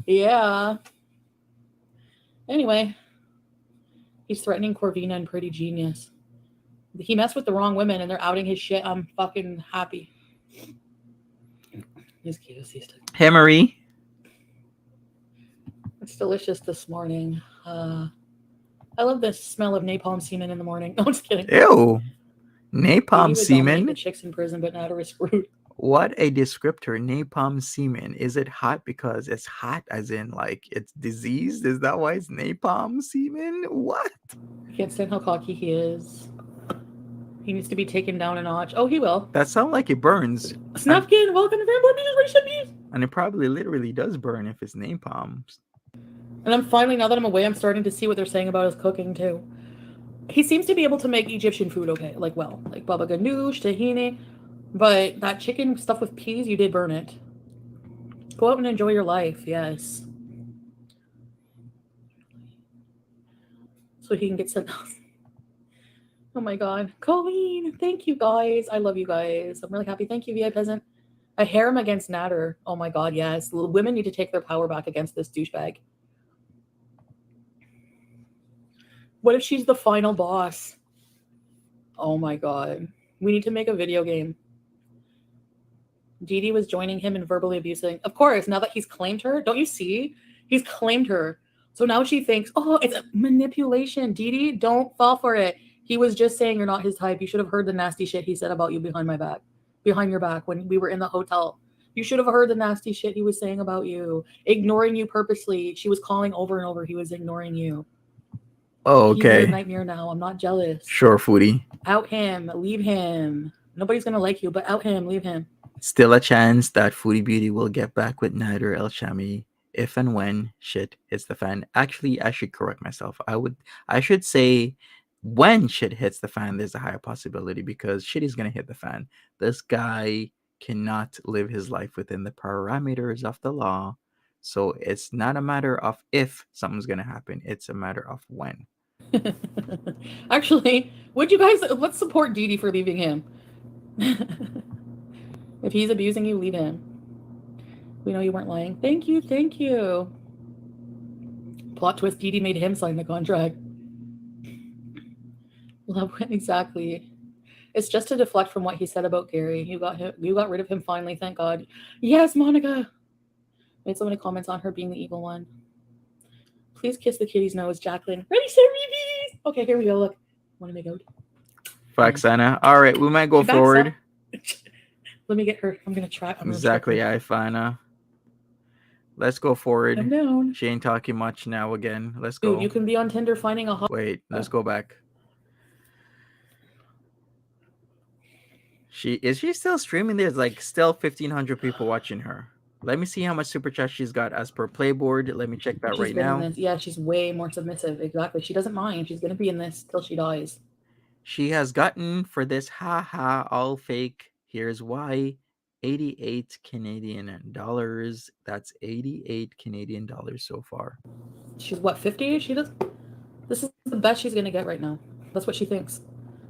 Yeah. Anyway, he's threatening Corvina and Pretty Genius. He messed with the wrong women and they're outing his shit. I'm fucking happy. He's cute. Hey, Marie. It's delicious this morning. I love the smell of napalm semen in the morning. No, I'm just kidding. Ew. Napalm semen? The chicks in prison, but not a screwed. What a descriptor. Napalm semen. Is it hot because it's hot as in like it's diseased? Is that why it's napalm semen? What? I can't stand how cocky he is. He needs to be taken down a notch. Oh, he will. That sounds like it burns. Snufkin, welcome to Vampire Bees, where you should be. And it probably literally does burn if it's napalm. And I'm finally, now that I'm away, I'm starting to see what they're saying about his cooking too. He seems to be able to make Egyptian food okay, like baba ganoush, tahini. But that chicken stuff with peas, you did burn it. Go out and enjoy your life, yes. So he can get sent out. Oh my god. Colleen, thank you guys. I love you guys. I'm really happy. Thank you, VI Peasant. I harem against Natter. Oh my god, yes. Women need to take their power back against this douchebag. What if she's the final boss? Oh my god. We need to make a video game. DeeDee was joining him in verbally abusing. Of course, now that he's claimed her, don't you see? He's claimed her. So now she thinks, oh, it's a manipulation. DeeDee, don't fall for it. He was just saying you're not his type. You should have heard the nasty shit he said about you behind my back. Behind your back when we were in the hotel. You should have heard the nasty shit he was saying about you. Ignoring you purposely. She was calling over and over. He was ignoring you. Oh, okay. He's a nightmare now. I'm not jealous. Sure, Foodie. Out him. Leave him. Nobody's going to like you, but out him. Leave him. Still a chance that Foodie Beauty will get back with Nader El Shami if and when shit hits the fan. Actually, I should correct myself. I should say when shit hits the fan, there's a higher possibility because shit is going to hit the fan. This guy cannot live his life within the parameters of the law. So it's not a matter of if something's going to happen. It's a matter of when. Actually, let's support DeeDee for leaving him. If he's abusing you, leave him. We know you weren't lying. Thank you, thank you. Plot twist, DeeDee made him sign the contract. Love it, exactly. It's just to deflect from what he said about Gary. You got rid of him finally, thank God. Yes, Monica. Made so many comments on her being the evil one. Please kiss the kitty's nose, Jacqueline. Ready, sir, babies. Okay, here we go. Look, want to make out? Faxana. All right, we might go forward. Let me get her. I'm gonna try. Exactly, I Fana. Let's go forward. I'm down. She ain't talking much now again. Let's go. Dude, you can be on Tinder finding a hot. Wait, let's go back. Is she still streaming? There's like still 1,500 people watching her. Let me see how much super chat she's got as per Playboard. Let me check that right now. Yeah, she's way more submissive. Exactly. She doesn't mind. She's gonna be in this till she dies. She has gotten for this all fake. Here's why. 88 Canadian dollars. That's 88 Canadian dollars so far. She's what, 50? This is the best she's gonna get right now. That's what she thinks.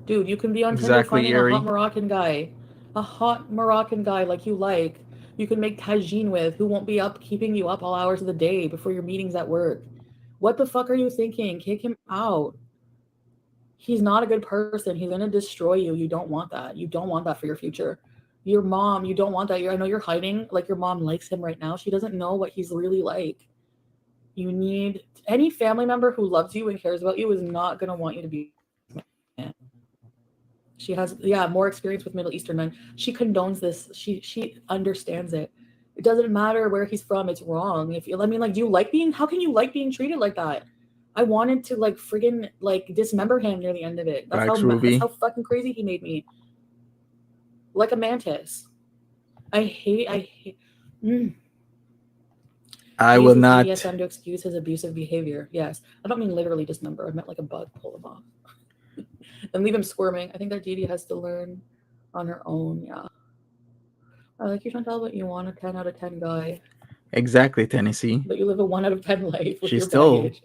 Dude, you can be on Tinder finding a hot Moroccan guy. A hot Moroccan guy like you like. You can make tagine with, who won't be up keeping you up all hours of the day before your meetings at work. What the fuck are you thinking? Kick him out. He's not a good person. He's gonna destroy you. You don't want that. You don't want that for your future. Your mom, you don't want that. I know you're hiding. Like, your mom likes him right now. She doesn't know what he's really like. You need any family member who loves you and cares about you is not going to want you to be. She has, more experience with Middle Eastern men. She condones this. She understands it. It doesn't matter where he's from. It's wrong. Do you like how can you like being treated like that? I wanted to friggin' dismember him near the end of it. That's how fucking crazy he made me. Like a mantis. I hate. I will not. BDSM to excuse his abusive behavior. Yes. I don't mean literally dismember. I meant like a bug, pull him off. And leave him squirming. I think that DeeDee has to learn on her own. Yeah. I like you, Chantal, but you want a 10 out of 10 guy. Exactly, Tennessee. But you live a 1 out of 10 life with she your still baggage.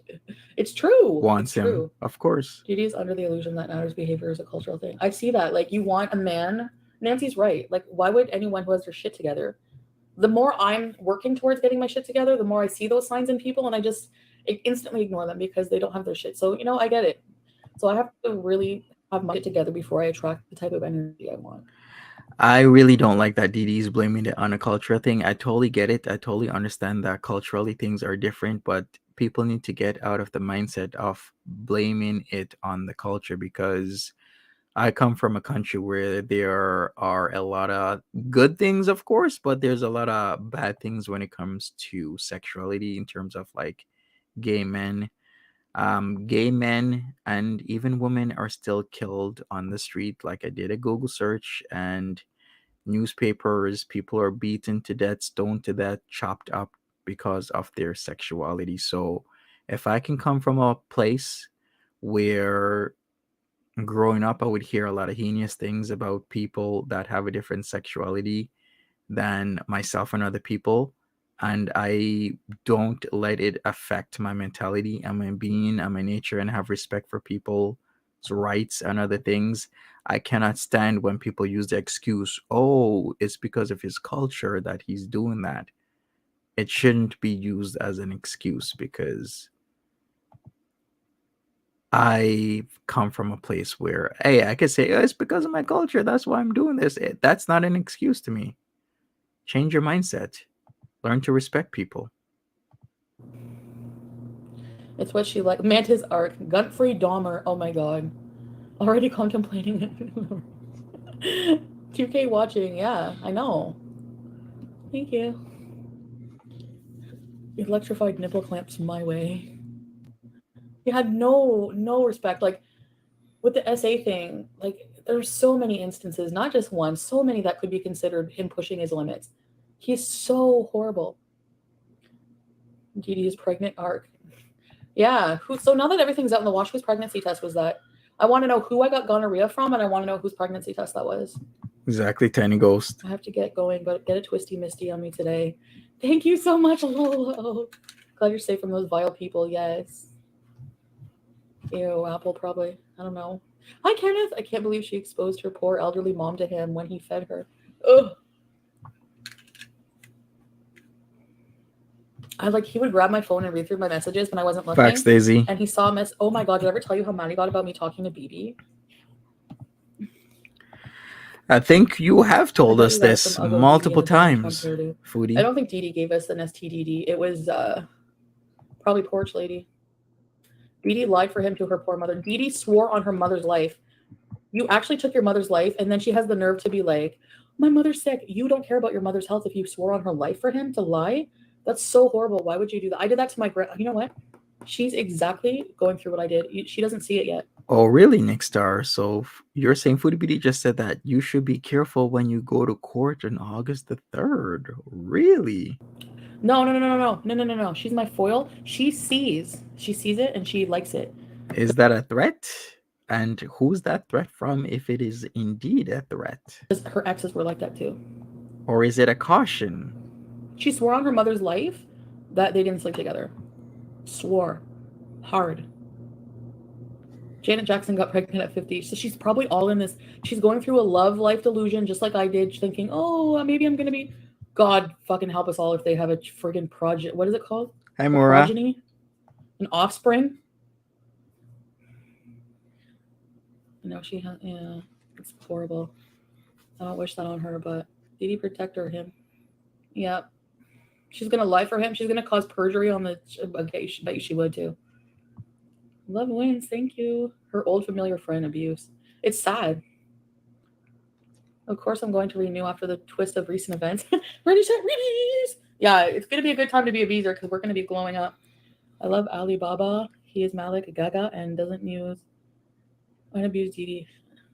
It's true. Wants him. True. Of course. DeeDee is under the illusion that Natter's behavior is a cultural thing. I see that. Like, you want a man. Nancy's right. Like, why would anyone who has their shit together? The more I'm working towards getting my shit together, the more I see those signs in people, and I instantly ignore them because they don't have their shit. So, I get it. So I have to really have my shit together before I attract the type of energy I want. I really don't like that DeeDee's blaming it on a cultural thing. I totally get it. I totally understand that culturally things are different, but people need to get out of the mindset of blaming it on the culture, because I come from a country where there are a lot of good things, of course, but there's a lot of bad things when it comes to sexuality in terms of like gay men. Gay men and even women are still killed on the street. Like, I did a Google search, and newspapers, people are beaten to death, stoned to death, chopped up because of their sexuality. So if I can come from a place where growing up I would hear a lot of heinous things about people that have a different sexuality than myself and other people, and I don't let it affect my mentality and my being and my nature, and have respect for people's rights and other things, I cannot stand when people use the excuse, oh, it's because of his culture that he's doing that. It shouldn't be used as an excuse, because I come from a place where, hey, I could say, oh, it's because of my culture, that's why I'm doing this. That's not an excuse to me. Change your mindset. Learn to respect people. It's what she like. Mantis arc. Gun-free Dahmer. Oh my god. Already contemplating it. 2K watching. Yeah, I know. Thank you. Electrified nipple clamps my way. You had no respect. Like, with the SA thing, like, there's so many instances, not just one, so many that could be considered him pushing his limits. He's so horrible. DeeDee is pregnant arc. Yeah. So now that everything's out in the wash, whose pregnancy test was that? I want to know who I got gonorrhea from, and I want to know whose pregnancy test that was. Exactly, Tiny Ghost. I have to get going, but get a twisty misty on me today. Thank you so much, Lolo. Glad you're safe from those vile people. Yes. Ew, Apple probably. I don't know. Hi, Kenneth. I can't believe she exposed her poor elderly mom to him when he fed her. Ugh. He would grab my phone and read through my messages when I wasn't looking. Facts, Daisy. And he saw a mess. Oh my god, did I ever tell you how mad he got about me talking to BB? I think you have told us this multiple times, Foodie. I don't think DeeDee gave us an STDD. It was probably Porch Lady. DeeDee lied for him to her poor mother. DeeDee swore on her mother's life. You actually took your mother's life, and then she has the nerve to be like, my mother's sick. You don't care about your mother's health if you swore on her life for him to lie? That's so horrible. Why would you do that? I did that to my grandma. You know what? She's exactly going through what I did. She doesn't see it yet. Oh, really, Nick Star? So you're saying Foodie Beauty just said that you should be careful when you go to court on August the 3rd. Really? No. She's my foil. She sees it and she likes it. Is that a threat? And who's that threat from if it is indeed a threat? Her exes were like that too. Or is it a caution? She swore on her mother's life that they didn't sleep together. Swore. Hard. Janet Jackson got pregnant at 50. So she's probably all in this. She's going through a love life delusion just like I did, thinking, oh, maybe I'm going to be... God fucking help us all if they have a friggin' project. What is it called? Hi, Maura. Progeny? An offspring? No, she has... Yeah. It's horrible. I don't wish that on her, but DeeDee protect her, him. Yep. She's gonna lie for him. She's gonna cause perjury on the. Okay, bet you she would too. Love wins. Thank you. Her old familiar friend abuse. It's sad. Of course, I'm going to renew after the twist of recent events. Ready, set, release! Yeah, it's going to be a good time to be a beezer because we're going to be glowing up. I love Alibaba. He is Malik Gaga and doesn't use or abuse DeeDee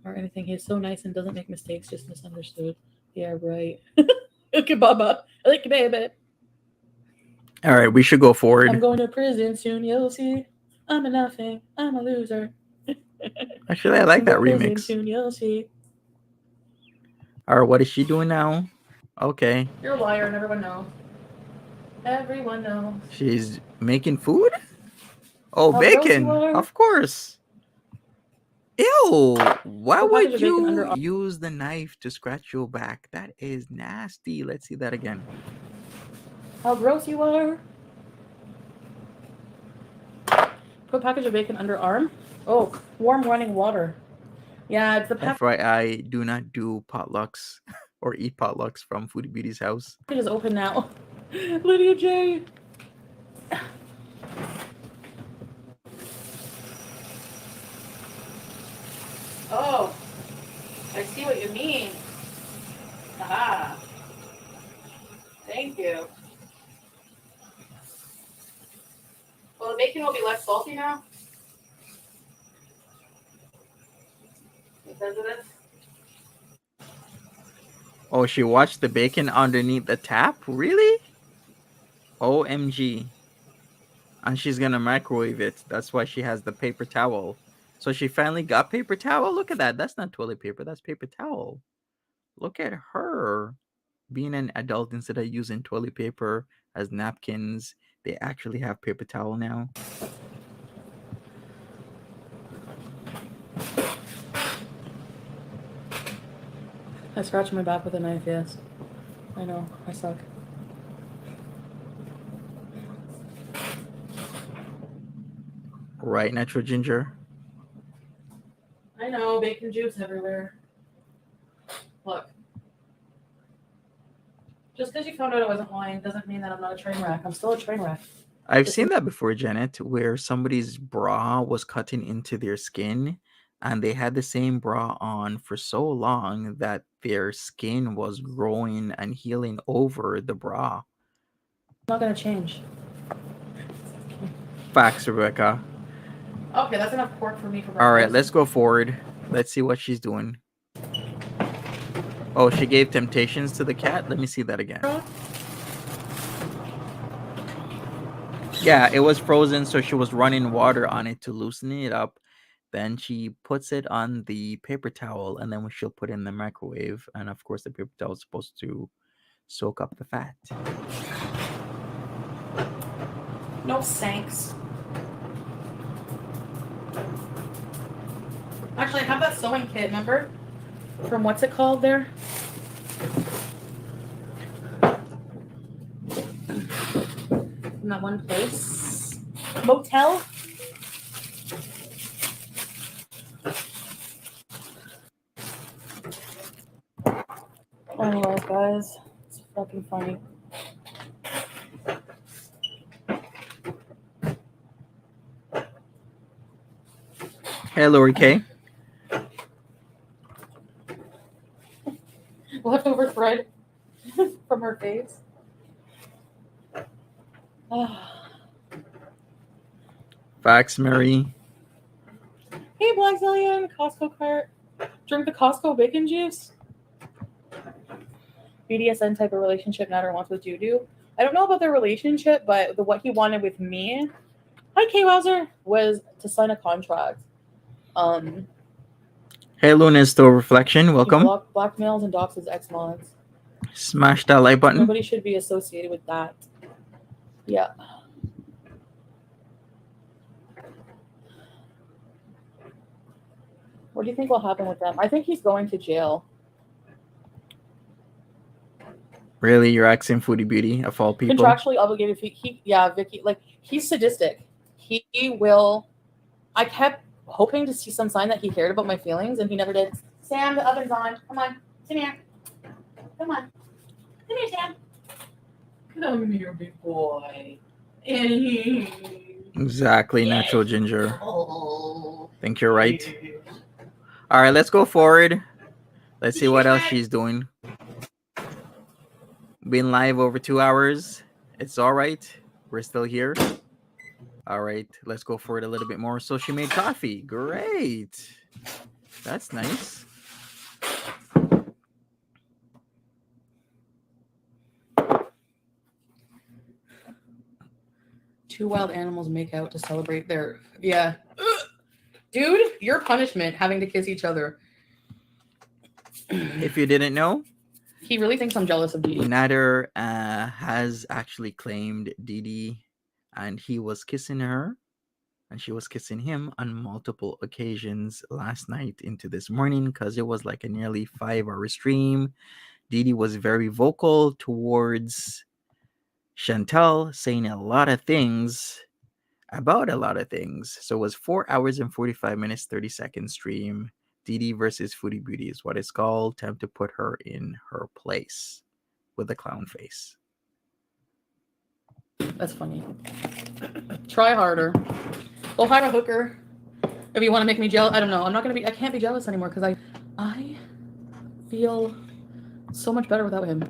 or anything. He is so nice and doesn't make mistakes, just misunderstood. Yeah, right. Okay, Baba. I like you, baby. All right, we should go forward. I'm going to prison soon. You'll see. I'm a nothing. I'm a loser. Actually, I like that remix. Soon, you'll see. All right, what is she doing now? Okay. You're a liar and everyone knows. Everyone knows. She's making food? Oh, bacon. Of course. Ew. Why would you use the knife to scratch your back? That is nasty. Let's see that again. How gross you are. Put package of bacon under arm. Oh, warm running water. Yeah, it's the package. FYI, do not do potlucks or eat potlucks from Foodie Beauty's house. It is open now. Lydia J. Oh, I see what you mean. Aha. Thank you. Well, the bacon will be less salty now. Because of this. Oh, she watched the bacon underneath the tap? Really? OMG. And she's gonna microwave it. That's why she has the paper towel. So she finally got paper towel? Look at that. That's not toilet paper. That's paper towel. Look at her. Being an adult, instead of using toilet paper as napkins, they actually have paper towel now. I scratched my back with a knife, yes. I know, I suck. Right, natural ginger. I know, bacon juice everywhere. Look. Just because you found out I wasn't lying doesn't mean that I'm not a train wreck. I'm still a train wreck. I've seen that before, Janet, where somebody's bra was cutting into their skin and they had the same bra on for so long that their skin was growing and healing over the bra. It's not going to change. Facts, Rebecca. Okay, that's enough pork for me for breakfast. All right, let's go forward. Let's see what she's doing. Oh, she gave temptations to the cat? Let me see that again. Yeah, it was frozen, so she was running water on it to loosen it up. Then she puts it on the paper towel, and then she'll put it in the microwave. And of course, the paper towel is supposed to soak up the fat. No thanks. Actually, I have that sewing kit, remember? From what's it called there? In that one place. Motel? Anyways, guys, it's fucking funny. Hey, Lori K. Leftover thread from her face. Facts, Mary. Hey, Black Zillion, Costco cart. Drink the Costco bacon juice. BDSM type of relationship Natter wants with Juju. I don't know about their relationship, but what he wanted with me, hi K Wowzer, was to sign a contract. Hey, Luna Store Reflection, welcome. Blackmails and docs his ex-mods. Smash that like button. Nobody should be associated with that. Yeah. What do you think will happen with them? I think he's going to jail. Really? You're asking Foodie Beauty of all people? Contractually obligated. Yeah, Vicky, like, he's sadistic. He will. I kept hoping to see some sign that he cared about my feelings, and he never did. Sam, the oven's on. Come on. Come here. Come on. Come here, Sam. Come here, big boy. Exactly, natural ginger. Oh. Think you're right. All right, let's go forward. Let's see what else she's doing. Been live over 2 hours. It's all right. We're still here. All right, let's go for it a little bit more. So she made coffee. Great. That's nice. Two wild animals make out to celebrate their... Yeah. Dude, your punishment, having to kiss each other. If you didn't know, he really thinks I'm jealous of DeeDee. Nader has actually claimed DeeDee, and he was kissing her, and she was kissing him on multiple occasions last night into this morning, because it was like a nearly 5-hour stream. DeeDee was very vocal towards Chantal, saying a lot of things about a lot of things. So it was 4 hours and 45 minutes, 30-second stream. DeeDee versus Foodie Beauty is what it's called. Time to put her in her place with a clown face. That's funny. Try harder. Go hire a hooker. If you want to make me jealous, I don't know. I can't be jealous anymore because I feel so much better without him.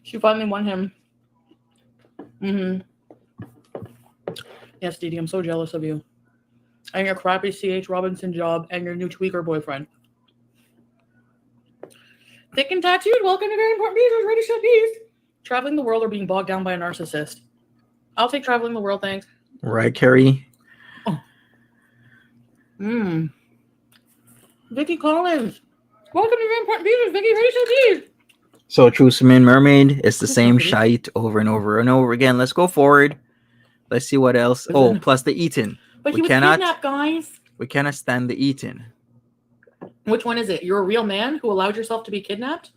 She finally won him. Yes, DeeDee, I'm so jealous of you. And your crappy C.H. Robinson job and your new tweaker boyfriend. Thick and tattooed, welcome to Very Important Bees. Ready, set, bees. Traveling the world or being bogged down by a narcissist. I'll take traveling the world, thanks. Right, Carrie? Oh. Vicky Collins. Welcome to Very Important Bees. Vicky, ready, set, bees. So True Simin Mermaid is the same shite over and over and over again. Let's go forward. Let's see what else. Oh, plus the eating. But he was kidnapped, guys. We cannot stand the eating. Which one is it? You're a real man who allowed yourself to be kidnapped?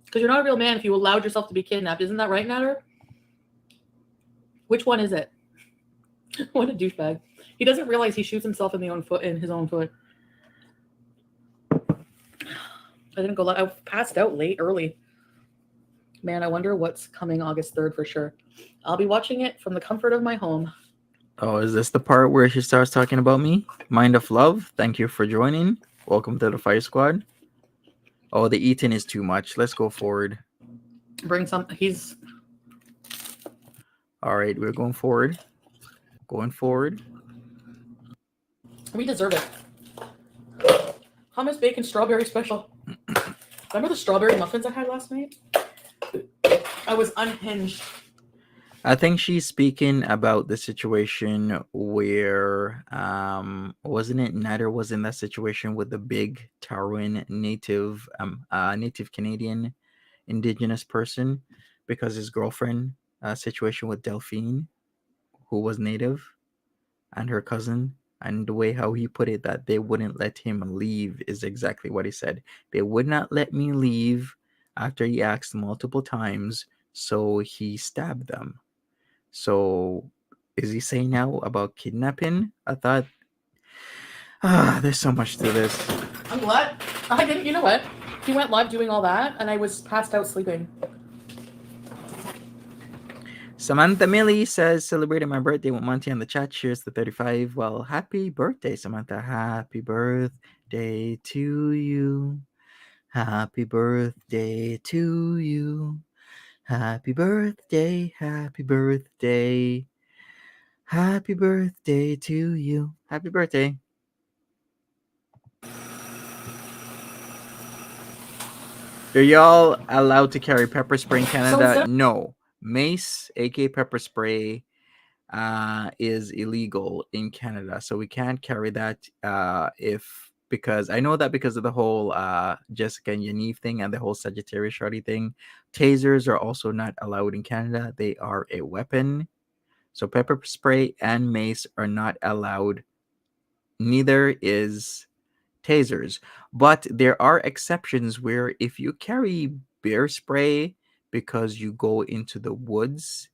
Because you're not a real man if you allowed yourself to be kidnapped. Isn't that right, Nader? Which one is it? What a douchebag. He doesn't realize he shoots himself in his own foot. I didn't go. I passed out early. Man, I wonder what's coming August 3rd for sure. I'll be watching it from the comfort of my home. Oh, is this the part where she starts talking about me? Mind of Love, thank you for joining. Welcome to the Fire Squad. Oh, the eating is too much. Let's go forward. Bring some. All right, we're going forward. Going forward. We deserve it. Hummus bacon strawberry special. Remember the strawberry muffins I had last night? I was unhinged. I think she's speaking about the situation where, wasn't it Nader was in that situation with the big Tarouin native Canadian indigenous person, because his girlfriend situation with Delphine, who was native, and her cousin, and the way how he put it, that they wouldn't let him leave, is exactly what he said. They would not let me leave after he asked multiple times, so he stabbed them. So is he saying now about kidnapping? I thought, there's so much to this. I'm glad. I didn't, you know what? He went live doing all that, and I was passed out sleeping. Samantha Millie says, celebrating my birthday with Monty on the chat. Cheers to 35. Well, happy birthday, Samantha. Happy birthday to you. Happy birthday to you. Happy birthday. Happy birthday. Happy birthday to you. Happy birthday. Are y'all allowed to carry pepper spray in Canada? No. Mace, aka pepper spray, is illegal in Canada, so we can't carry that because I know that because of the whole Jessica and Yaniv thing and the whole Sagittarius Shawty thing. Tasers are also not allowed in Canada. They are a weapon, so pepper spray and mace are not allowed. Neither is tasers. But there are exceptions where if you carry bear spray because you go into the woods,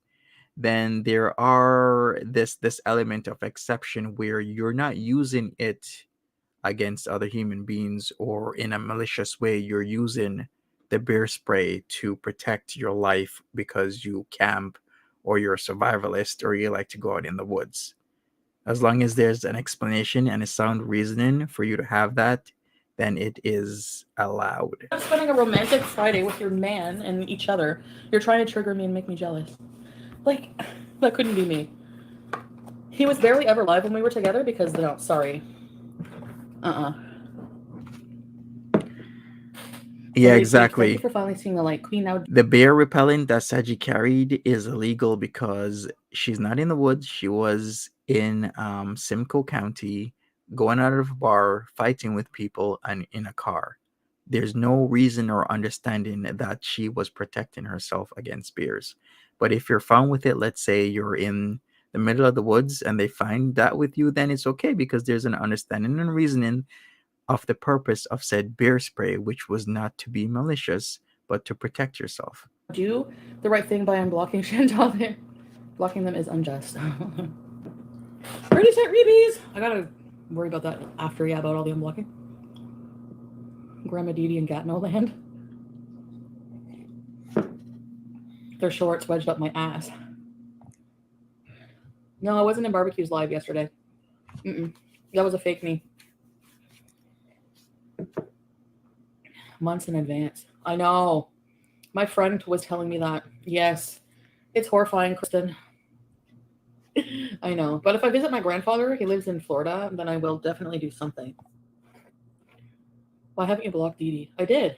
then there are this element of exception where you're not using it against other human beings or in a malicious way. You're using the bear spray to protect your life because you camp or you're a survivalist or you like to go out in the woods. As long as there's an explanation and a sound reasoning for you to have that, then it is allowed. I'm spending a romantic Friday with your man and each other. You're trying to trigger me and make me jealous. Like, that couldn't be me. He was barely ever live when we were together because, no, sorry. Yeah, exactly. Thank you for finally seeing the light, Queen. Now, the bear repellent that Saji carried is illegal because she's not in the woods. She was in Simcoe County, going out of a bar, fighting with people, and in a car. There's no reason or understanding that she was protecting herself against bears. But if you're found with it, let's say you're in the middle of the woods and they find that with you, then it's okay because there's an understanding and reasoning of the purpose of said bear spray, which was not to be malicious, but to protect yourself. Do the right thing by unblocking Chantal there. Blocking them is unjust. Ready, set, rebees! I gotta worry about that after, yeah, about all the unblocking. Grandma DeeDee and Gatineau land. Their shorts wedged up my ass. No, I wasn't in Barbecues Live yesterday. That was a fake me. Months in advance. I know. My friend was telling me that. Yes. It's horrifying, Kristen. I know. But if I visit my grandfather, he lives in Florida, then I will definitely do something. Why haven't you blocked DeeDee? I did.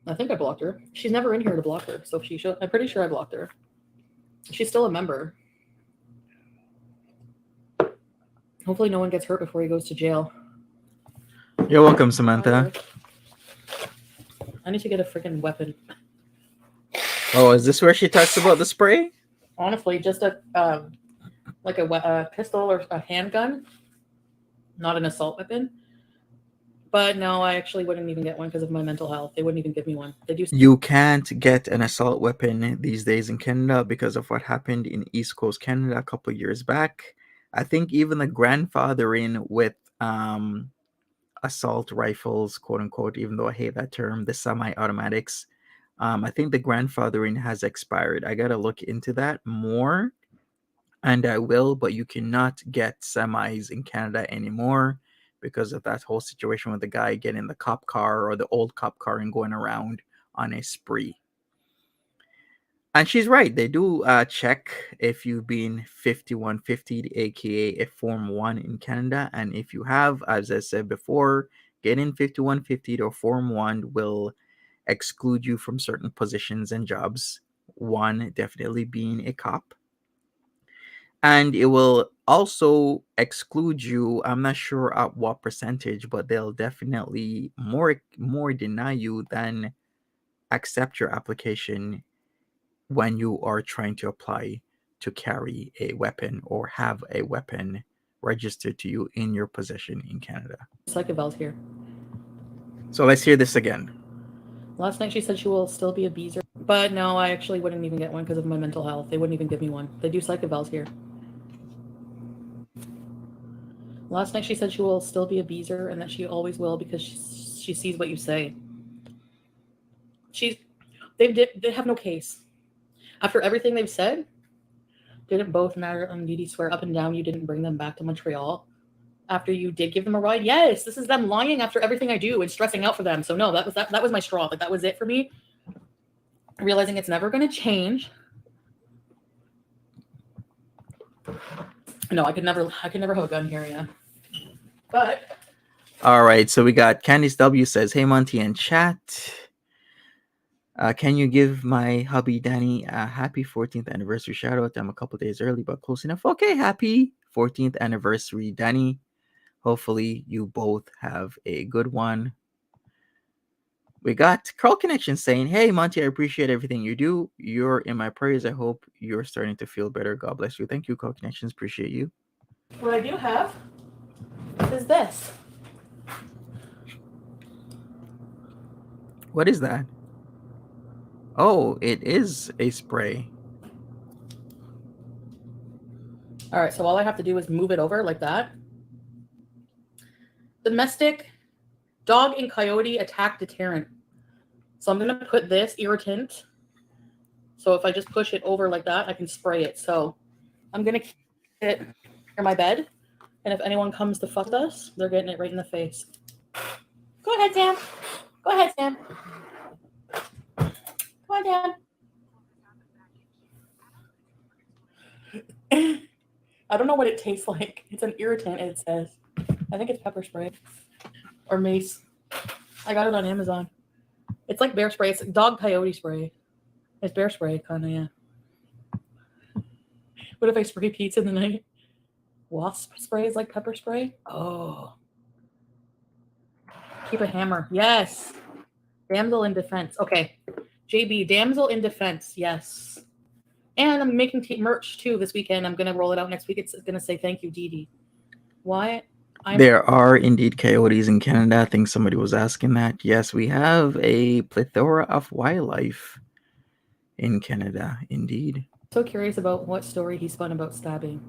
I think I blocked her. She's never in here to block her, so she should. I'm pretty sure I blocked her. She's still a member. Hopefully no one gets hurt before he goes to jail. You're welcome, Samantha. I need to get a freaking weapon. Oh, is this where she talks about the spray? Honestly, just a like a pistol or a handgun, not an assault weapon. But no, I actually wouldn't even get one because of my mental health. They wouldn't even give me one. They do. You can't get an assault weapon these days in Canada because of what happened in East Coast Canada a couple of years back. I think even the grandfathering with assault rifles, quote unquote, even though I hate that term, the semi-automatics, I think the grandfathering has expired. I gotta look into that more, and I will, but you cannot get semis in Canada anymore because of that whole situation with the guy getting the cop car or the old cop car and going around on a spree. And she's right. They do check if you've been 5150, aka a Form 1 in Canada. And if you have, as I said before, getting 5150 or Form 1 will exclude you from certain positions and jobs. One definitely being a cop. And it will also exclude you. I'm not sure at what percentage, but they'll definitely more deny you than accept your application when you are trying to apply to carry a weapon or have a weapon registered to you in your possession in Canada. Psychoval's here. So let's hear this again. Last night she said she will still be a beezer. But no, I actually wouldn't even get one because of my mental health. They wouldn't even give me one. They do psychovals here. Last night she said she will still be a beezer and that she always will because she sees what you say. They have no case. After everything they've said, didn't both Natter and DeeDee swear up and down you didn't bring them back to Montreal after you did give them a ride? Yes, this is them lying after everything I do and stressing out for them. So no, that was my straw. Like that was it for me. Realizing it's never going to change. No, I could never have a gun here, yeah. But all right, so we got Candice W says, "Hey Monty and chat. Can you give my hubby Danny a happy 14th anniversary shout out? I'm a couple days early, but close enough. Okay, happy 14th anniversary, Danny. Hopefully you both have a good one." We got Curl Connection saying, "Hey Monty, I appreciate everything you do. You're in my prayers. I hope you're starting to feel better. God bless you." Thank you, Curl Connections. Appreciate you. what I do have is this. What is that? Oh, it is a spray. All right, so all I have to do is move it over like that. Domestic dog and coyote attack deterrent. So I'm going to put this irritant. So if I just push it over like that, I can spray it. So I'm going to keep it near my bed. And if anyone comes to fuck us, they're getting it right in the face. Go ahead, Sam. Go ahead, Sam. Come on, Dad. I don't know what it tastes like. It's an irritant, it says. I think it's pepper spray or mace. I got it on Amazon. It's like bear spray. It's dog coyote spray. It's bear spray, kind of, yeah. What if I spray pizza in the night? Wasp spray is like pepper spray? Oh. Keep a hammer. Yes. Damsel in defense. Okay. JB, damsel in defense. Yes. And I'm making merch too this weekend. I'm going to roll it out next week. It's going to say thank you, DeeDee. Why? There are indeed coyotes in Canada. I think somebody was asking that. Yes, we have a plethora of wildlife in Canada, indeed. So curious about what story he spun about stabbing.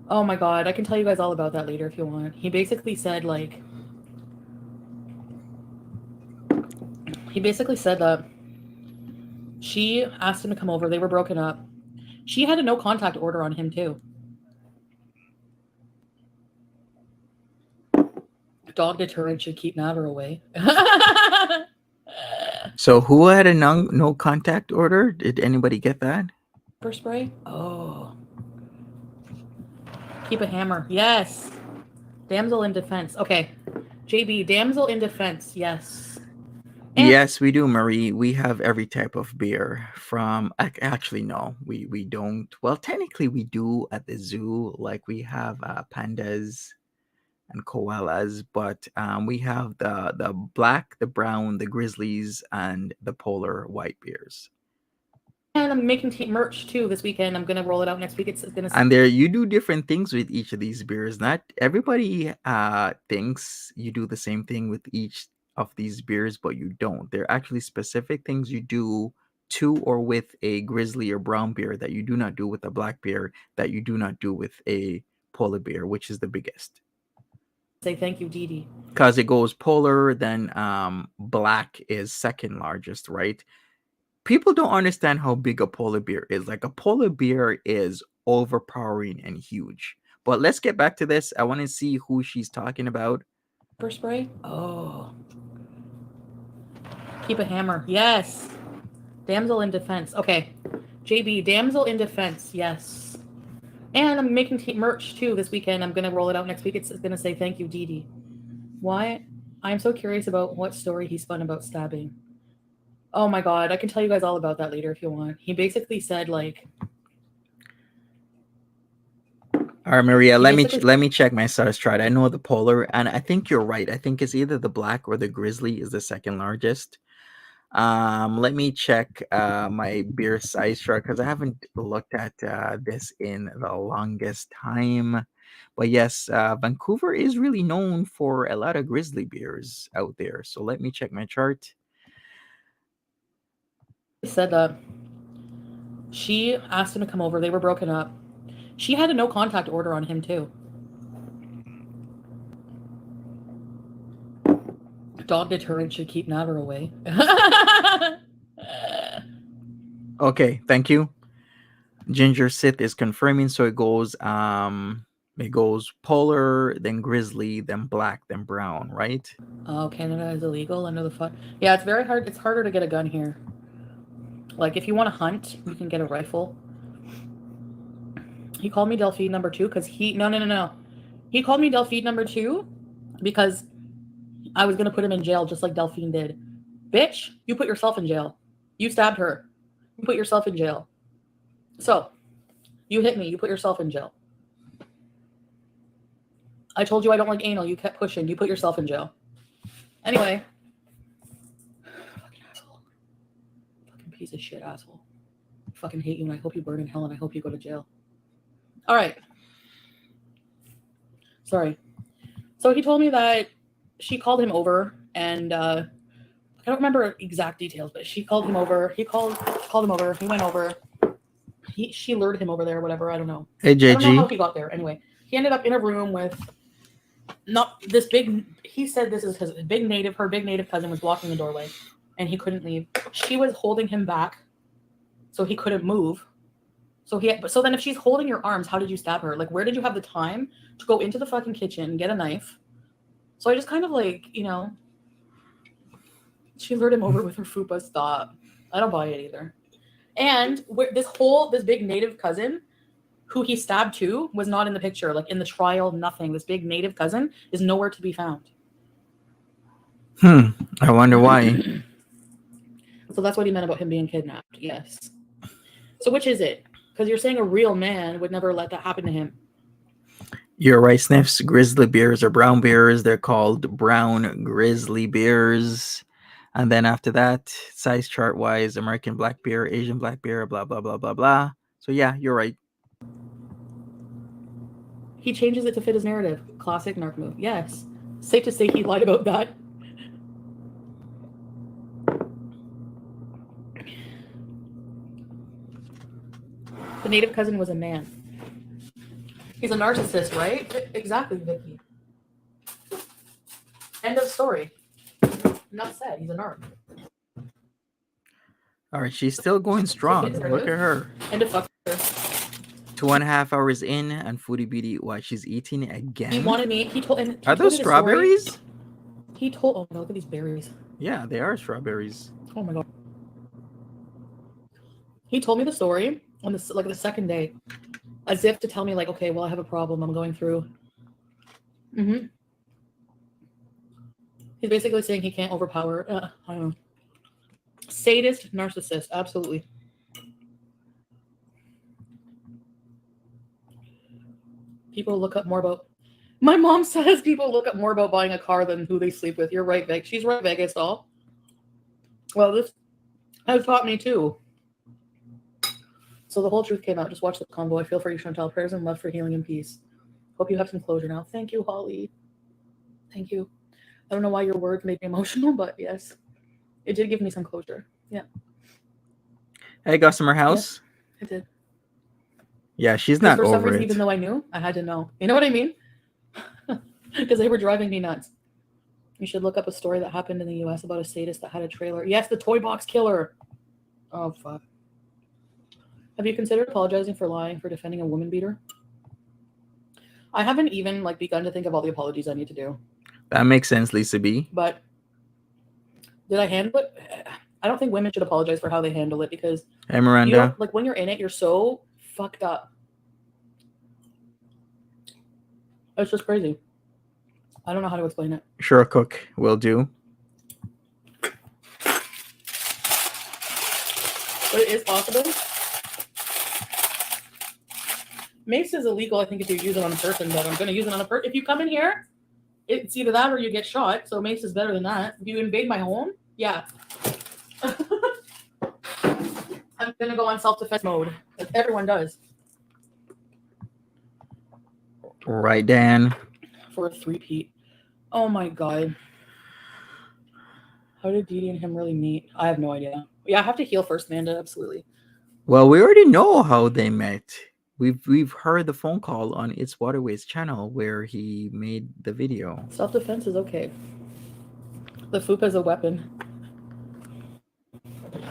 Oh my god, I can tell you guys all about that later if you want. He basically said that she asked him to come over. They were broken up. She had a no contact order on him too. Dog deterrent should keep Natter away. So who had a no contact order? Did anybody get that? Pepper spray? Oh. Keep a hammer. Yes. Damsel in defense. Okay. JB, damsel in defense. Yes. And yes, we do, Marie. We have every type of beer from... Actually, no. We don't. Well, technically, we do at the zoo. Like, we have pandas and koalas, but we have the black, the brown, the grizzlies, and the polar white beers. And I'm making merch too this weekend. I'm gonna roll it out next week. It's gonna. And there, you do different things with each of these beers. Not everybody thinks you do the same thing with each of these beers, but you don't. There are actually specific things you do to or with a grizzly or brown beer that you do not do with a black beer, that you do not do with a polar beer, which is the biggest. Say thank you, DeeDee. Because it goes polar, then black is second largest, right? People don't understand how big a polar bear is. Like, a polar bear is overpowering and huge. But let's get back to this. I want to see who she's talking about. Pepper spray? Oh. Keep a hammer. Yes. Damsel in defense. Okay. JB, damsel in defense. Yes. And I'm making merch too this weekend. I'm going to roll it out next week. It's going to say thank you, DeeDee. Why? I'm so curious about what story he spun about stabbing. Oh my god, I can tell you guys all about that later if you want. He basically said All right, Maria, let me check my stars chart. I know the polar, and I think you're right. I think it's either the black or the grizzly is the second largest. Let me check my beer size chart because I haven't looked at this in the longest time. But yes, Vancouver is really known for a lot of grizzly beers out there. So let me check my chart. Said that she asked him to come over. They were broken up. She had a no contact order on him too. Dog deterrent should keep Natter away. Okay, thank you. Ginger Sith is confirming, so it goes polar, then grizzly, then black, then brown, right? Oh, Canada is illegal under the fun. Yeah, it's very hard. It's harder to get a gun here. Like, if you want to hunt, you can get a rifle. He called me Delphine number 2 because no. He called me Delphine number 2 because I was going to put him in jail just like Delphine did. Bitch, you put yourself in jail. You stabbed her. You put yourself in jail. So, you hit me. You put yourself in jail. I told you I don't like anal. You kept pushing. You put yourself in jail. Anyway. Fucking asshole. Fucking piece of shit asshole. I fucking hate you and I hope you burn in hell and I hope you go to jail. All right. Sorry. So he told me that she called him over, and I don't remember exact details, but she called him over. He called him over. He went over. She lured him over there, whatever. I don't know. Hey, JG. I don't know how he got there. Anyway, he ended up in a room with not this big. He said this is his big native. Her big native cousin was blocking the doorway, and he couldn't leave. She was holding him back, so he couldn't move. So then if she's holding your arms, how did you stab her? Like, where did you have the time to go into the fucking kitchen, get a knife? So I just kind of like, she lured him over with her fupa. Stop. I don't buy it either. And this big native cousin who he stabbed too was not in the picture. Like in the trial, nothing. This big native cousin is nowhere to be found. I wonder why. So that's what he meant about him being kidnapped. Yes. So which is it? Because you're saying a real man would never let that happen to him. You're right, Sniffs. Grizzly bears are brown bears. They're called brown grizzly bears. And then after that, size chart wise, American black bear, Asian black bear, blah, blah, blah, blah, blah. So yeah, you're right. He changes it to fit his narrative. Classic narc move. Yes. Safe to say he lied about that. The native cousin was a man. He's a narcissist, right? Exactly, Vicky. End of story. Enough said. He's a narc. All right, she's still going strong. Look at her. End of fuck her. 2.5 hours in, and Foodie Beauty, what, she's eating again? He wanted me. Are those strawberries? He told. Oh, look at these berries. Yeah, they are strawberries. Oh my god. He told me the story on the second day, as if to tell me like, okay, well, I have a problem I'm going through. He's basically saying he can't overpower. I don't know. Sadist, narcissist, absolutely. People look up more about. My mom says people look up more about buying a car than who they sleep with. You're right, Vic. She's right, Vegas doll. Well, this has taught me too. So the whole truth came out. Just watch the convo. I feel for you, Chantal. Prayers and love for healing and peace. Hope you have some closure now. Thank you, Holly. Thank you. I don't know why your words made me emotional, but yes, it did give me some closure. Yeah. Hey, Gossamer House. Yeah, it did. Yeah, she's not for some over reason, it. even though I knew, I had to know. You know what I mean? Because they were driving me nuts. You should look up a story that happened in the U.S. about a sadist that had a trailer. Yes, the toy box killer. Oh, fuck. Have you considered apologizing for lying for defending a woman beater? I haven't even begun to think of all the apologies I need to do. That makes sense, Lisa B. But did I handle it? I don't think women should apologize for how they handle it because hey, Miranda. When you're in it, you're so fucked up. It's just crazy. I don't know how to explain it. Sure, Cook will do. But it is possible. Mace is illegal, I think, if you use it on a person, but I'm going to use it on a person. If you come in here, it's either that or you get shot, so mace is better than that. If you invade my home, yeah. I'm going to go on self-defense mode, like everyone does. Right, Dan. For a 3-peat. Oh my god. How did DeeDee and him really meet? I have no idea. Yeah, I have to heal first, Amanda, absolutely. Well, we already know how they met. We've heard the phone call on It's Waterways channel where he made the video. Self-defense is okay. The fupa is a weapon.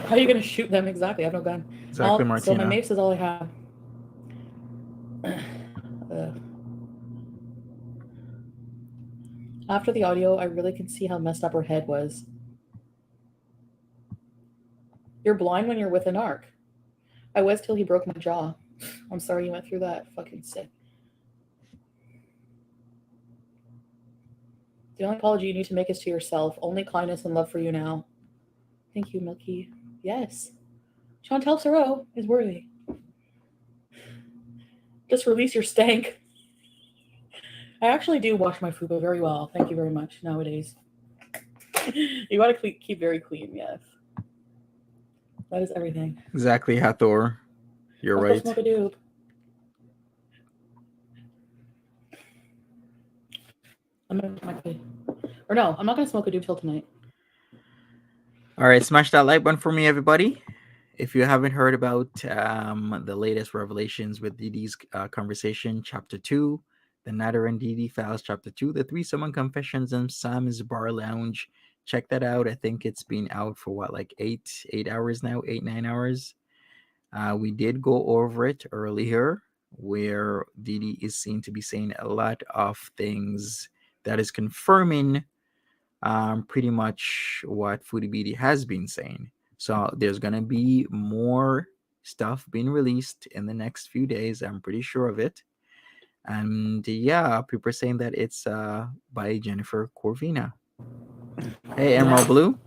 How are you going to shoot them exactly? I have no gun. Exactly, Martina. So my mace is all I have. After the audio, I really can see how messed up her head was. You're blind when you're with an arc. I was till he broke my jaw. I'm sorry you went through that. Fucking sick. The only apology you need to make is to yourself. Only kindness and love for you now. Thank you, Milky. Yes. Chantal Thoreau is worthy. Just release your stank. I actually do wash my fupa very well. Thank you very much nowadays. You want to keep very clean, yes. That is everything. Exactly, Hathor. You're right. Smoke a doob. I'm gonna my coffee. Or no, I'm not gonna smoke a doob till tonight. All right, smash that like button for me, everybody. If you haven't heard about the latest revelations with DeeDee's conversation, Chapter 2, the Nader and DeeDee Files, Chapter 2, the Threesome Confessions and Sam's Bar Lounge, check that out. I think it's been out for what, like 8 hours now, 9 hours. We did go over it earlier, where DeeDee is seen to be saying a lot of things that is confirming pretty much what Foodie Beauty has been saying. So there's gonna be more stuff being released in the next few days. I'm pretty sure of it. And yeah, people are saying that it's by Jennifer Corvina. Hey, Emerald Blue.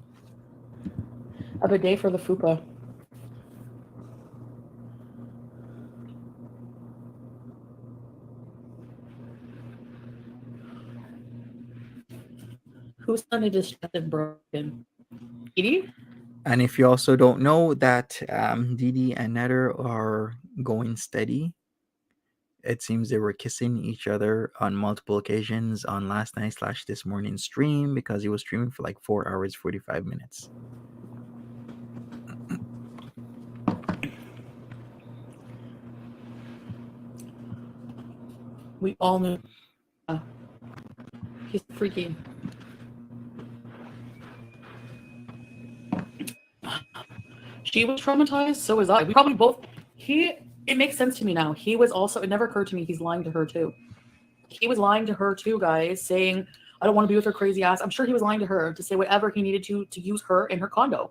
A bidet for the fupa. Who's Sunday distracted broken? DeeDee? And if you also don't know that DeeDee and Nader are going steady, it seems they were kissing each other on multiple occasions on last night / this morning's stream, because he was streaming for like 4 hours, 45 minutes. We all knew. He's freaky. She was traumatized, so was I. We probably both. It makes sense to me now. He was also. It never occurred to me he's lying to her too. He was lying to her too, guys, saying, "I don't want to be with her crazy ass." I'm sure he was lying to her to say whatever he needed to use her in her condo.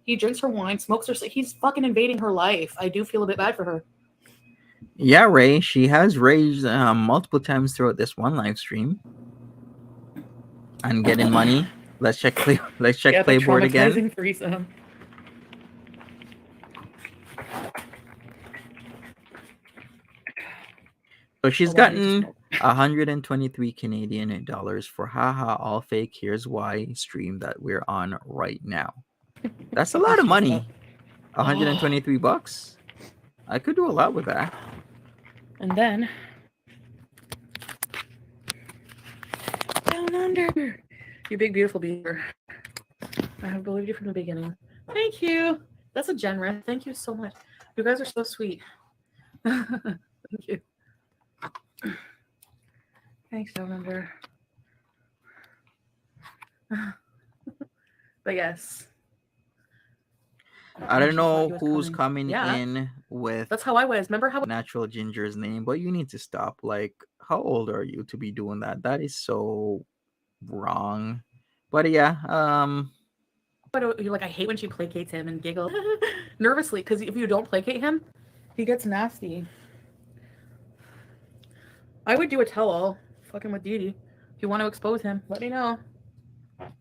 He drinks her wine, smokes her. He's fucking invading her life. I do feel a bit bad for her. Yeah, Ray. She has raged multiple times throughout this one live stream and getting money. Let's check Playboard again. Threesome. So she's gotten 123 Canadian dollars for haha all fake. Here's why stream that we're on right now. That's a lot of money. 123 bucks. I could do a lot with that. And then down under, you big beautiful beaver. I have believed you from the beginning. Thank you. That's a generous. Thank you so much. You guys are so sweet. Thank you. Thanks, down under. But yes. I don't know who's coming in with. That's how I was. Remember how Natural Ginger's name, but you need to stop. Like, how old are you to be doing that? That is so wrong. But yeah, But you're like, I hate when she placates him and giggles nervously, because if you don't placate him, he gets nasty. I would do a tell-all fucking with DeeDee. If you want to expose him, let me know.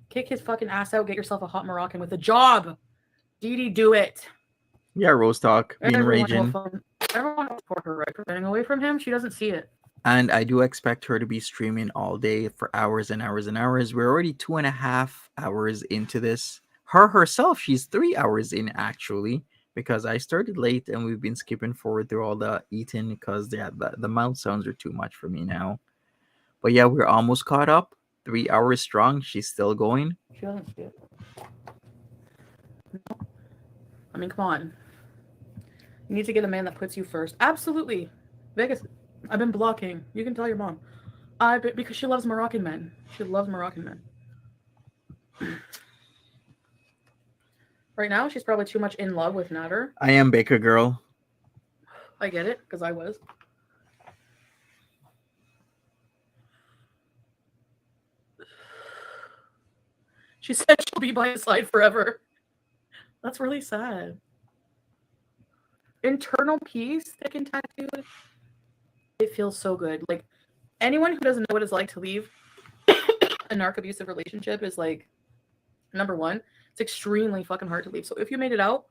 Kick his fucking ass out. Get yourself a hot Moroccan with a job. DeeDee, do it. Yeah, Rose Talk, being raging. Everyone will support her, right? For getting away from him, she doesn't see it. And I do expect her to be streaming all day for hours and hours and hours. We're already 2.5 hours into this. Her herself, she's 3 hours in actually, because I started late and we've been skipping forward through all the eating because the mouth sounds are too much for me now. But yeah, we're almost caught up. 3 hours strong. She's still going. She doesn't see it. I mean, come on. You need to get a man that puts you first. Absolutely. Vegas, I've been blocking. You can tell your mom. Because she loves Moroccan men. She loves Moroccan men. Right now, she's probably too much in love with Nader. I am Baker Girl. I get it, because I was. She said she'll be by his side forever. That's really sad. Internal peace, thick and tattooed. It feels so good. Like, anyone who doesn't know what it's like to leave a narc-abusive relationship is like, number one, it's extremely fucking hard to leave. So if you made it out,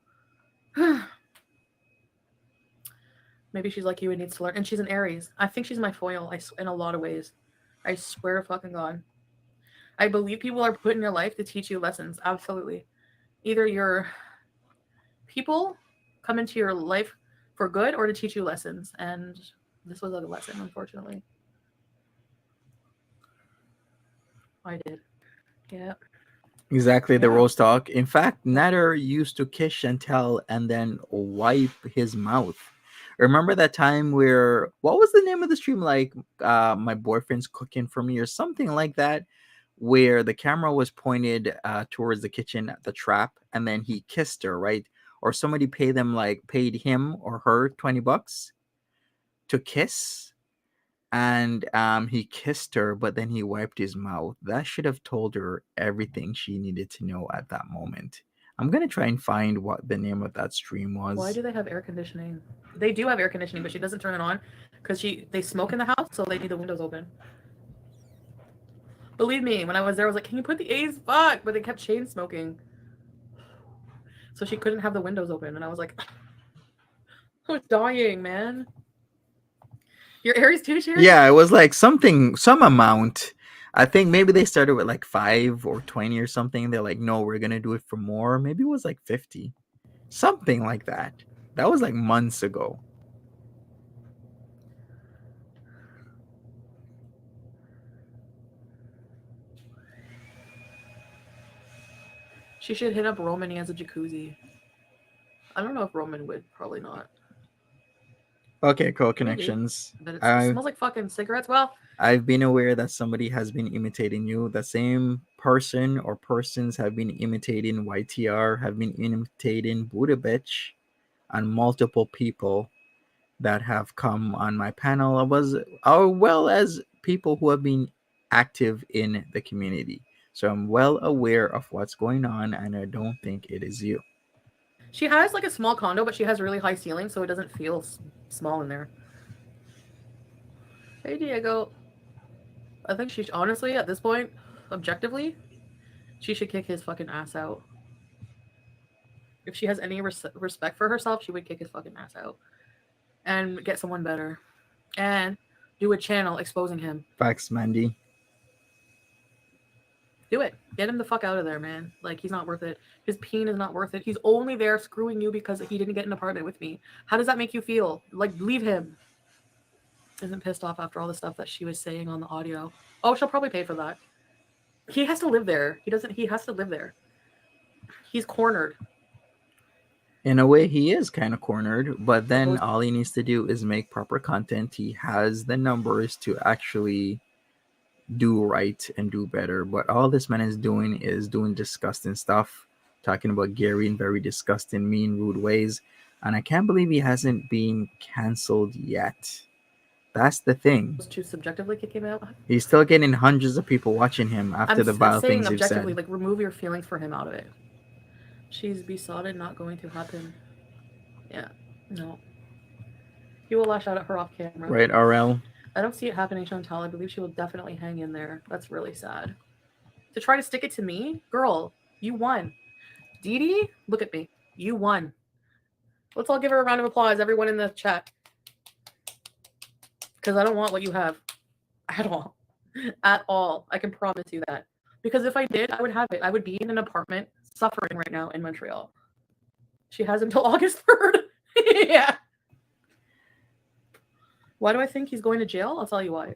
maybe she's like you and needs to learn. And she's an Aries. I think she's my foil in a lot of ways. I swear to fucking God. I believe people are put in your life to teach you lessons. Absolutely. Either your people come into your life for good or to teach you lessons. And this was a lesson, unfortunately. I did. Yeah. Exactly, the Yeah. roast talk. In fact, Nader used to kiss Chantel and then wipe his mouth. Remember that time where, what was the name of the stream? Like, my boyfriend's cooking for me or something like that, where the camera was pointed towards the kitchen, the trap, and then he kissed her, right? Or somebody paid him or her $20 to kiss, and he kissed her, but then he wiped his mouth. That should have told her everything she needed to know at that moment. I'm gonna try and find what the name of that stream was. Why do they have air conditioning? They do have air conditioning, but she doesn't turn it on because they smoke in the house, so they need the windows open. Believe me, when I was there, I was like, "Can you put the A's fuck?" But they kept chain smoking, so she couldn't have the windows open, and I was like, "I was dying, man." Your Aries too, Sherry? Yeah, it was like some amount. I think maybe they started with like 5 or 20 or something. They're like, no, we're gonna do it for more. Maybe it was like 50, something like that. That was like months ago. She should hit up Roman. He has a jacuzzi. I don't know if Roman would. Probably not. Okay, cool connections. But it smells like fucking cigarettes. Well, I've been aware that somebody has been imitating you. The same person or persons have been imitating YTR, have been imitating Buddha Bitch, and multiple people that have come on my panel, as well as people who have been active in the community. So I'm well aware of what's going on, and I don't think it is you. she has like a small condo, but she has really high ceilings, so it doesn't feel small in there. Hey, Diego. I think she honestly, at this point, objectively, she should kick his fucking ass out. If she has any respect for herself, she would kick his fucking ass out and get someone better and do a channel exposing him. Facts, Mandy. Do it. Get him the fuck out of there, man. Like, he's not worth it. His peen is not worth it. He's only there screwing you because he didn't get an apartment with me. How does that make you feel? Like, leave him. Isn't pissed off after all the stuff that she was saying on the audio. Oh, she'll probably pay for that. He has to live there. He has to live there. He's cornered. In a way, he is kind of cornered, but then all he needs to do is make proper content. He has the numbers to actually do right and do better. But all this man is doing disgusting stuff, talking about Gary in very disgusting, mean, rude ways. And I can't believe he hasn't been canceled yet. That's the thing. To subjectively kick him out. He's still getting hundreds of people watching him after the vile things he's said. Like, remove your feelings for him out of it. She's besotted, not going to happen. Yeah, no. He will lash out at her off camera. Right, RL? I don't see it happening, Chantal. I believe she will definitely hang in there. That's really sad. To try to stick it to me? Girl, you won. DeeDee, look at me. You won. Let's all give her a round of applause, everyone in the chat. Because I don't want what you have. At all. At all. I can promise you that. Because if I did, I would have it. I would be in an apartment suffering right now in Montreal. She has until August 3rd. Yeah. Why do I think he's going to jail? I'll tell you why.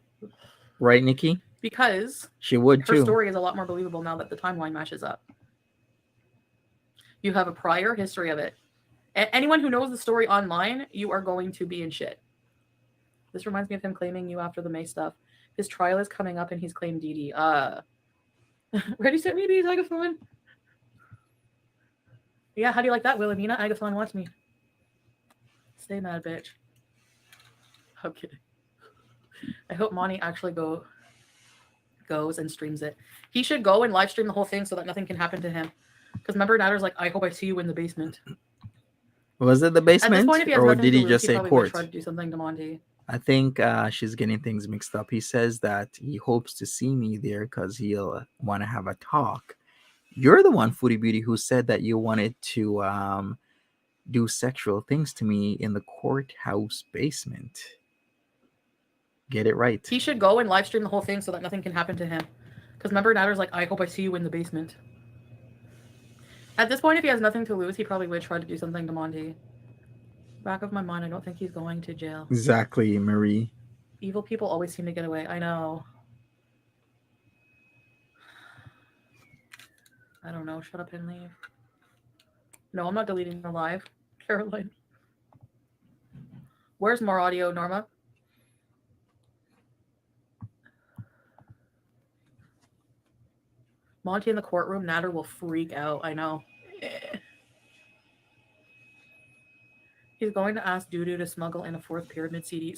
Right, Nikki? Because she would too. Her story is a lot more believable now that the timeline matches up. You have a prior history of it. Anyone who knows the story online, you are going to be in shit. This reminds me of him claiming you after the May stuff. His trial is coming up and he's claimed DeeDee. Ready, set, repeat, Agathon. Yeah, how do you like that, Wilhelmina? Agathon wants me. Stay mad, bitch. I'm kidding. I hope Monty actually goes and streams it. He should go and live stream the whole thing so that nothing can happen to him. Because remember, Natter's like, I hope I see you in the basement. Was it the basement, or did he just say court? Try to do something to Monty. I think she's getting things mixed up. He says that he hopes to see me there because he'll want to have a talk. You're the one, Foodie Beauty, who said that you wanted to do sexual things to me in the courthouse basement. Get it right. He should go and live stream the whole thing so that nothing can happen to him. Because remember, Natter's like, I hope I see you in the basement. At this point, if he has nothing to lose, he probably would try to do something to Monty. Back of my mind, I don't think he's going to jail. Exactly, Marie. Evil people always seem to get away. I know. I don't know. Shut up and leave. No, I'm not deleting the live. Caroline. Where's more audio, Norma? Monty in the courtroom. Natter will freak out. I know. He's going to ask Doodoo to smuggle in a 4th pyramid CD.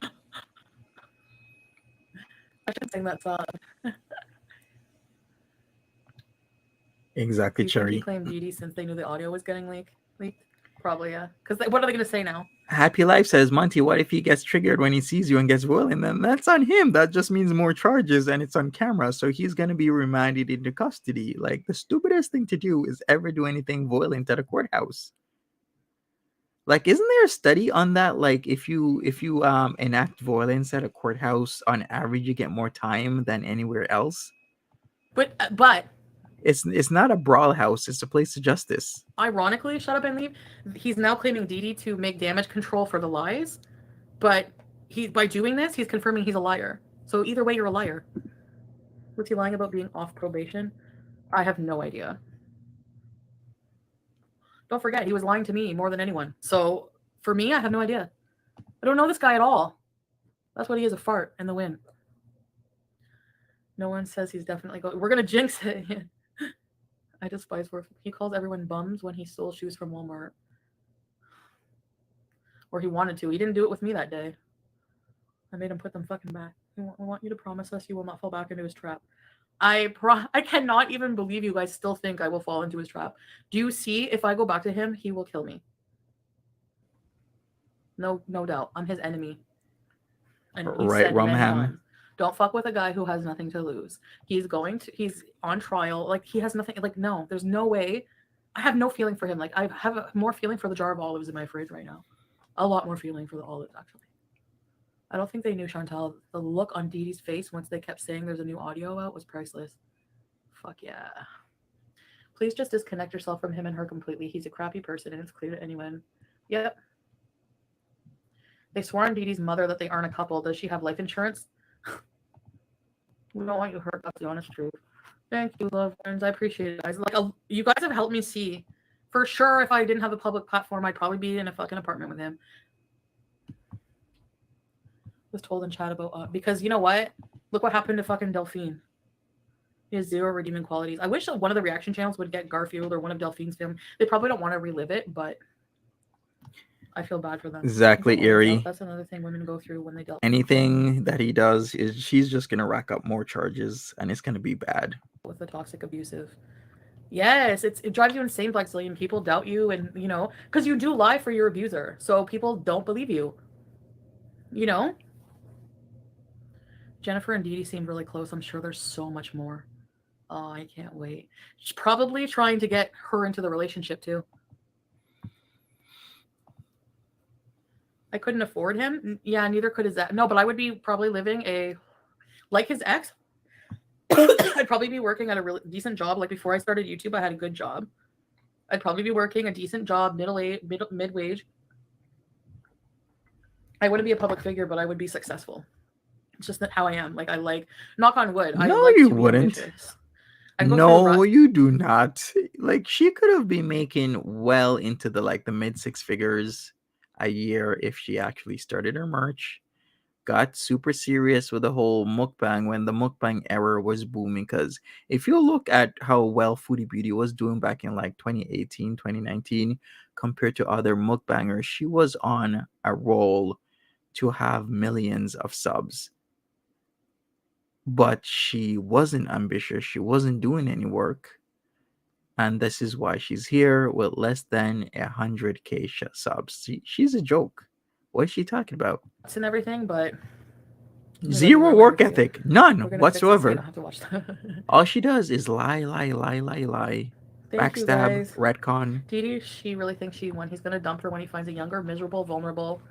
I should sing that song. Exactly, Do you Cherry. think he claimed DeeDee since they knew the audio was getting leaked? Probably, yeah. Because what are they going to say now? Happy Life says, Monty, what if he gets triggered when he sees you and gets violent? Then that's on him. That just means more charges and it's on camera. So he's going to be remanded into custody. Like, the stupidest thing to do is ever do anything violent at a courthouse. Like, isn't there a study on that? Like, if you enact violence at a courthouse, on average, you get more time than anywhere else. But it's not a brawl house. It's a place of justice. Ironically, shut up and leave. He's now claiming DeeDee to make damage control for the lies, but by doing this, he's confirming he's a liar. So either way, you're a liar. Was he lying about being off probation? I have no idea. Don't forget, he was lying to me more than anyone. So for me, I have no idea. I don't know this guy at all. That's what he is, a fart in the wind. No one says he's definitely going. We're gonna jinx it. I despise work. He calls everyone bums when he stole shoes from Walmart. Or he wanted to. He didn't do it with me that day. I made him put them fucking back. I want you to promise us you will not fall back into his trap. I cannot even believe you guys still think I will fall into his trap. Do you see, if I go back to him, he will kill me. No doubt. I'm his enemy. And right, Rumham. Don't fuck with a guy who has nothing to lose. He's on trial. Like, he has nothing. Like, no, there's no way. I have no feeling for him. Like, I have more feeling for the jar of olives in my fridge right now. A lot more feeling for the olives, actually. I don't think they knew, Chantal. The look on DeeDee's face once they kept saying there's a new audio out was priceless. Fuck yeah. Please just disconnect yourself from him and her completely. He's a crappy person and it's clear to anyone. Yep. They swore on DeeDee's mother that they aren't a couple. Does she have life insurance? We don't want you hurt. That's the honest truth. Thank you, loved ones. I appreciate it, guys. Like, you guys have helped me see. For sure, if I didn't have a public platform, I'd probably be in a fucking apartment with him. Was told in chat about because you know what? Look what happened to fucking Delphine. He has 0 redeeming qualities. I wish one of the reaction channels would get Garfield or one of Delphine's film. They probably don't want to relive it, but I feel bad for them. Exactly, Erie. That's another thing women go through when they dealt. Anything that he does is she's just gonna rack up more charges, and it's gonna be bad. With the toxic, abusive. Yes, it drives you insane, Black Zillion. People doubt you, and you know, because you do lie for your abuser, so people don't believe you. You know. Jennifer and DeeDee seem really close. I'm sure there's so much more. Oh, I can't wait. She's probably trying to get her into the relationship too. I couldn't afford him. Yeah, neither could his ex. No, but I would be probably living like his ex. I'd probably be working at a really decent job. Like before I started YouTube, I had a good job. I'd probably be working a decent job, mid-wage. I wouldn't be a public figure, but I would be successful. It's just not how I am. Like, I like, knock on wood. No, you wouldn't. No, you do not. Like, she could have been making well into the mid 6 figures a year if she actually started her merch, got super serious with the whole mukbang when the mukbang era was booming. Because if you look at how well Foodie Beauty was doing back in 2018, 2019, compared to other mukbangers, she was on a roll to have millions of subs. But she wasn't ambitious. She wasn't doing any work. And this is why she's here with less than 100K subs. She's a joke. What is she talking about? And everything, but 0 work ethic. None whatsoever. Have to watch that. All she does is lie. Backstab, retcon. DeeDee, she really thinks she won. He's going to dump her when he finds a younger, miserable, vulnerable,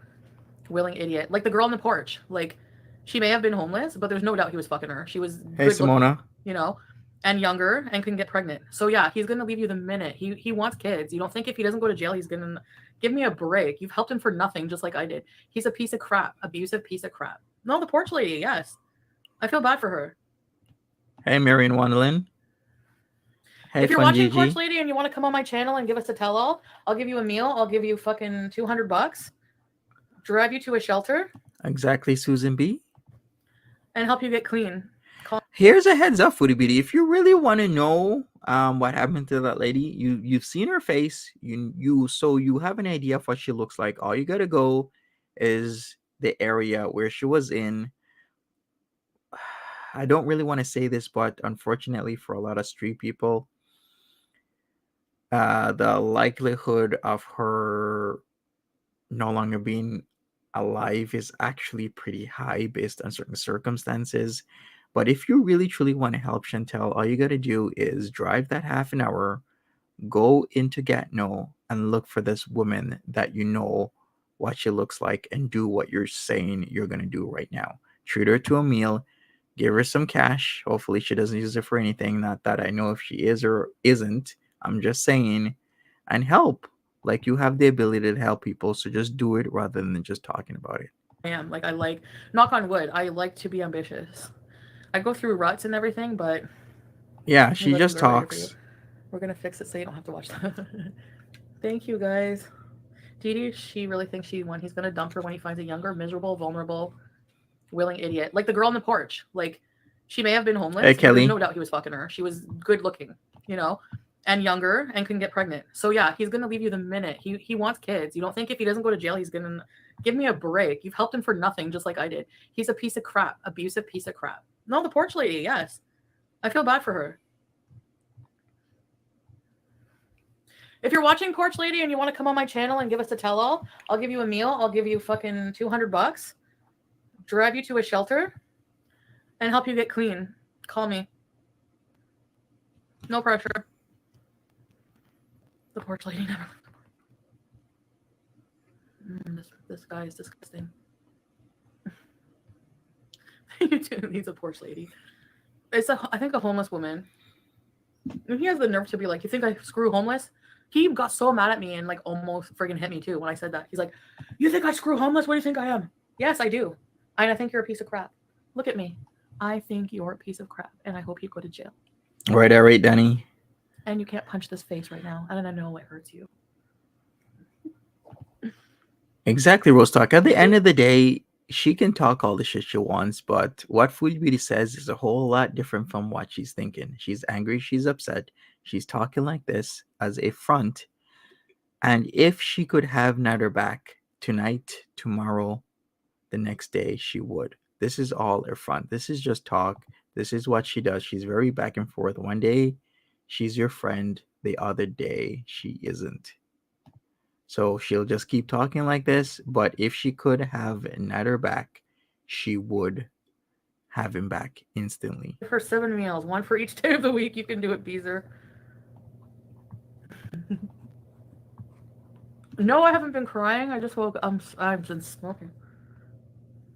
willing idiot. Like the girl on the porch. Like, she may have been homeless, but there's no doubt he was fucking her. She was Hey, Simona. You know, and younger and can get pregnant. So yeah, he's gonna leave you the minute. He wants kids. You don't think if he doesn't go to jail, he's gonna give me a break? You've helped him for nothing, just like I did. He's a piece of crap, abusive piece of crap. No, the porch lady, yes. I feel bad for her. Hey, Marion Wonderland. Hey, If you're Fun watching Porch Gigi. Lady and you want to come on my channel and give us a tell-all, I'll give you a meal. I'll give you fucking $200, drive you to a shelter, Exactly, Susan B. and help you get clean. Here's a heads up, Foodie Beauty. If you really want to know what happened to that lady, you've seen her face, so you have an idea of what she looks like. All you gotta go is the area where she was in. I don't really want to say this, but unfortunately for a lot of street people, the likelihood of her no longer being alive is actually pretty high based on certain circumstances. But if you really truly want to help Chantel, all you got to do is drive that half an hour, go into Gatineau, and look for this woman that you know what she looks like and do what you're saying you're going to do right now. Treat her to a meal, give her some cash. Hopefully, she doesn't use it for anything. Not that I know if she is or isn't. I'm just saying, and help. Like, you have the ability to help people, so just do it rather than just talking about it. I am like, I like, knock on wood, I like to be ambitious. I go through ruts and everything, but yeah, she just talks. We're gonna fix it so you don't have to watch that. Thank you, guys. DeeDee, she really thinks she won. He's gonna dump her when he finds a younger, miserable, vulnerable, willing idiot, like the girl on the porch. Like, she may have been homeless. Hey, Kelly. There's no doubt he was fucking her. She was good looking, you know, and younger, and can get pregnant. So yeah, he's gonna leave you the minute he wants kids. You don't think if he doesn't go to jail, he's gonna give me a break? You've helped him for nothing, just like I did. He's a piece of crap, abusive piece of crap. No, the porch lady, yes. I feel bad for her. If you're watching Porch Lady and you want to come on my channel and give us a tell-all, I'll give you a meal. I'll give you fucking $200, drive you to a shelter, and help you get clean. Call me. No pressure. The Porch Lady never left. This guy is disgusting. He's a Porch Lady. It's I think a homeless woman. And he has the nerve to be like, you think I screw homeless? He got so mad at me and like almost friggin' hit me too when I said that. He's like, you think I screw homeless? What do you think I am? Yes, I do. And I think you're a piece of crap. Look at me. I think you're a piece of crap, and I hope you go to jail. All right, Danny. And you can't punch this face right now. And I know it hurts you. Exactly, Rose Talk. At the end of the day, she can talk all the shit she wants, but what Foodie Beauty says is a whole lot different from what she's thinking. She's angry, she's upset, she's talking like this as a front. And if she could have Nader back tonight, tomorrow, the next day, she would. This is all a front. This is just talk. This is what she does. She's very back and forth. One day, she's your friend. The other day, she isn't. So she'll just keep talking like this. But if she could have Nader back, she would have him back instantly. For 7 meals, 1 for each day of the week. You can do it, Beezer. No, I haven't been crying. I just woke up. I've been smoking.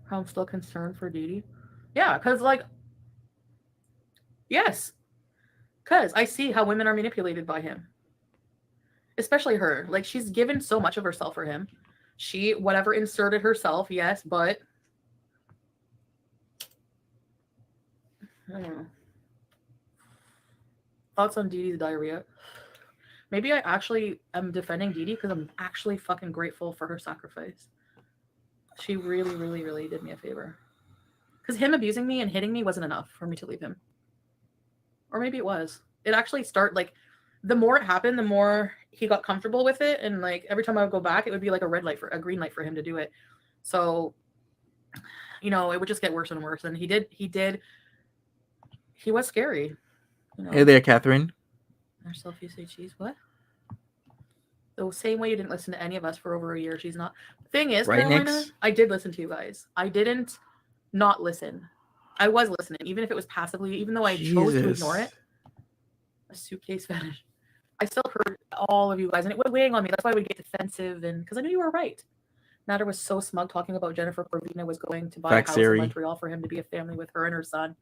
I'm still concerned for DeeDee. Yeah, because like, yes, because I see how women are manipulated by him. Especially her. Like, she's given so much of herself for him. She, whatever, inserted herself, yes, but I don't know. Thoughts on DeeDee's diarrhea? Maybe I actually am defending DeeDee because I'm actually fucking grateful for her sacrifice. She really, really, really did me a favor. Because him abusing me and hitting me wasn't enough for me to leave him. Or maybe it was. It actually like, the more it happened, the more he got comfortable with it. And like, every time I would go back, it would be like a green light for him to do it. So, you know, it would just get worse and worse. And he was scary. You know? Hey there, Catherine. Herself, you say cheese. What? The same way you didn't listen to any of us for over a year. She's not. The thing is, right, Carolina, I did listen to you guys. I didn't not listen. I was listening, even if it was passively, even though I chose to ignore it. A suitcase fetish. I still heard all of you guys, and it was weighing on me. That's why I would get defensive, and because I knew you were right. Nader was so smug talking about Jennifer Provina was going to buy a house in Montreal for him to be a family with her and her son.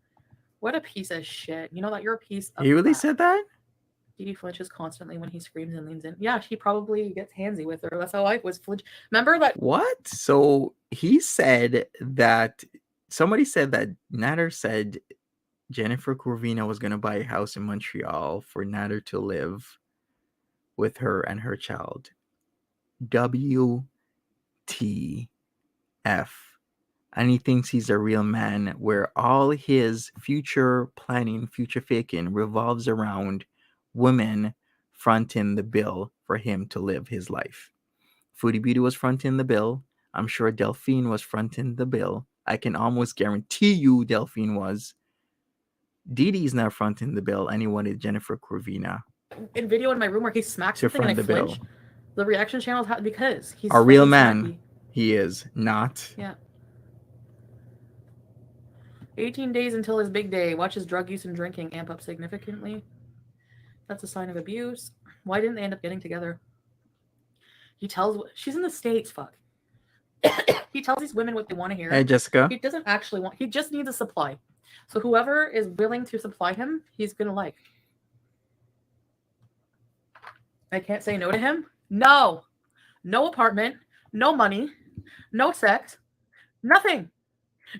What a piece of shit. You know that you're a piece of He really crap. said that? DeeDee flinches constantly when he screams and leans in. Yeah, she probably gets handsy with her. That's how I was flinch. Remember that? What? So he said that somebody said that Nader said Jennifer Corvina was going to buy a house in Montreal for Nader to live with her and her child. WTF. And he thinks he's a real man, where all his future planning, future faking revolves around women fronting the bill for him to live his life. Foodie Beauty was fronting the bill. I'm sure Delphine was fronting the bill. I can almost guarantee you Delphine was. DeeDee's now fronting the bill, and he wanted Jennifer Corvina In video in my room where he smacked to something and I front the bill. flinched. The reaction channels because he's A real fucking man. smacky. He is not. Yeah. 18 days until his big day. Watch his drug use and drinking amp up significantly. That's a sign of abuse. Why didn't they end up getting together? He tells... She's in the States, fuck. He tells these women what they want to hear. Hey, Jessica. He doesn't actually want... He just needs a supply. So whoever is willing to supply him, he's going to like. I can't say no to him. No. No apartment. No money. No sex. Nothing.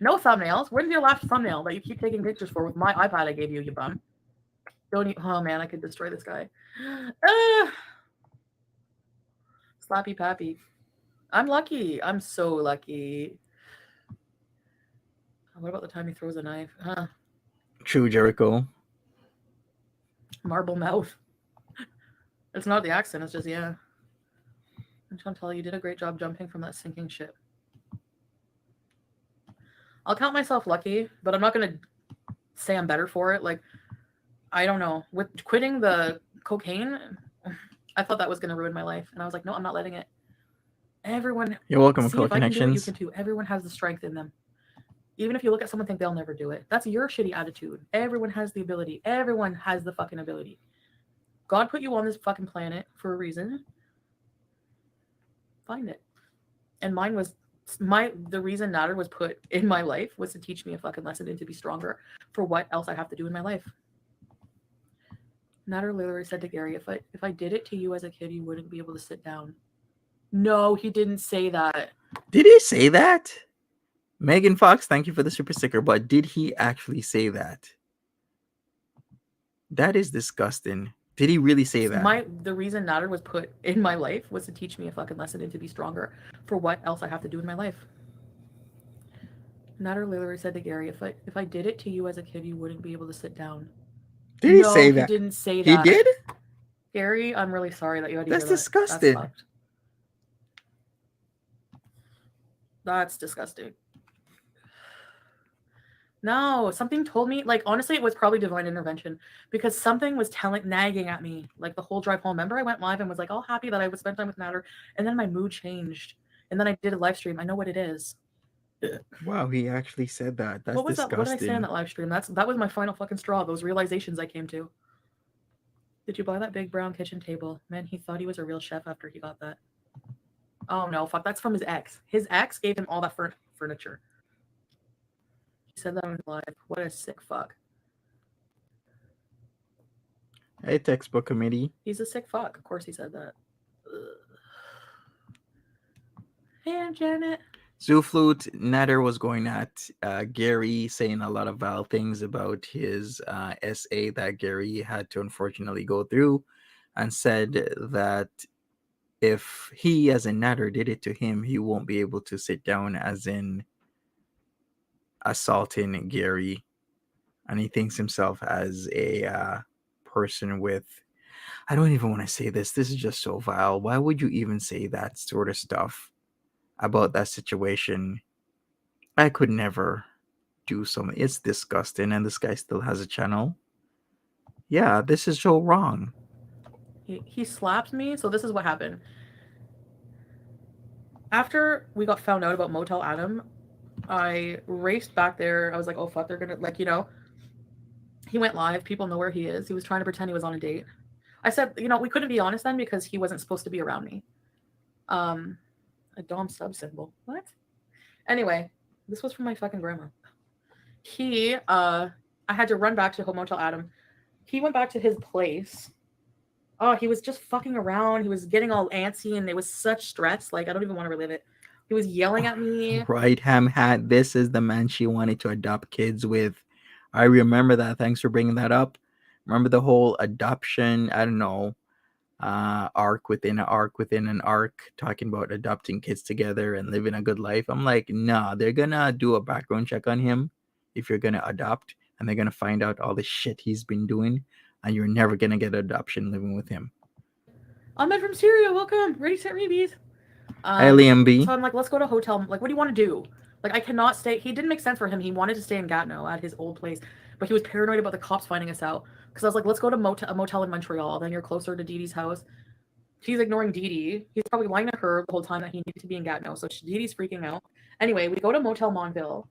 No thumbnails. Where's your last thumbnail that you keep taking pictures for with my iPad I gave you, you bum? Don't you... Oh, man, I could destroy this guy. Slappy Pappy. I'm lucky. I'm so lucky. What about the time he throws a knife? Huh? True, Jericho. Marble mouth. It's not the accent. It's just, yeah. I'm trying to tell you, you did a great job jumping from that sinking ship. I'll count myself lucky, but I'm not going to say I'm better for it. Like, I don't know. With quitting the cocaine, I thought that was going to ruin my life. And I was like, no, I'm not letting it. Everyone. You're welcome, see, Code if I can do it, Connections. you can too. Everyone has the strength in them. Even if you look at someone and think they'll never do it. That's your shitty attitude. Everyone has the ability. Everyone has the fucking ability. God put you on this fucking planet for a reason. Find it. And mine was the reason Nader was put in my life was to teach me a fucking lesson and to be stronger for what else I have to do in my life. Nader literally said to Gary, if I did it to you as a kid, you wouldn't be able to sit down. No, he didn't say that. Did he say that? Megan Fox, thank you for the super sticker, but did he actually say that? That is disgusting. Did he really say that? The reason Nader was put in my life was to teach me a fucking lesson and to be stronger for what else I have to do in my life. Nader literally said to Gary, if I did it to you as a kid, you wouldn't be able to sit down. Did he say that? He didn't say He that. did? Gary, I'm really sorry that you had to That's hear that. disgusting. That's disgusting. No, something told me, like, honestly, it was probably divine intervention because something was nagging at me, like, the whole drive home. Remember, I went live and was like all happy that I would spend time with Nader, and then my mood changed, and then I did a live stream. I know what it is. Wow, he actually said that. That's what was disgusting. That? What did I say on that live stream? That was my final fucking straw. Those realizations I came to. Did you buy that big brown kitchen table? Man, he thought he was a real chef after he got that. Oh no, fuck! That's from his ex. His ex gave him all that furniture. He said that on his live. What a sick fuck. Hey, textbook committee. He's a sick fuck. Of course he said that. Ugh. Hey, Aunt Janet. Zoo Flute, Nader was going at Gary, saying a lot of vile things about his essay that Gary had to unfortunately go through, and said that if he, as in Nader, did it to him, he won't be able to sit down, as in assaulting Gary. And he thinks himself as a person with... I don't even want to say this. This is just so vile. Why would you even say that sort of stuff about that situation? I could never do something. It's disgusting. And this guy still has a channel. Yeah, this is so wrong. He slapped me. So this is what happened. After we got found out about Motel Adam, I raced back there. I was like, oh fuck, they're gonna, like, you know, he went live. People know where he is. He was trying to pretend he was on a date. I said, you know, we couldn't be honest then because he wasn't supposed to be around me. A Dom sub symbol. What? Anyway, this was from my fucking grandma. I had to run back to Motel Adam. He went back to his place. Oh, he was just fucking around. He was getting all antsy and it was such stress. Like, I don't even want to relive it. He was yelling at me. Right, Ham Hat. This is the man she wanted to adopt kids with. I remember that. Thanks for bringing that up. Remember the whole adoption, I don't know, arc within an arc within an arc, talking about adopting kids together and living a good life. I'm like, nah, they're gonna do a background check on him if you're gonna adopt, and they're gonna find out all the shit he's been doing, and you're never gonna get adoption living with him. Ahmed from Syria, welcome. Ready, set, rebees. Hi, Liam B. So I'm like, let's go to a hotel. Like, what do you want to do? Like, I cannot stay. He didn't make sense for him. He wanted to stay in Gatineau at his old place, but he was paranoid about the cops finding us out. Because I was like, let's go to a motel in Montreal. Then you're closer to DeeDee's house. He's ignoring DeeDee. He's probably lying to her the whole time that he needed to be in Gatineau. So DeeDee's freaking out. Anyway, we go to Motel Montville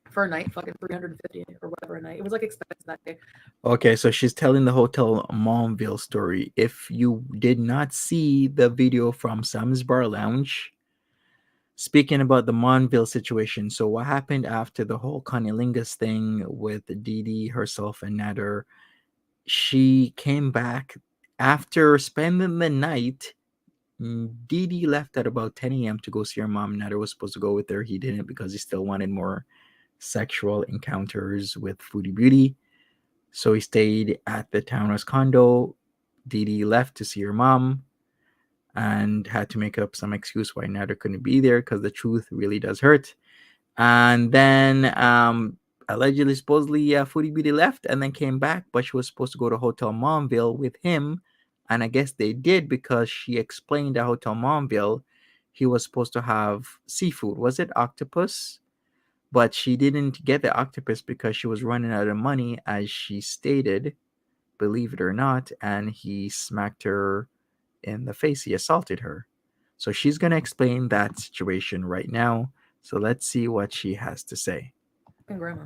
for a night, fucking $350 or whatever a night. It was like expensive that day. Okay, so she's telling the Hotel Montville story. If you did not see the video from Sam's Bar Lounge, speaking about the Montville situation, so what happened after the whole Cunnilingus thing with DeeDee herself and Nader, she came back after spending the night. DeeDee left at about 10 a.m. to go see her mom. Nader was supposed to go with her. He didn't because he still wanted more sexual encounters with Foodie Beauty. So he stayed at the townhouse condo. DeeDee left to see her mom and had to make up some excuse why Nader couldn't be there, because the truth really does hurt. And then allegedly, supposedly, Foodie Beauty left and then came back, but she was supposed to go to Hotel Montville with him. And I guess they did, because she explained at Hotel Montville he was supposed to have seafood. Was it octopus? But she didn't get the octopus because she was running out of money, as she stated, believe it or not, and he smacked her in the face. He assaulted her. So she's going to explain that situation right now. So let's see what she has to say. Grandma.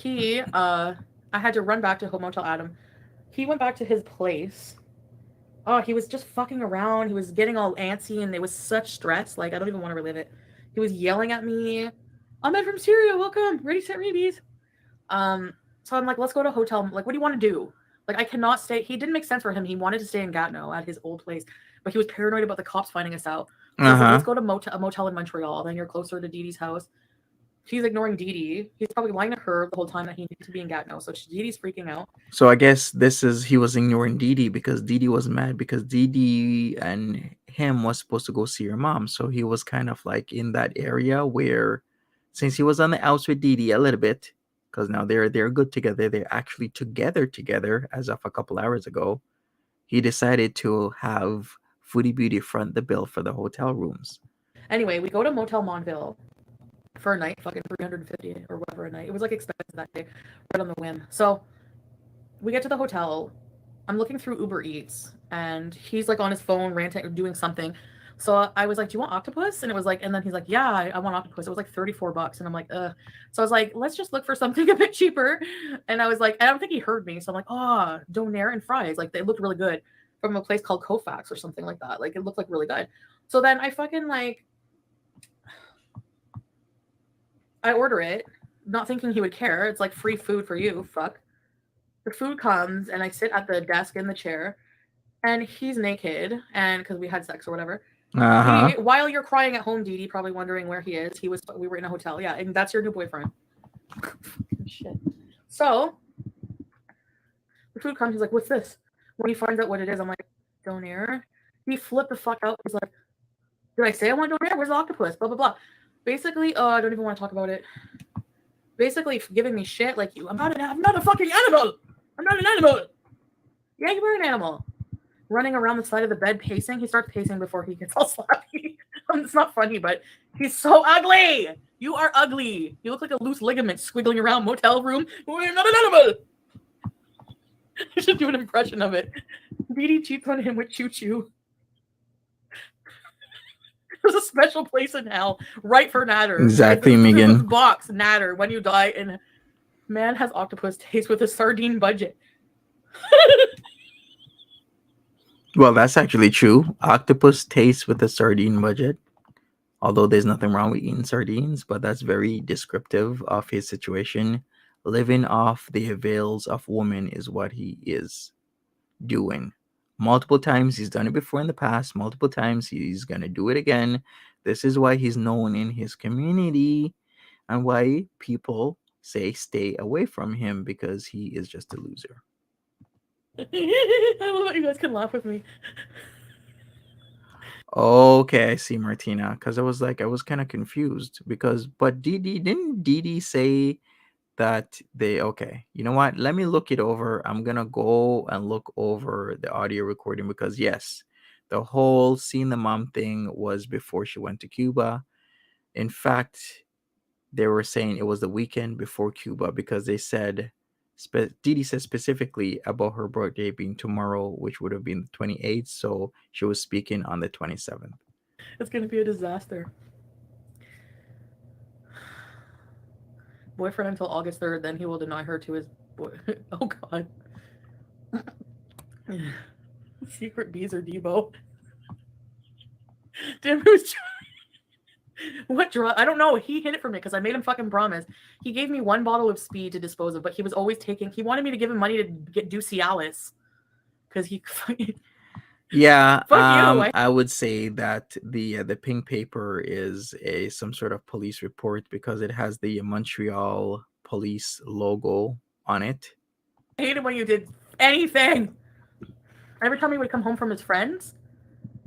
I had to run back to Motel Adam. He went back to his place. Oh, he was just fucking around. He was getting all antsy, and it was such stress. Like, I don't even want to relive it. He was yelling at me. Ahmed from Syria, welcome. Ready, set, rebees. So I'm like, let's go to a hotel. Like, what do you want to do? Like, I cannot stay. He didn't make sense for him. He wanted to stay in Gatineau at his old place, but he was paranoid about the cops finding us out. So I was like, let's go to a motel in Montreal. Then you're closer to DeeDee's house. She's ignoring DeeDee. He's probably lying to her the whole time that he needed to be in Gatineau. So DeeDee's freaking out. So I guess he was ignoring DeeDee because DeeDee was mad because DeeDee and him was supposed to go see her mom. So he was kind of like in that area where, since he was on the outs with DeeDee a little bit, because now they're good together. They're actually together as of a couple hours ago. He decided to have Foodie Beauty front the bill for the hotel rooms. Anyway, we go to Motel Montville for a night, fucking $350 or whatever a night. It was like expensive that day, right on the whim. So we get to the hotel. I'm looking through Uber Eats, and he's like on his phone ranting or doing something. So I was like, do you want octopus? And it was like, and then he's like, yeah, I want octopus. It was like $34. And I'm like, ugh. So I was like, let's just look for something a bit cheaper. And I was like, I don't think he heard me. So I'm like, oh, donair and fries. Like, they looked really good from a place called Kofax or something like that. Like, it looked like really good. So then I fucking like, I order it, not thinking he would care. It's like free food for you. Fuck. The food comes, and I sit at the desk in the chair, and he's naked, and because we had sex or whatever. While you're crying at home, DeeDee, probably wondering where he is. We were in a hotel. Yeah, and that's your new boyfriend. Shit. So the food comes. He's like, "What's this?" When he finds out what it is, I'm like, "Donair." He flipped the fuck out. He's like, "Did I say I want donair? Where's the octopus?" Blah blah blah. Basically, I don't even want to talk about it. Basically, giving me shit like I'm not a fucking animal. I'm not an animal. Yeah, you were an animal. Running around the side of the bed, pacing. He starts pacing before he gets all slappy. It's not funny, but he's so ugly. You are ugly. You look like a loose ligament squiggling around motel room. We're not an animal. I should do an impression of it. DeeDee cheats on him with Choo Choo. There's a special place in hell, right for Nader. Exactly, Megan. Box Nader when you die, and man has octopus taste with a sardine budget. Well, that's actually true. Octopus tastes with a sardine budget. Although there's nothing wrong with eating sardines, but that's very descriptive of his situation. Living off the avails of women is what he is doing. Multiple times. He's done it before in the past. Multiple times. He's going to do it again. This is why he's known in his community and why people say stay away from him because he is just a loser. I love that you guys can laugh with me. Okay, I see, Martina. Because I was kind of confused but didn't DeeDee say that okay, you know what? Let me look it over. I'm gonna go and look over the audio recording because yes, the whole seeing the mom thing was before she went to Cuba. In fact, they were saying it was the weekend before Cuba because they said DeeDee said specifically about her birthday being tomorrow, which would have been the 28th. So she was speaking on the 27th. It's gonna be a disaster. Boyfriend until August 3rd, then he will deny her to his boy. Oh God. Secret bees or Debo. Damn, who's what drug? I don't know. He hid it from me because I made him fucking promise. He gave me 1 bottle of speed to dispose of, but he was always taking. He wanted me to give him money to do Cialis because he. Yeah, Fuck you. I would say that the pink paper is some sort of police report because it has the Montreal police logo on it. I hated when you did anything. Every time he would come home from his friends,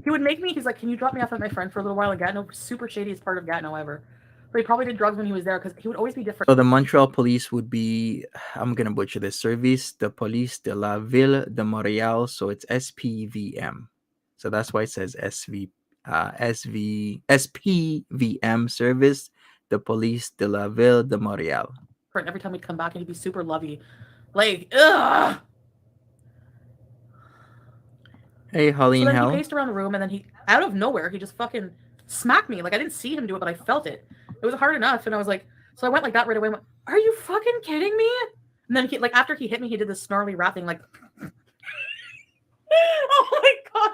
he would make me. He's like, "Can you drop me off at my friend for a little while in Gatineau?" Super shadiest part of Gatineau ever. But he probably did drugs when he was there because he would always be different. So the Montreal police would be, I'm gonna butcher this, Service de Police de la Ville de Montréal. So it's SPVM. So that's why it says SPVM, Service de Police de la Ville de Montréal. Every time we'd come back and he'd be super lovey, like ugh. Hey, Holleen, so then he paced around the room and then he, out of nowhere, he just fucking smacked me. Like I didn't see him do it, but I felt it. It was hard enough, and I was like, so I went like that right away. Went, are you fucking kidding me? And then he, like after he hit me, he did this snarly rap thing, like. Oh my God!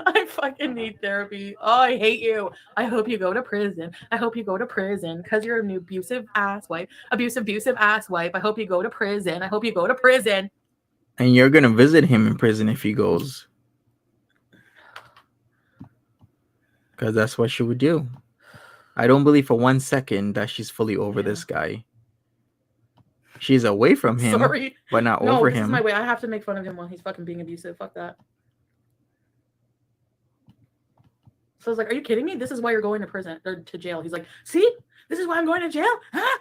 I fucking need therapy. Oh, I hate you. I hope you go to prison. I hope you go to prison because you're an abusive ass wife. Abusive ass wife. I hope you go to prison. I hope you go to prison. And you're gonna visit him in prison if he goes. Because that's what she would do. I don't believe for 1 second that she's fully over this guy. She's away from him, but not over him. No, this is my way. I have to make fun of him while he's fucking being abusive. Fuck that. So I was like, are you kidding me? This is why you're going to prison or to jail. He's like, see? This is why I'm going to jail? Huh?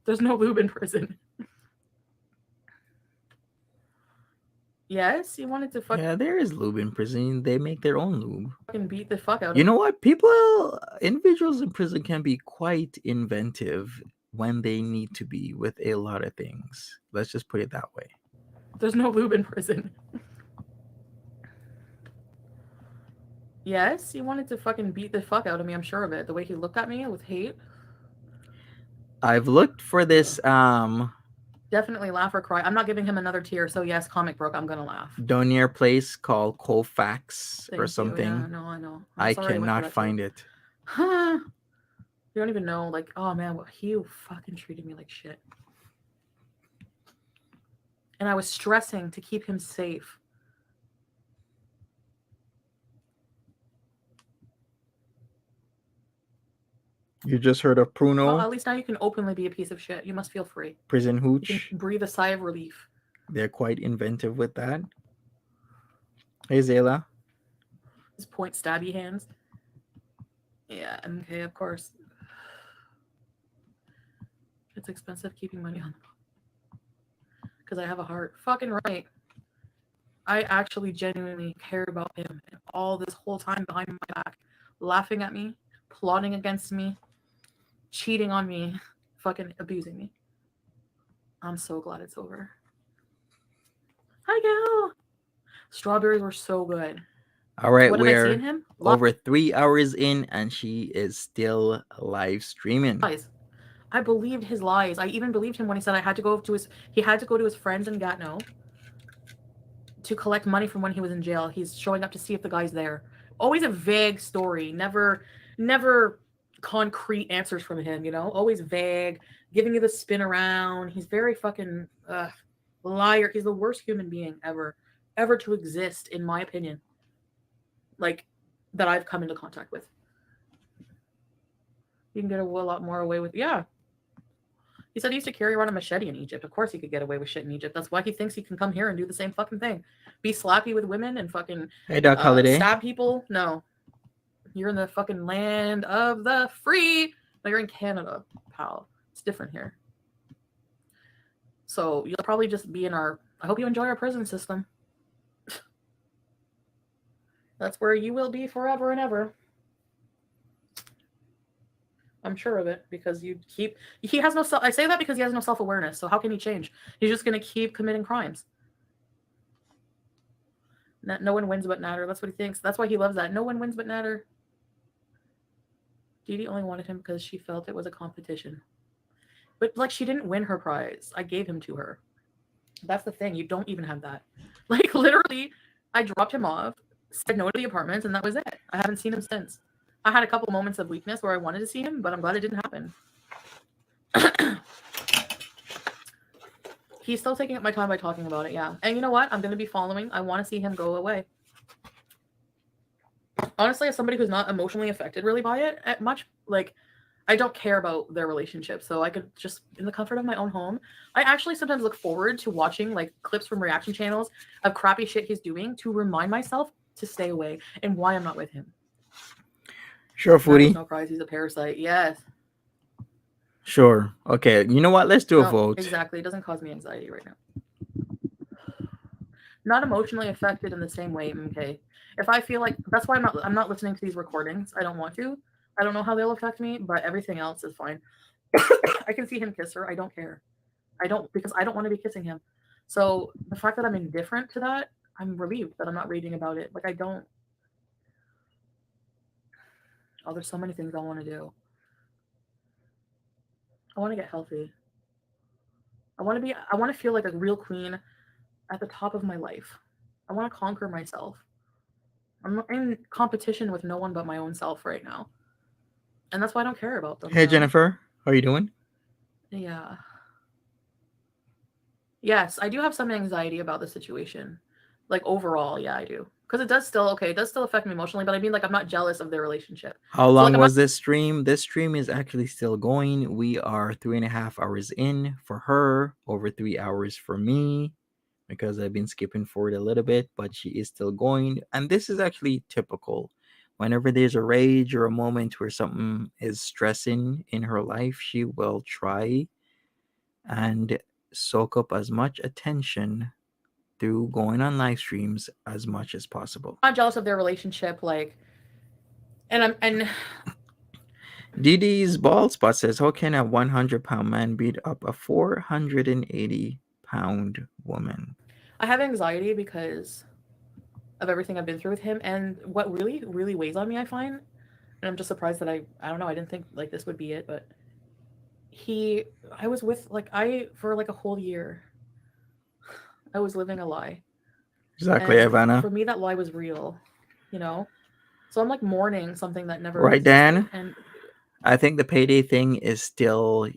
There's no lube in prison. Yes, you wanted to fuck. Yeah, there is lube in prison. They make their own lube. Fucking beat the fuck out of You know what? Individuals in prison can be quite inventive when they need to be with a lot of things. Let's just put it that way. There's no lube in prison. Yes, he wanted to fucking beat the fuck out of me. I'm sure of it. The way he looked at me with hate. I've looked for this. Definitely laugh or cry. I'm not giving him another tear. So yes, comic book. I'm gonna laugh. Donier place called Colfax or something. Yeah, no, I know. I cannot find it. Huh? You don't even know. Like, oh man, he fucking treated me like shit. And I was stressing to keep him safe. You just heard of Pruno? Well, at least now you can openly be a piece of shit. You must feel free. Prison hooch. You can breathe a sigh of relief. They're quite inventive with that. Hey, Zayla. His point stabby hands. Yeah, okay, of course. It's expensive keeping money on the because I have a heart. Fucking right. I actually genuinely cared about him and all this whole time behind my back, laughing at me, plotting against me, cheating on me, fucking abusing me. I'm so glad it's over. Hi, Gal. Strawberries were so good. All right, we're over 3 hours in, and she is still live streaming. Lies. I believed his lies. I even believed him when he said he had to go to his friends in Gatineau to collect money from when he was in jail. He's showing up to see if the guy's there. Always a vague story. Never concrete answers from him, you know? Always vague, giving you the spin around. He's very fucking liar. He's the worst human being ever to exist, in my opinion. Like, that I've come into contact with. You can get a lot more away with, yeah. He said he used to carry around a machete in Egypt. Of course he could get away with shit in Egypt. That's why he thinks he can come here and do the same fucking thing. Be slappy with women and fucking Hey, Doc Holiday. stab people. No. You're in the fucking land of the free. No, you're in Canada, pal. It's different here. So you'll probably just be in our... I hope you enjoy our prison system. That's where you will be forever and ever. I'm sure of it, because he has no self. I say that because he has no self-awareness. So how can he change? He's just going to keep committing crimes. No one wins but Natter. That's what he thinks. That's why he loves that. No one wins but Natter. DeeDee only wanted him because she felt it was a competition. But like, she didn't win her prize. I gave him to her. That's the thing. You don't even have that. Like, literally, I dropped him off, said no to the apartments, and that was it. I haven't seen him since. I had a couple moments of weakness where I wanted to see him, but I'm glad it didn't happen. He's still taking up my time by talking about it, yeah. And you know what? I'm going to be following. I want to see him go away. Honestly, as somebody who's not emotionally affected really by it much, like, I don't care about their relationship. So I could just, in the comfort of my own home, I actually sometimes look forward to watching, like, clips from reaction channels of crappy shit he's doing to remind myself to stay away and why I'm not with him. Sure, Foodie. No prize. He's a parasite. Yes. Sure. Okay. You know what? Let's do a vote. Exactly. It doesn't cause me anxiety right now. Not emotionally affected in the same way. Okay. If I feel like, that's why I'm not listening to these recordings. I don't want to. I don't know how they'll affect me, but everything else is fine. I can see him kiss her. I don't care. Because I don't want to be kissing him. So the fact that I'm indifferent to that, I'm relieved that I'm not reading about it. Like, I don't. Oh, there's so many things I want to do. I want to get healthy. I want to feel like a real queen at the top of my life. I want to conquer myself. I'm not in competition with no one but my own self right now. And that's why I don't care about them. Hey, Jennifer. How are you doing? Yeah. Yes, I do have some anxiety about the situation. Like, overall, yeah, I do. Because it does still affect me emotionally, but I mean, like, I'm not jealous of their relationship. How long was this stream? This stream is actually still going. We are 3.5 hours in for her, over 3 hours for me, because I've been skipping forward a little bit, but she is still going. And this is actually typical. Whenever there's a rage or a moment where something is stressing in her life, she will try and soak up as much attention through going on live streams as much as possible. I'm not jealous of their relationship, like, and DeeDee's bald spot says, how can a 100-pound man beat up a 480-pound woman? I have anxiety because of everything I've been through with him, and what really, really weighs on me, I find, and I'm just surprised that I don't know, I didn't think, like, this would be it, but I was with, like, for like a whole year, I was living a lie. Exactly, and Ivana. For me, that lie was real, you know? So I'm, like, mourning something that never right, existed. Dan? And I think the payday thing is still,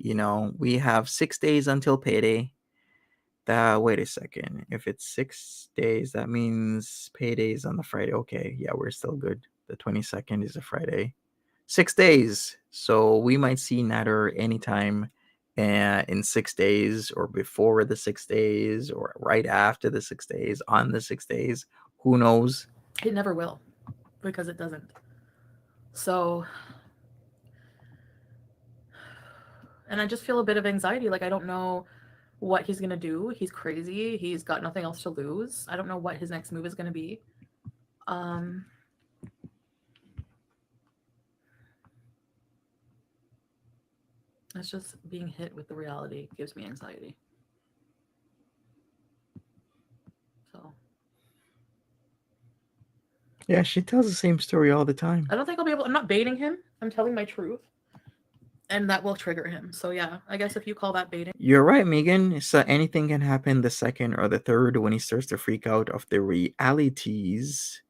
we have 6 days until payday. Wait a second. If it's 6 days, that means payday is on the Friday. Okay, yeah, we're still good. The 22nd is a Friday. 6 days. So we might see Natter anytime in 6 days, or before the 6 days, or right after the 6 days, on the 6 days. Who knows? it never will, because it doesn't. So, and I just feel a bit of anxiety. Like, I don't know what he's going to do. He's crazy. He's got nothing else to lose. I don't know what his next move is going to be. It's just being hit with the reality gives me anxiety. So. Yeah, she tells the same story all the time. I don't think I'll be able. I'm not baiting him. I'm telling my truth. And that will trigger him. So yeah, I guess if you call that baiting. You're right, Megan. So anything can happen the second or the third when he starts to freak out of the realities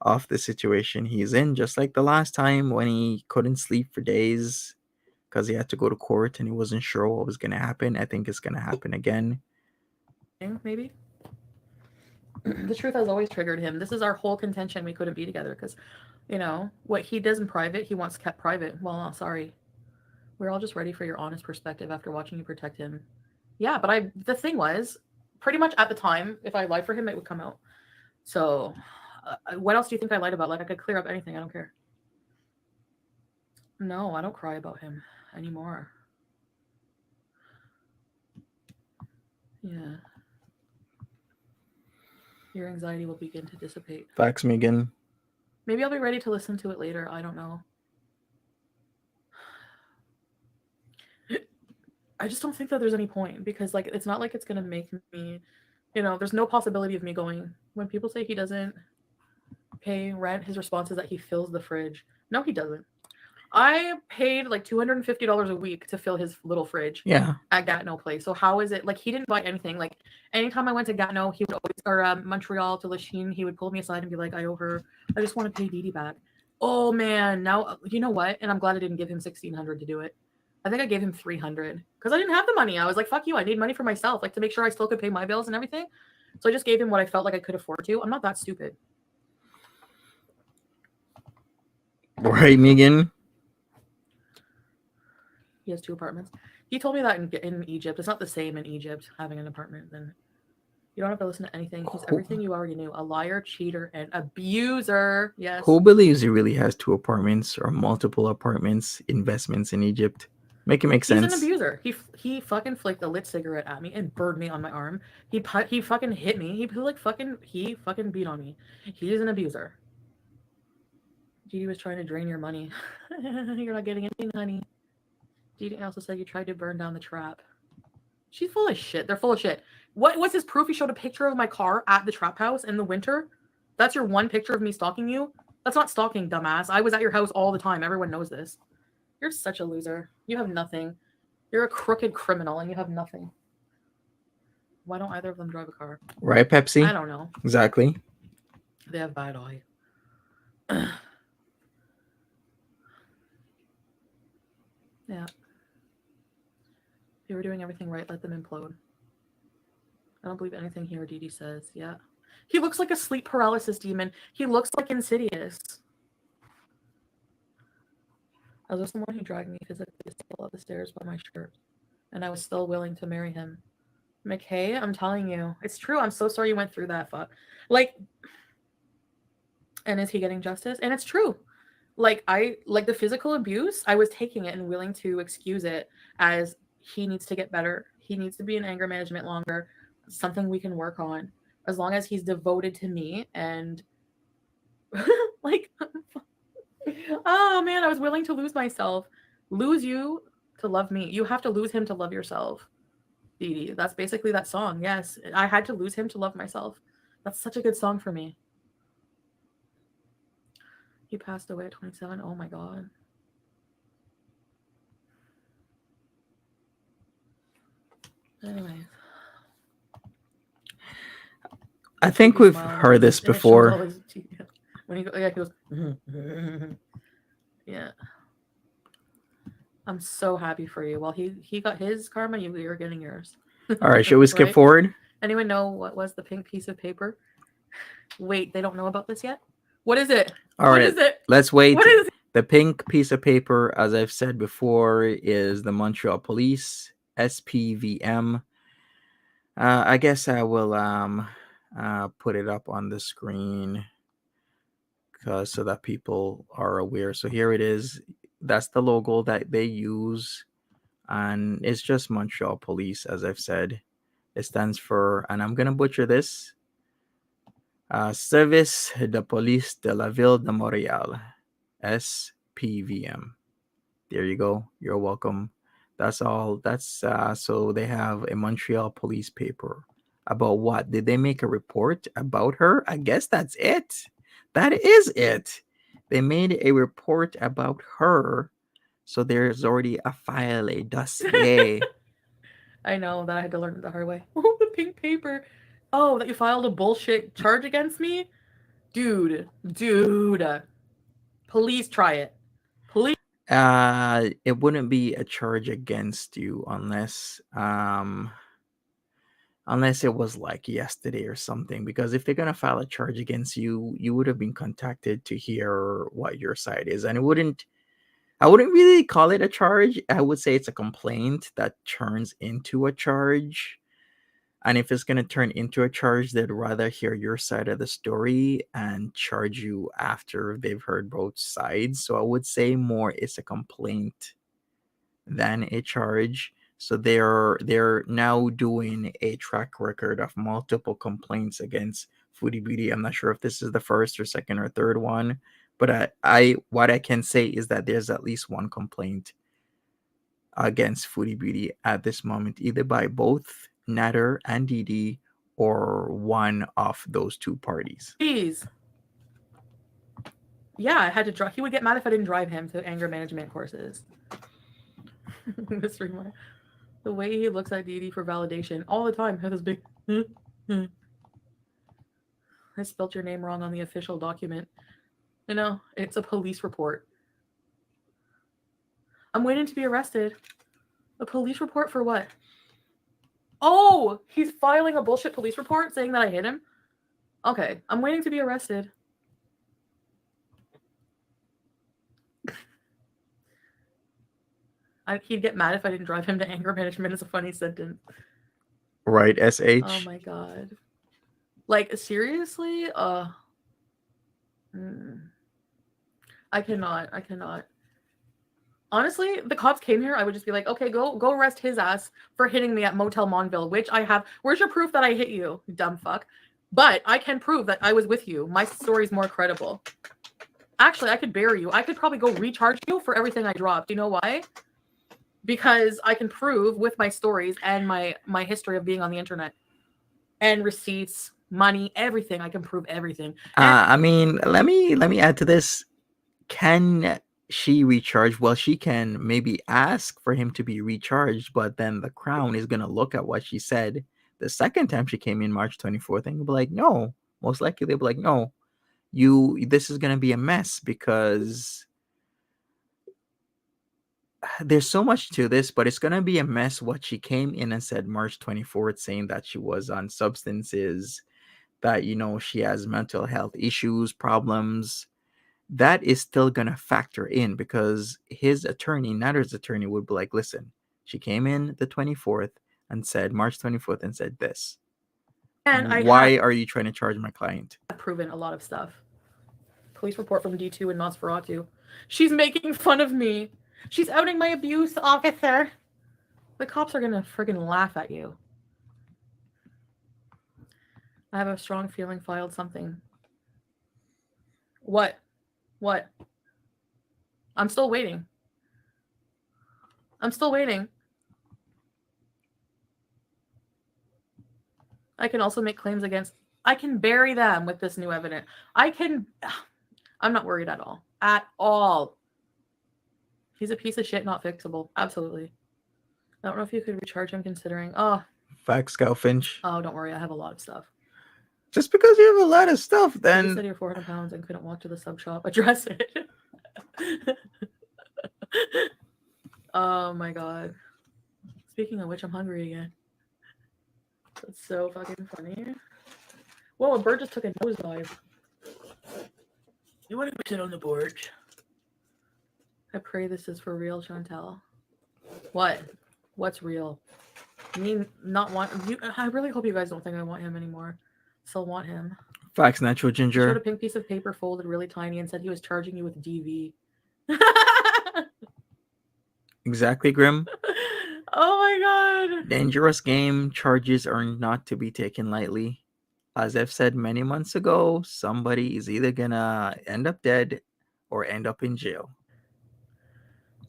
of the situation he's in. Just like the last time when he couldn't sleep for days because he had to go to court and he wasn't sure what was going to happen. I think it's going to happen again. Maybe. The truth has always triggered him. This is our whole contention. We couldn't be together because, what he does in private, he wants kept private. Well, sorry. We're all just ready for your honest perspective after watching you protect him. Yeah, but the thing was, pretty much at the time, if I lied for him, it would come out. So, what else do you think I lied about? Like, I could clear up anything. I don't care. No, I don't cry about him anymore. Yeah. Your anxiety will begin to dissipate. Facts, Megan. Maybe I'll be ready to listen to it later. I don't know. I just don't think that there's any point because, like, it's not like it's going to make me, there's no possibility of me going. When people say he doesn't pay rent, his response is that he fills the fridge. No, he doesn't. I paid like $250 a week to fill his little fridge at Gatineau Place. So how is it, like, he didn't buy anything. Like, anytime I went to Gatineau, he would always, or Montreal to Lachine, he would pull me aside and be like, I just want to pay DeeDee back. Oh, man. Now, you know what? And I'm glad I didn't give him $1,600 to do it. I think I gave him $300 because I didn't have the money. I was like, fuck you. I need money for myself, like, to make sure I still could pay my bills and everything. So I just gave him what I felt like I could afford to. I'm not that stupid. Right, Megan? He has 2 apartments. He told me that in Egypt. It's not the same in Egypt, having an apartment. Then you don't have to listen to anything. He's everything you already knew. A liar, cheater, and abuser. Yes. Who believes he really has 2 apartments or multiple apartments, investments in Egypt? Make it make sense. He's an abuser. He fucking flicked a lit cigarette at me and burned me on my arm. He fucking hit me. He fucking beat on me. He's an abuser. DeeDee was trying to drain your money. You're not getting anything, honey. DeeDee also said you tried to burn down the trap. She's full of shit. They're full of shit. What was his proof? He showed a picture of my car at the trap house in the winter. That's your one picture of me stalking you? That's not stalking, dumbass. I was at your house all the time. Everyone knows this. You're such a loser. You have nothing. You're a crooked criminal and you have nothing. Why don't either of them drive a car? Right, Pepsi? I don't know. Exactly. They have bad eye. Yeah. If you were doing everything right, let them implode. I don't believe anything here DeeDee says. Yeah. He looks like a sleep paralysis demon. He looks like Insidious. I was with someone who dragged me physically up the stairs by my shirt, and I was still willing to marry him. McKay, I'm telling you, it's true. I'm so sorry you went through that. Like, and is he getting justice? And it's true. Like, the physical abuse, I was taking it and willing to excuse it as he needs to get better. He needs to be in anger management longer. Something we can work on. As long as he's devoted to me and like, oh man, I was willing to lose myself. Lose you to love me. You have to lose him to love yourself. DeeDee. That's basically that song. Yes. I had to lose him to love myself. That's such a good song for me. He passed away at 27. Oh my God. Anyways. I think we've heard this before. When he goes, yeah. I'm so happy for you. Well, he got his karma, you're getting yours. All right, should we skip forward? Anyone know what was the pink piece of paper? Wait, they don't know about this yet? What is it? All right, is it? Let's wait. What is it? The pink piece of paper, as I've said before, is the Montreal Police, SPVM. I guess I will put it up on the screen so that people are aware. So here it is. That's the logo that they use, and it's just Montreal Police, as I've said. It stands for, and I'm gonna butcher this, Service de Police de la Ville de Montréal, SPVM. There you go. You're welcome. That's all. That's so they have a Montreal police paper. About what? Did they make a report about her? I guess that's it. That is it. They made a report about her. So there's already a file, a dossier. I know that I had to learn it the hard way. Oh, the pink paper. Oh, that you filed a bullshit charge against me? Dude. Please try it. Please. It wouldn't be a charge against you unless it was like yesterday or something, because if they're gonna file a charge against you, you would have been contacted to hear what your side is, and it wouldn't I wouldn't really call it a charge. I would say it's a complaint that turns into a charge. And if it's going to turn into a charge, they'd rather hear your side of the story and charge you after they've heard both sides. So I would say more it's a complaint than a charge. So they're now doing a track record of multiple complaints against Foodie Beauty. I'm not sure if this is the first or second or third one, but I what I can say is that there's at least one complaint against Foodie Beauty at this moment, either by both Natter and DeeDee or one of those two parties. Please. Yeah, I had to drive. He would get mad if I didn't drive him to anger management courses. The way he looks at DeeDee for validation all the time. Has this big. I spelled your name wrong on the official document. You know, it's a police report. I'm waiting to be arrested. A police report for what? Oh, he's filing a bullshit police report saying that I hit him? Okay, I'm waiting to be arrested. He'd get mad if I didn't drive him to anger management. Is a funny sentence. Right, SH? Oh my god. Like, seriously? I cannot. Honestly, the cops came here, I would just be like, okay, go arrest his ass for hitting me at Motel Monville, which I have. Where's your proof that I hit you, dumb fuck? But I can prove that I was with you. My story's more credible. Actually, I could bury you. I could probably go recharge you for everything I dropped. Do you know why? Because I can prove with my stories and my history of being on the internet and receipts, money, everything. I can prove everything. I mean, let me add to this. Can she recharge? Well, she can maybe ask for him to be recharged, but then the Crown is going to look at what she said the second time she came in March 24th and be like, no, most likely they'll be like, no, this is going to be a mess because there's so much to this, but it's going to be a mess. What she came in and said March 24th, saying that she was on substances, that, you know, she has mental health issues, problems, that is still going to factor in because his attorney, Natter's attorney, would be like, listen, she came in the 24th and said March 24th and said this. And why are you trying to charge my client? I've proven a lot of stuff. Police report from D2 and Nosferatu. She's making fun of me. She's outing my abuse, officer. The cops are going to friggin' laugh at you. I have a strong feeling filed something. What? I'm still waiting. I can also make claims against. I can bury them with this new evidence. I'm not worried at all. At all. He's a piece of shit, not fixable. Absolutely. I don't know if you could recharge him considering. Oh. Facts, Finch. Oh, don't worry. I have a lot of stuff. Just because you have a lot of stuff, then. You said you're 400 pounds and couldn't walk to the sub shop. Address it. Oh my god. Speaking of which, I'm hungry again. That's so fucking funny. Whoa, a bird just took a nosedive. You want to sit on the porch? I pray this is for real, Chantel. What? What's real? I mean, not want you. I really hope you guys don't think I want him anymore. Still want him. Facts, Natural Ginger. He showed a pink piece of paper folded really tiny and said he was charging you with DV. Exactly, Grim. Oh my god. Dangerous game. Charges are not to be taken lightly. As I've said many months ago, somebody is either gonna end up dead or end up in jail.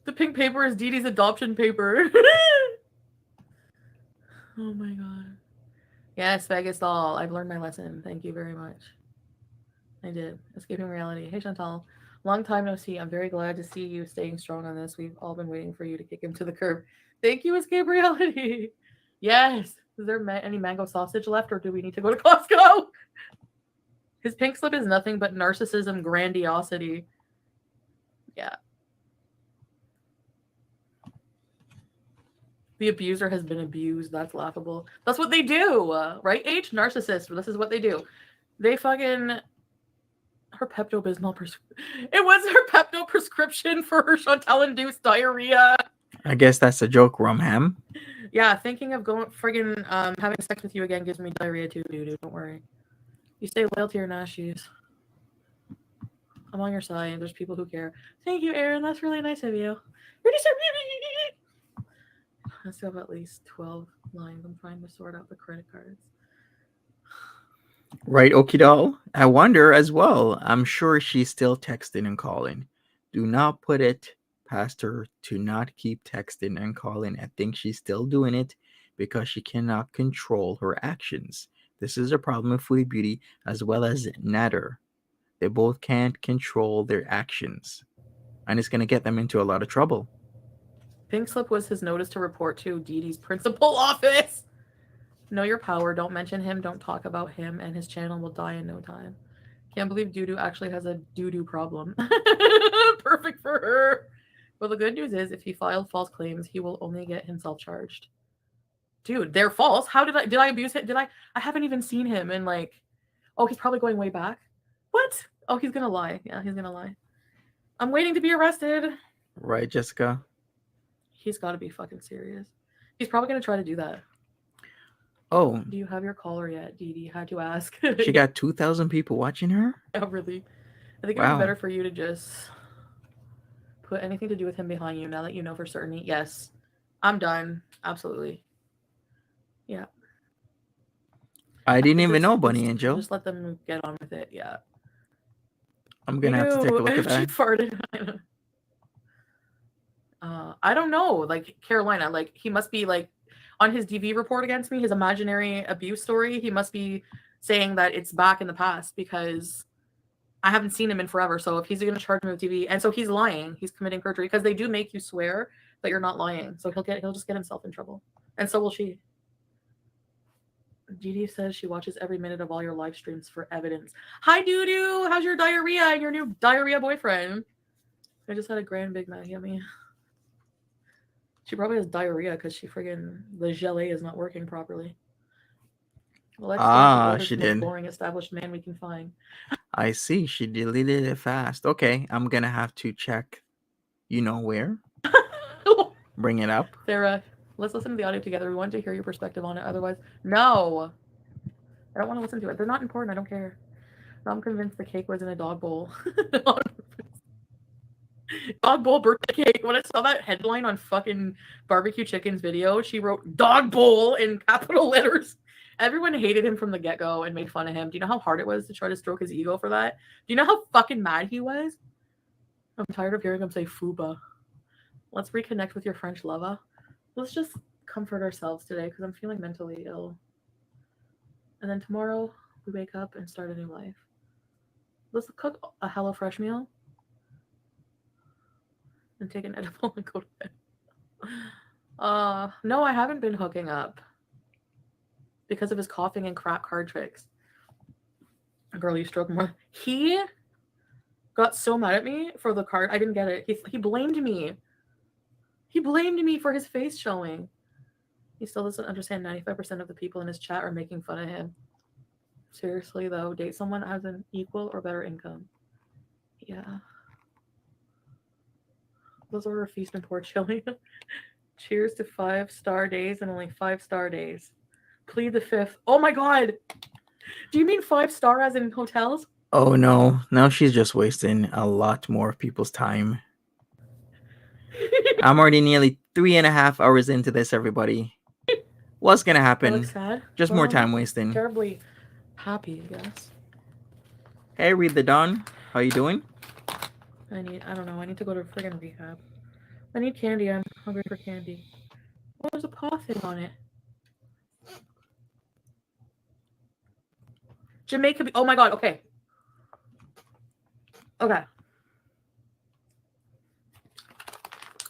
The pink paper is DeeDee's adoption paper. Oh my god. Yes, Vegas doll. I've learned my lesson. Thank you very much. I did. Escaping reality. Hey, Chantal. Long time no see. I'm very glad to see you staying strong on this. We've all been waiting for you to kick him to the curb. Thank you, Escape Reality. Yes. Is there any mango sausage left, or do we need to go to Costco? His pink slip is nothing but narcissism, grandiosity. Yeah. The abuser has been abused. That's laughable. That's what they do, right? Narcissist. This is what they do. They fucking her Pepto-Bismol it was her Pepto prescription for her Chantel-induced diarrhea. I guess that's a joke, Rumham. Yeah, thinking of going friggin' having sex with you again gives me diarrhea too, dude. Don't worry. You stay loyal to your nashies. I'm on your side. There's people who care. Thank you, Aaron. That's really nice of you. I still have at least 12 lines. I'm trying to sort out the credit cards. Right, Okidal? I wonder as well. I'm sure she's still texting and calling. Do not put it past her to not keep texting and calling. I think she's still doing it because she cannot control her actions. This is a problem with Foodie Beauty as well as Natter. They both can't control their actions. And it's going to get them into a lot of trouble. Pink slip was his notice to report to DeeDee's principal office. Know your power. Don't mention him. Don't talk about him. And his channel will die in no time. Can't believe Doo-Doo actually has a doo-doo problem. Perfect for her. Well, the good news is if he filed false claims, he will only get himself charged. Dude, they're false. How did I abuse it? I haven't even seen him in like, oh, he's probably going way back. What? Oh, he's gonna lie. Yeah, he's gonna lie. I'm waiting to be arrested. Right, Jessica? He's got to be fucking serious. He's probably gonna try to do that. Oh. Do you have your caller yet, DeeDee? Had to ask. She got 2,000 people watching her? Yeah, really. I think it would be better for you to just put anything to do with him behind you now that you know for certain. Yes, I'm done. Absolutely. Yeah. I didn't even know, Bunny Angel. Just let them get on with it. Yeah. I'm going to have to take a look at that. She farted. I don't know. Like, Carolina, like, he must be, like, on his DV report against me, his imaginary abuse story, he must be saying that it's back in the past because I haven't seen him in forever. So if he's going to charge me with DV, and so he's lying, he's committing perjury because they do make you swear that you're not lying. So he'll just get himself in trouble. And so will she. DeeDee says she watches every minute of all your live streams for evidence. Hi, Doo-Doo. How's your diarrhea and your new diarrhea boyfriend? I just had a grand Big Mac. Yummy. She probably has diarrhea because the gelée is not working properly. Well, she did. Boring established man we can find. I see. She deleted it fast. Okay, I'm going to have to check, you know where. Bring it up. Sarah, let's listen to the audio together. We want to hear your perspective on it. Otherwise, no. I don't want to listen to it. They're not important. I don't care. I'm convinced the cake was in a dog bowl. Dog bowl birthday cake. When I saw that headline on fucking Barbecue Chicken's video, she wrote dog bowl in capital letters. Everyone hated him from the get-go and made fun of him. Do you know how hard it was to try to stroke his ego for that? Do you know how fucking mad he was? I'm tired of hearing him say fuba. Let's reconnect with your French lover. Let's just comfort ourselves today because I'm feeling mentally ill. And then tomorrow we wake up and start a new life. Let's cook a HelloFresh meal and take an edible and go to bed. No, I haven't been hooking up because of his coughing and crap card tricks. Girl, you stroke more. He got so mad at me for the card. I didn't get it. He blamed me. He blamed me for his face showing. He still doesn't understand 95% of the people in his chat are making fun of him. Seriously, though, date someone that has an equal or better income. Yeah. Let's order a feast and pour chili. Cheers to 5-star days and only 5-star days. Plead the 5th. Oh my god! Do you mean 5-star as in hotels? Oh no. Now she's just wasting a lot more of people's time. I'm already nearly 3.5 hours into this, everybody. What's gonna happen? That looks sad. Just more time wasting. Terribly happy, I guess. Hey, Read the Dawn. How you doing? I don't know. I need to go to friggin' rehab. I need candy. I'm hungry for candy. Oh, there's a paw thing on it. Jamaica. Oh my god. Okay. Okay.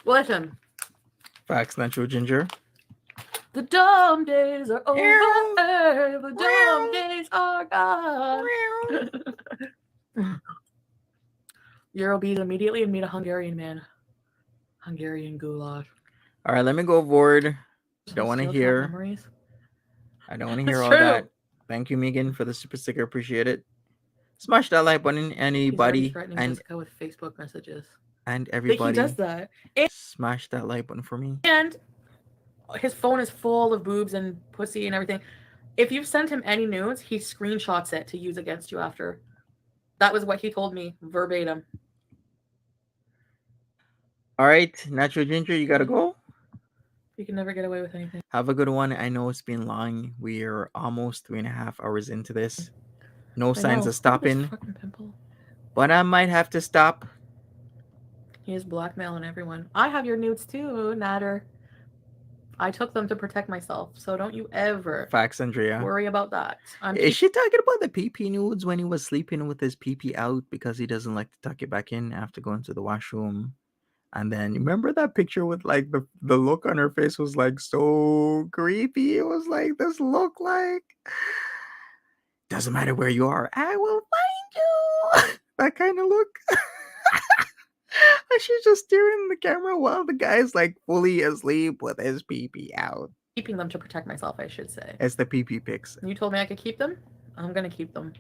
Well, listen. Facts, natural ginger. The dumb days are over. The dumb days are gone. Eurobees immediately and meet a Hungarian man. Hungarian goulash. All right, let me go forward. Don't want to hear. Memories. I don't want to hear all that. Thank you, Megan, for the super sticker. Appreciate it. Smash that like button, He's already anybody, threatening and Jessica with Facebook messages. and He everybody. does that. Smash that like button for me. And his phone is full of boobs and pussy and everything. If you've sent him any nudes, he screenshots it to use against you after. That was what he told me verbatim. All right, Natural Ginger, you gotta go. You can never get away with anything. Have a good one. I know it's been long. We are almost 3.5 hours into this. No signs of stopping. Fucking pimple. But I might have to stop. He is blackmailing everyone. I have your nudes too, Natter. I took them to protect myself, so don't you ever Facts, Andrea. worry about that. Is she talking about the PP nudes when he was sleeping with his PP out because he doesn't like to tuck it back in after going to the washroom? And then remember that picture with like the look on her face was like so creepy. It was like this look like doesn't matter where you are, I will find you. That kind of look. And she's just staring in the camera while the guy's like fully asleep with his PP out. Keeping them to protect myself, I should say. It's the PP pics. You told me I could keep them? I'm gonna keep them.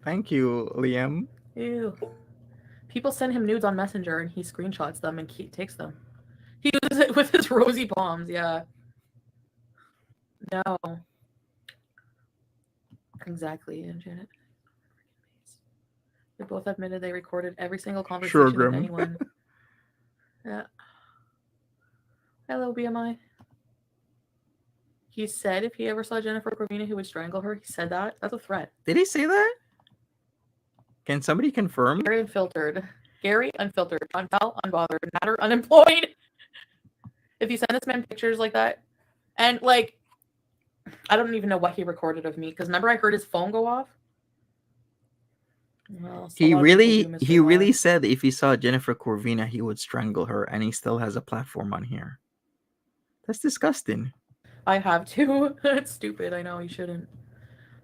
Thank you, Liam. Ew. People send him nudes on Messenger and he screenshots them and takes them. He uses it with his rosy palms, yeah. No. Exactly, and Janet. They both admitted they recorded every single conversation with anyone. Yeah. Hello, BMI. He said if he ever saw Jennifer Corvina, he would strangle her. He said that. That's a threat. Did he say that? Can somebody confirm? Gary Unfiltered. Gary Unfiltered. Unpal, unbothered. Matter, unemployed. If you send this man pictures like that, and like, I don't even know what he recorded of me, because remember I heard his phone go off? Well, he really said if he saw Jennifer Corvina, he would strangle her, and he still has a platform on here. That's disgusting. I have to. It's stupid. I know he shouldn't.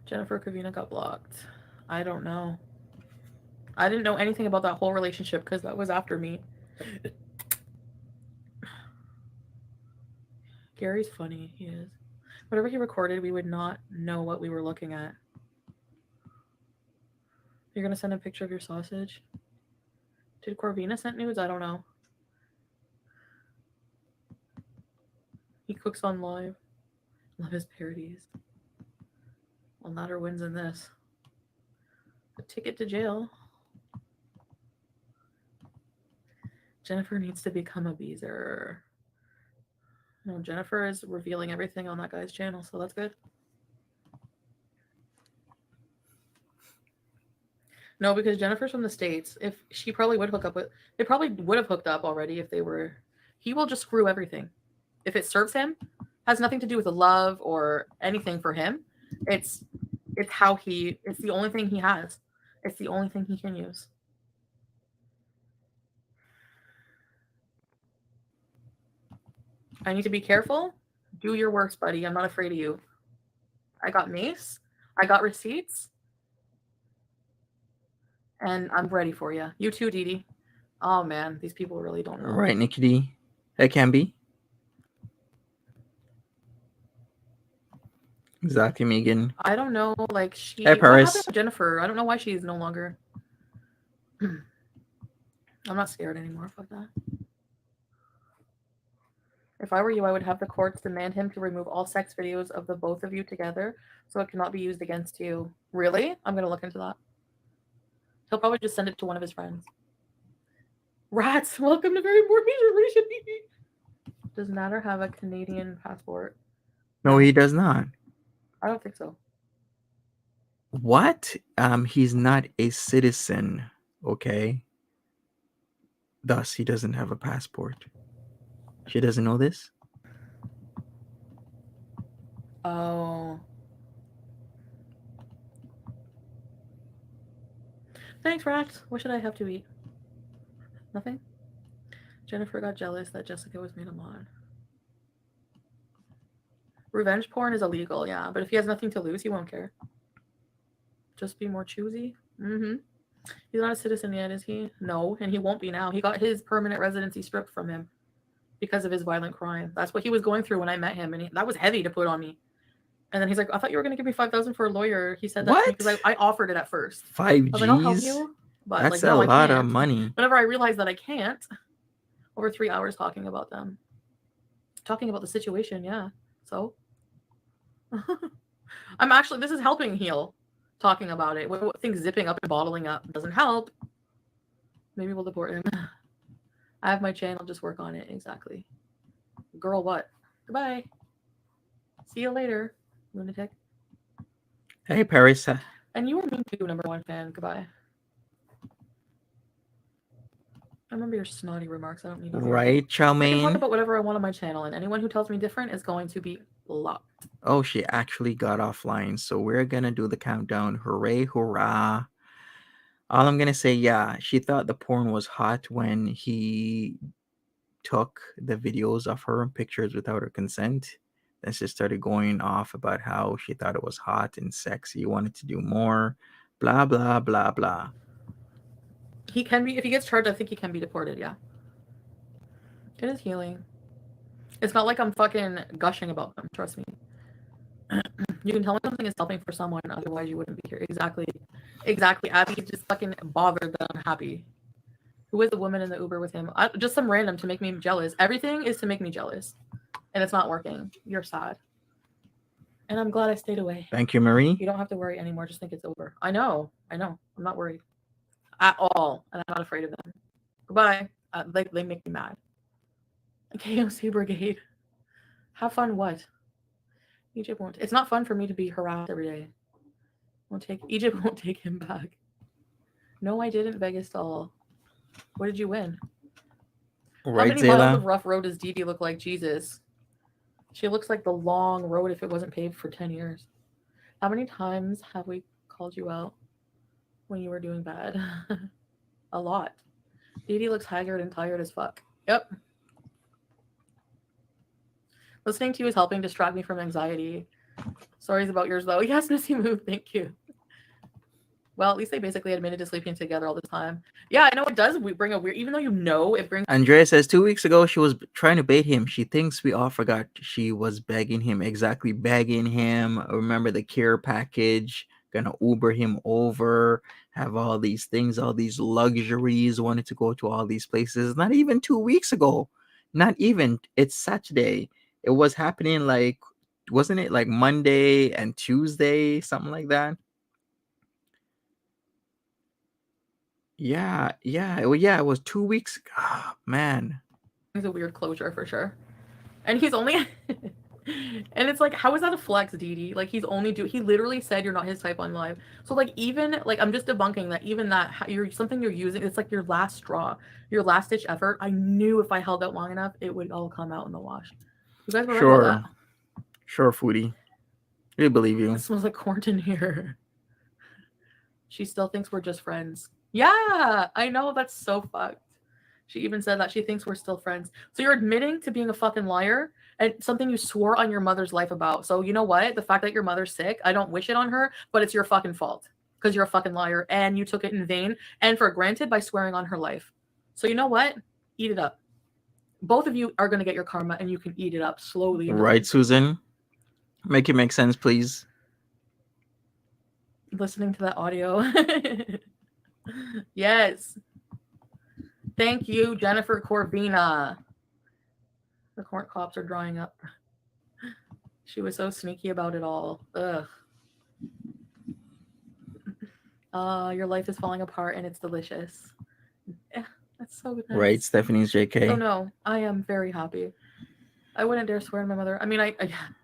Jennifer Corvina got blocked. I don't know. I didn't know anything about that whole relationship because that was after me. Gary's funny. He is. Whatever he recorded, we would not know what we were looking at. You're going to send a picture of your sausage? Did Corvina send nudes? I don't know. He cooks on live. Love his parodies. Well, Natter wins in this. A ticket to jail. Jennifer needs to become a beezer. No, Jennifer is revealing everything on that guy's channel, so that's good. No, because Jennifer's from the States. If she probably would hook up with, they probably would have hooked up already if they were. He will just screw everything. If it serves him, has nothing to do with the love or anything for him. It's how he. It's the only thing he has. It's the only thing he can use. I need to be careful. Do your worst, buddy. I'm not afraid of you. I got mace. I got receipts. And I'm ready for you. You too, DeeDee. Oh, man. These people really don't know. All right, Nikki D. That can be. Exactly, Megan. I don't know. Like, she... Hey, Paris. What happened to Jennifer? I don't know why she's no longer... I'm not scared anymore. Fuck that. If I were you, I would have the courts demand him to remove all sex videos of the both of you together so it cannot be used against you. Really? I'm going to look into that. He'll probably just send it to one of his friends. Rats, welcome to Very More Major. Does Natter have a Canadian passport? No, he does not. I don't think so. What? He's not a citizen, okay? Thus, he doesn't have a passport. She doesn't know this? Oh. Thanks, Rax. What should I have to eat? Nothing? Jennifer got jealous that Jessica was made a mod. Revenge porn is illegal, yeah. But if he has nothing to lose, he won't care. Just be more choosy. Mm-hmm. He's not a citizen yet, is he? No, and he won't be now. He got his permanent residency stripped from him because of his violent crime. That's what he was going through when I met him, and that was heavy to put on me. And then he's like, I thought you were going to give me 5,000 for a lawyer. He said that to me What? because I offered it at first. 5 I was like, I'll help G's? you. But That's like, a no, I lot of can't. money. Whenever I realized that I can't, over 3 hours talking about them. Talking about the situation, yeah. So I'm actually, this is helping heal. Talking about it. Things zipping up and bottling up doesn't help. Maybe we'll deport him. I have my channel, just work on it. Exactly. Girl, what? Goodbye. See you later, lunatic. Hey, Paris. And you were mean too, #1 fan. Goodbye. I remember your snotty remarks. I don't need to hear Right, Chow them. I can talk Mein? about whatever I want on my channel, and anyone who tells me different is going to be blocked. Oh, she actually got offline. So we're going to do the countdown. Hooray, hurrah. All I'm going to say, yeah, she thought the porn was hot when he took the videos of her and pictures without her consent. Then she started going off about how she thought it was hot and sexy, wanted to do more, blah, blah, blah, blah. He can be, if he gets charged, I think he can be deported, yeah. It is healing. It's not like I'm fucking gushing about them, trust me. You can tell me something is helping for someone, otherwise you wouldn't be here. Exactly. Exactly. Abby just fucking bothered that I'm happy. Who is the woman in the Uber with him? Just some random to make me jealous. Everything is to make me jealous. And it's not working. You're sad. And I'm glad I stayed away. Thank you, Marie. You don't have to worry anymore. Just think it's over. I know. I'm not worried at all. And I'm not afraid of them. Goodbye. They make me mad. KOC Brigade. Have fun what? Egypt won't. It's not fun for me to be harassed every day. Egypt won't take him back. No, I didn't, Vegas doll. What did you win? Right, How many miles of rough road does DeeDee look like? Jesus. She looks like the long road if it wasn't paved for 10 years. How many times have we called you out when you were doing bad? A lot. DeeDee looks haggard and tired as fuck. Yep. Listening to you is helping distract me from anxiety. Stories about yours, though. Yes, Missy Move. Thank you. Well, at least they basically admitted to sleeping together all the time. Yeah, I know it does. We bring a weird, even though you know it brings. Andrea says 2 weeks ago she was trying to bait him. She thinks we all forgot she was begging him. Exactly, begging him. Remember the care package? Gonna Uber him over. Have all these things, all these luxuries. Wanted to go to all these places. Not even 2 weeks ago. Not even. It's Saturday. It was happening like, wasn't it like Monday and Tuesday, something like that? Yeah. Well, yeah, it was 2 weeks. Oh, man. It's a weird closure for sure. And he's only. And it's like, how is that a flex, DeeDee? Like, he literally said you're not his type on live. So, like, even, like, I'm just debunking that even that, something you're using, it's like your last straw, your last ditch effort. I knew if I held out long enough, it would all come out in the wash. You guys were right about that. Sure, Foodie. We believe you. It smells like corn in here. She still thinks we're just friends. Yeah, I know, that's so fucked. She even said that she thinks we're still friends. So you're admitting to being a fucking liar and something you swore on your mother's life about. So you know what? The fact that your mother's sick, I don't wish it on her, but it's your fucking fault because you're a fucking liar and you took it in vain and for granted by swearing on her life. So you know what? Eat it up. Both of you are going to get your karma and you can eat it up slowly. Right, Susan? Make it make sense, please. Listening to that audio. Yes. Thank you, Jennifer Corvina. The corn cops are drying up. She was so sneaky about it all. Ugh. Your life is falling apart and it's delicious. Yeah, that's so nice. Right, Stephanie's JK. So no, I am very happy. I wouldn't dare swear on my mother. I mean, I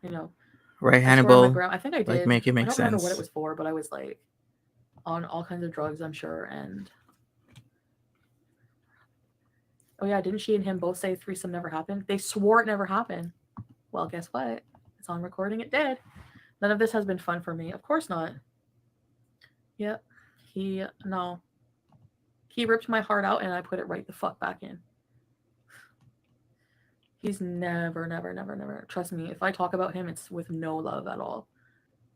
you know. Right, Hannibal. I think I did. Like, make it make I don't sense. remember what it was for, but I was like on all kinds of drugs, I'm sure. And oh yeah, didn't she and him both say threesome never happened? They swore it never happened. Well, guess what? It's on recording. It did. None of this has been fun for me. Of course not. Yep. He ripped my heart out and I put it right the fuck back in. He's never. Trust me, if I talk about him, it's with no love at all.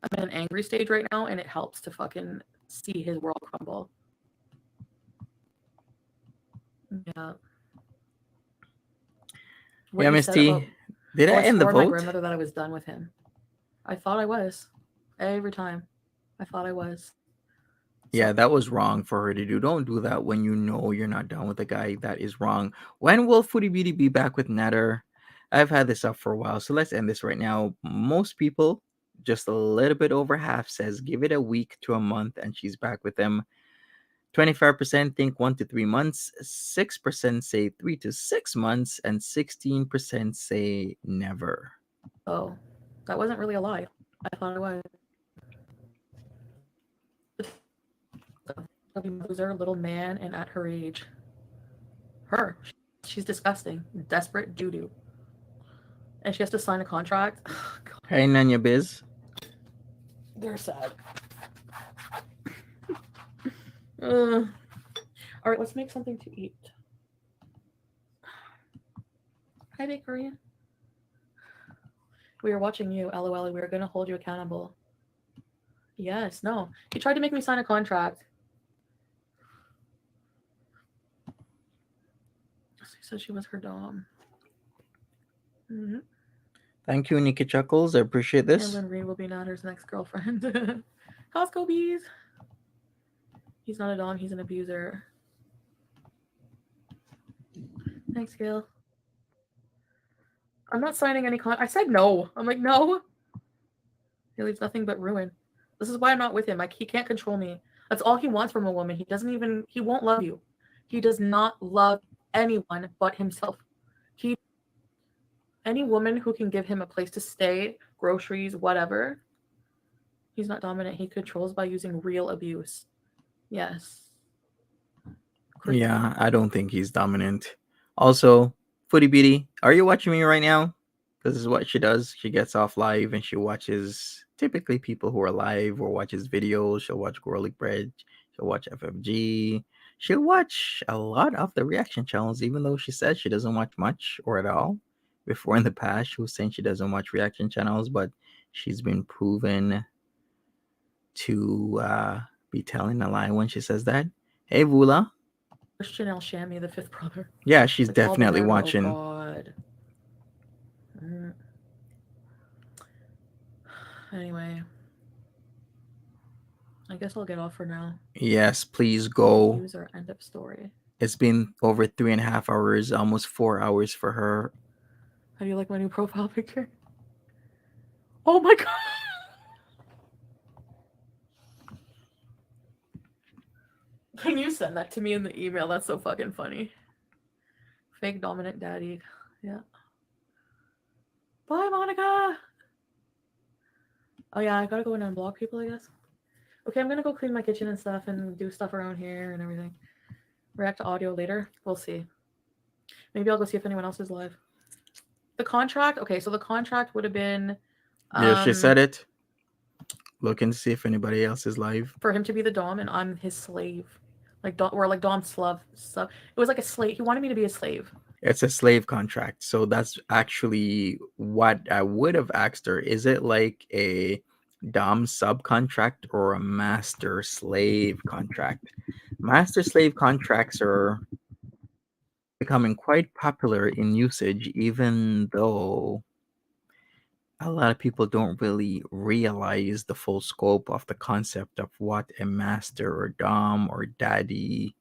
I'm in an angry stage right now and it helps to fucking see his world crumble. Yeah. Yeah, Miss T, did I end the My vote? grandmother that I was done with him. I thought I was. Every time. I thought I was. Yeah, that was wrong for her to do. Don't do that when you know you're not done with the guy. That is wrong. When will Foodie Beauty be back with Natter? I've had this up for a while, so let's end this right now. Most people, just a little bit over half, says give it a week to a month and she's back with them. 25% think 1 to 3 months, 6% say 3 to 6 months, and 16% say never. Oh, that wasn't really a lie. I thought it was. A loser, little man, and at her age. Her. She's disgusting. Desperate doo-doo. And she has to sign a contract. Hey, Nanya Biz. They're sad. All right, let's make something to eat. Hi, Bakery. We are watching you, LOL. We are going to hold you accountable. Yes, no. He tried to make me sign a contract. She said she was her dom. Mm-hmm. Thank you, Nikki Chuckles. I appreciate this. And Reed will be Natter's next girlfriend. Costco bees. He's not a dom, he's an abuser. Thanks, Gail. I'm not signing any I said no. I'm like, no. He leaves nothing but ruin. This is why I'm not with him. Like, he can't control me. That's all he wants from a woman. He won't love you. He does not love anyone but himself. Any woman who can give him a place to stay, groceries, whatever, he's not dominant. He controls by using real abuse. Yes. Yeah, I don't think he's dominant. Also, Foodie Beauty, are you watching me right now? Because this is what she does. She gets off live and she watches typically people who are live or watches videos. She'll watch Garlic Bread. She'll watch FFG. She'll watch a lot of the reaction channels, even though she says she doesn't watch much or at all. Before in the past, she was saying she doesn't watch reaction channels, but she's been proven to be telling a lie when she says that. Hey, Vula. Christian El Shami, the fifth brother. Yeah, she's like definitely watching. Oh, God. Anyway. I guess I'll get off for now. Yes, please go. Use our end up story. It's been over 3.5 hours, almost 4 hours for her. How do you like my new profile picture? Oh my God. Can you send that to me in the email? That's so fucking funny. Fake dominant daddy. Yeah. Bye, Monica. Oh yeah, I gotta go in and block people, I guess. Okay, I'm gonna go clean my kitchen and stuff and do stuff around here and everything. React to audio later. We'll see. Maybe I'll go see if anyone else is live. The contract. Okay, so the contract would have been. Yeah, she said it. Looking to see if anybody else is live. For him to be the dom and I'm his slave. Like dom, or like dom slave. So it was like a slave. He wanted me to be a slave. It's a slave contract. So that's actually what I would have asked her. Is it like a dom subcontract or a master slave contract? Master slave contracts are becoming quite popular in usage, even though a lot of people don't really realize the full scope of the concept of what a master or dom or daddy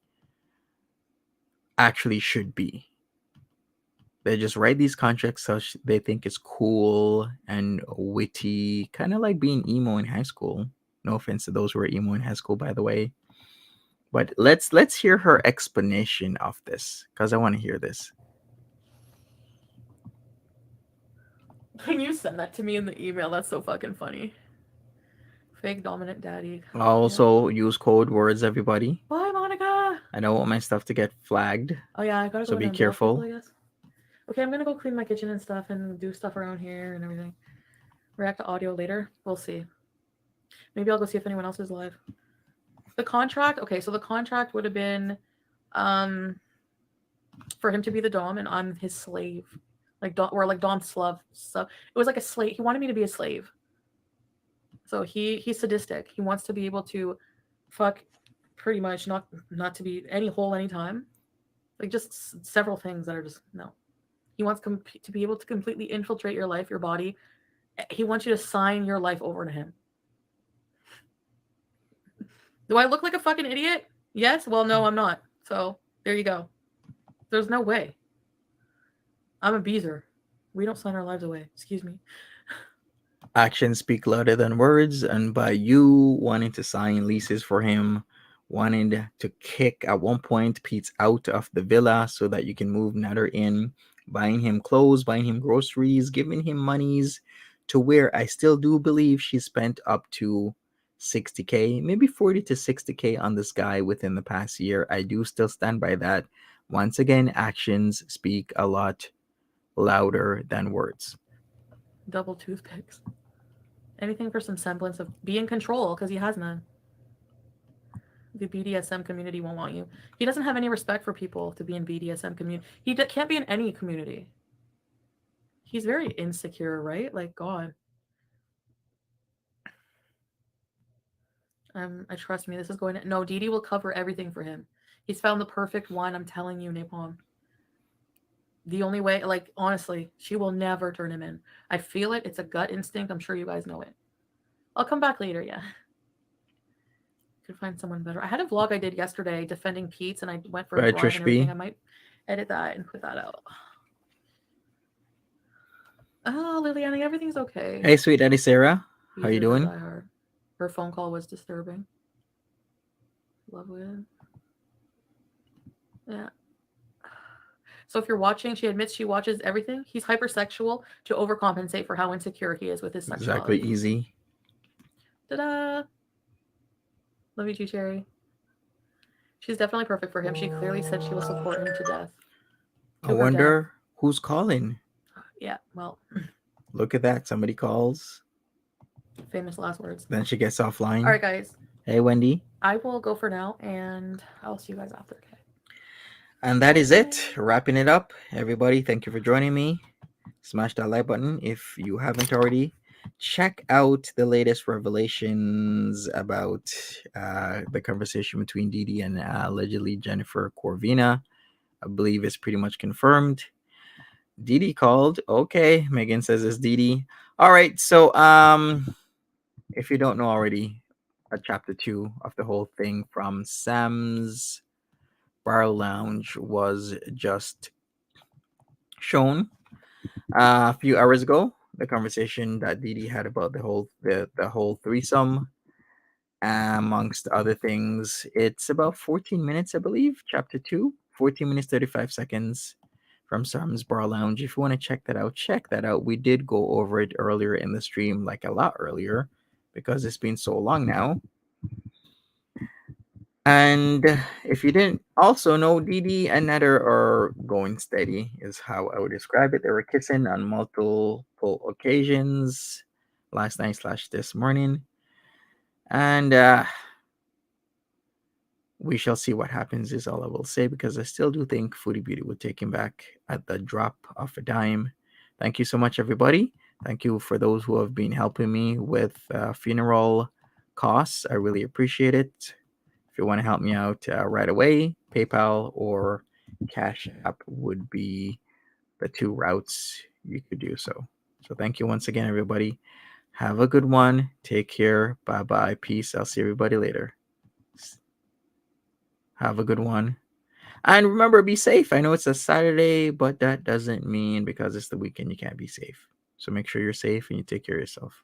actually should be. They just write these contracts so they think it's cool and witty, kind of like being emo in high school. No offense to those who were emo in high school, by the way. But let's hear her explanation of this, because I want to hear this. Can you send that to me in the email? That's so fucking funny. Fake dominant daddy. Also, use code words, everybody. Bye, Monica. I don't want my stuff to get flagged. Oh yeah, I gotta go. So be careful. People, I guess. Okay, I'm gonna go clean my kitchen and stuff and do stuff around here and everything. React to audio later. We'll see. Maybe I'll go see if anyone else is live. The contract. Okay, so the contract would have been for him to be the dom and I'm his slave. Like dom, or like dom slave. So it was like a slave. He wanted me to be a slave. So he's sadistic. He wants to be able to fuck pretty much not to be any hole anytime. Like just several things that are just no. He wants to be able to completely infiltrate your life, your body, He wants you to sign your life over to him. Do I look like a fucking idiot? Yes? Well, no, I'm not. So, there you go. There's no way. I'm a beezer. We don't sign our lives away. Excuse me. Actions speak louder than words, and by you wanting to sign leases for him, wanting to kick at one point Pete's out of the villa so that you can move Nader in, buying him clothes, buying him groceries, giving him monies to where I still do believe she spent up to 60K, maybe 40 to 60K on this guy within the past year. I do still stand by that. Once again, actions speak a lot louder than words. Double toothpicks. Anything for some semblance of be in control, because he has none. The BDSM community won't want you. He doesn't have any respect for people to be in BDSM community. He can't be in any community. He's very insecure, right? Like, God. I trust me, this is going to... No, DeeDee will cover everything for him. He's found the perfect one, I'm telling you, Napalm. The only way, like, honestly, she will never turn him in. I feel it. It's a gut instinct. I'm sure you guys know it. I'll come back later, yeah. Could find someone better. I had a vlog I did yesterday defending Pete's, and I went for a vlog and everything. I might edit that and put that out. Oh, Liliana, everything's okay. Hey, sweet Daddy Sarah. How you doing? Her phone call was disturbing. Love it. Yeah. So if you're watching, she admits she watches everything. He's hypersexual to overcompensate for how insecure he is with his sexuality. Exactly, easy. Ta-da! Love you too, Cherry. She's definitely perfect for him. She clearly said she will support him to death. I wonder who's calling. Yeah, well. Look at that. Somebody calls. Famous last words. Then she gets offline. All right, guys. Hey, Wendy. I will go for now, and I'll see you guys after. Okay. And that is it. Wrapping it up. Everybody, thank you for joining me. Smash that like button if you haven't already. Check out the latest revelations about the conversation between DeeDee and allegedly Jennifer Corvina. I believe it's pretty much confirmed. DeeDee called. Okay, Megan says it's DeeDee. All right, so if you don't know already, chapter 2 of the whole thing from Sam's Bar Lounge was just shown a few hours ago. The conversation that DeeDee had about the whole threesome, amongst other things. It's about 14 minutes, I believe. Chapter 2, 14 minutes 35 seconds from Sam's Bar Lounge. If you want to check that out. We did go over it earlier in the stream, like a lot earlier, because it's been so long now. And if you didn't also know, DeeDee and Nader are going steady, is how I would describe it. They were kissing on multiple occasions last night / this morning. And we shall see what happens, is all I will say, because I still do think Foodie Beauty would take him back at the drop of a dime. Thank you so much, everybody. Thank you for those who have been helping me with funeral costs. I really appreciate it. If you want to help me out right away, PayPal or Cash App would be the 2 routes you could do so. So thank you once again, everybody. Have a good one. Take care. Bye-bye. Peace. I'll see everybody later. Have a good one. And remember, be safe. I know it's a Saturday, but that doesn't mean because it's the weekend you can't be safe. So make sure you're safe and you take care of yourself.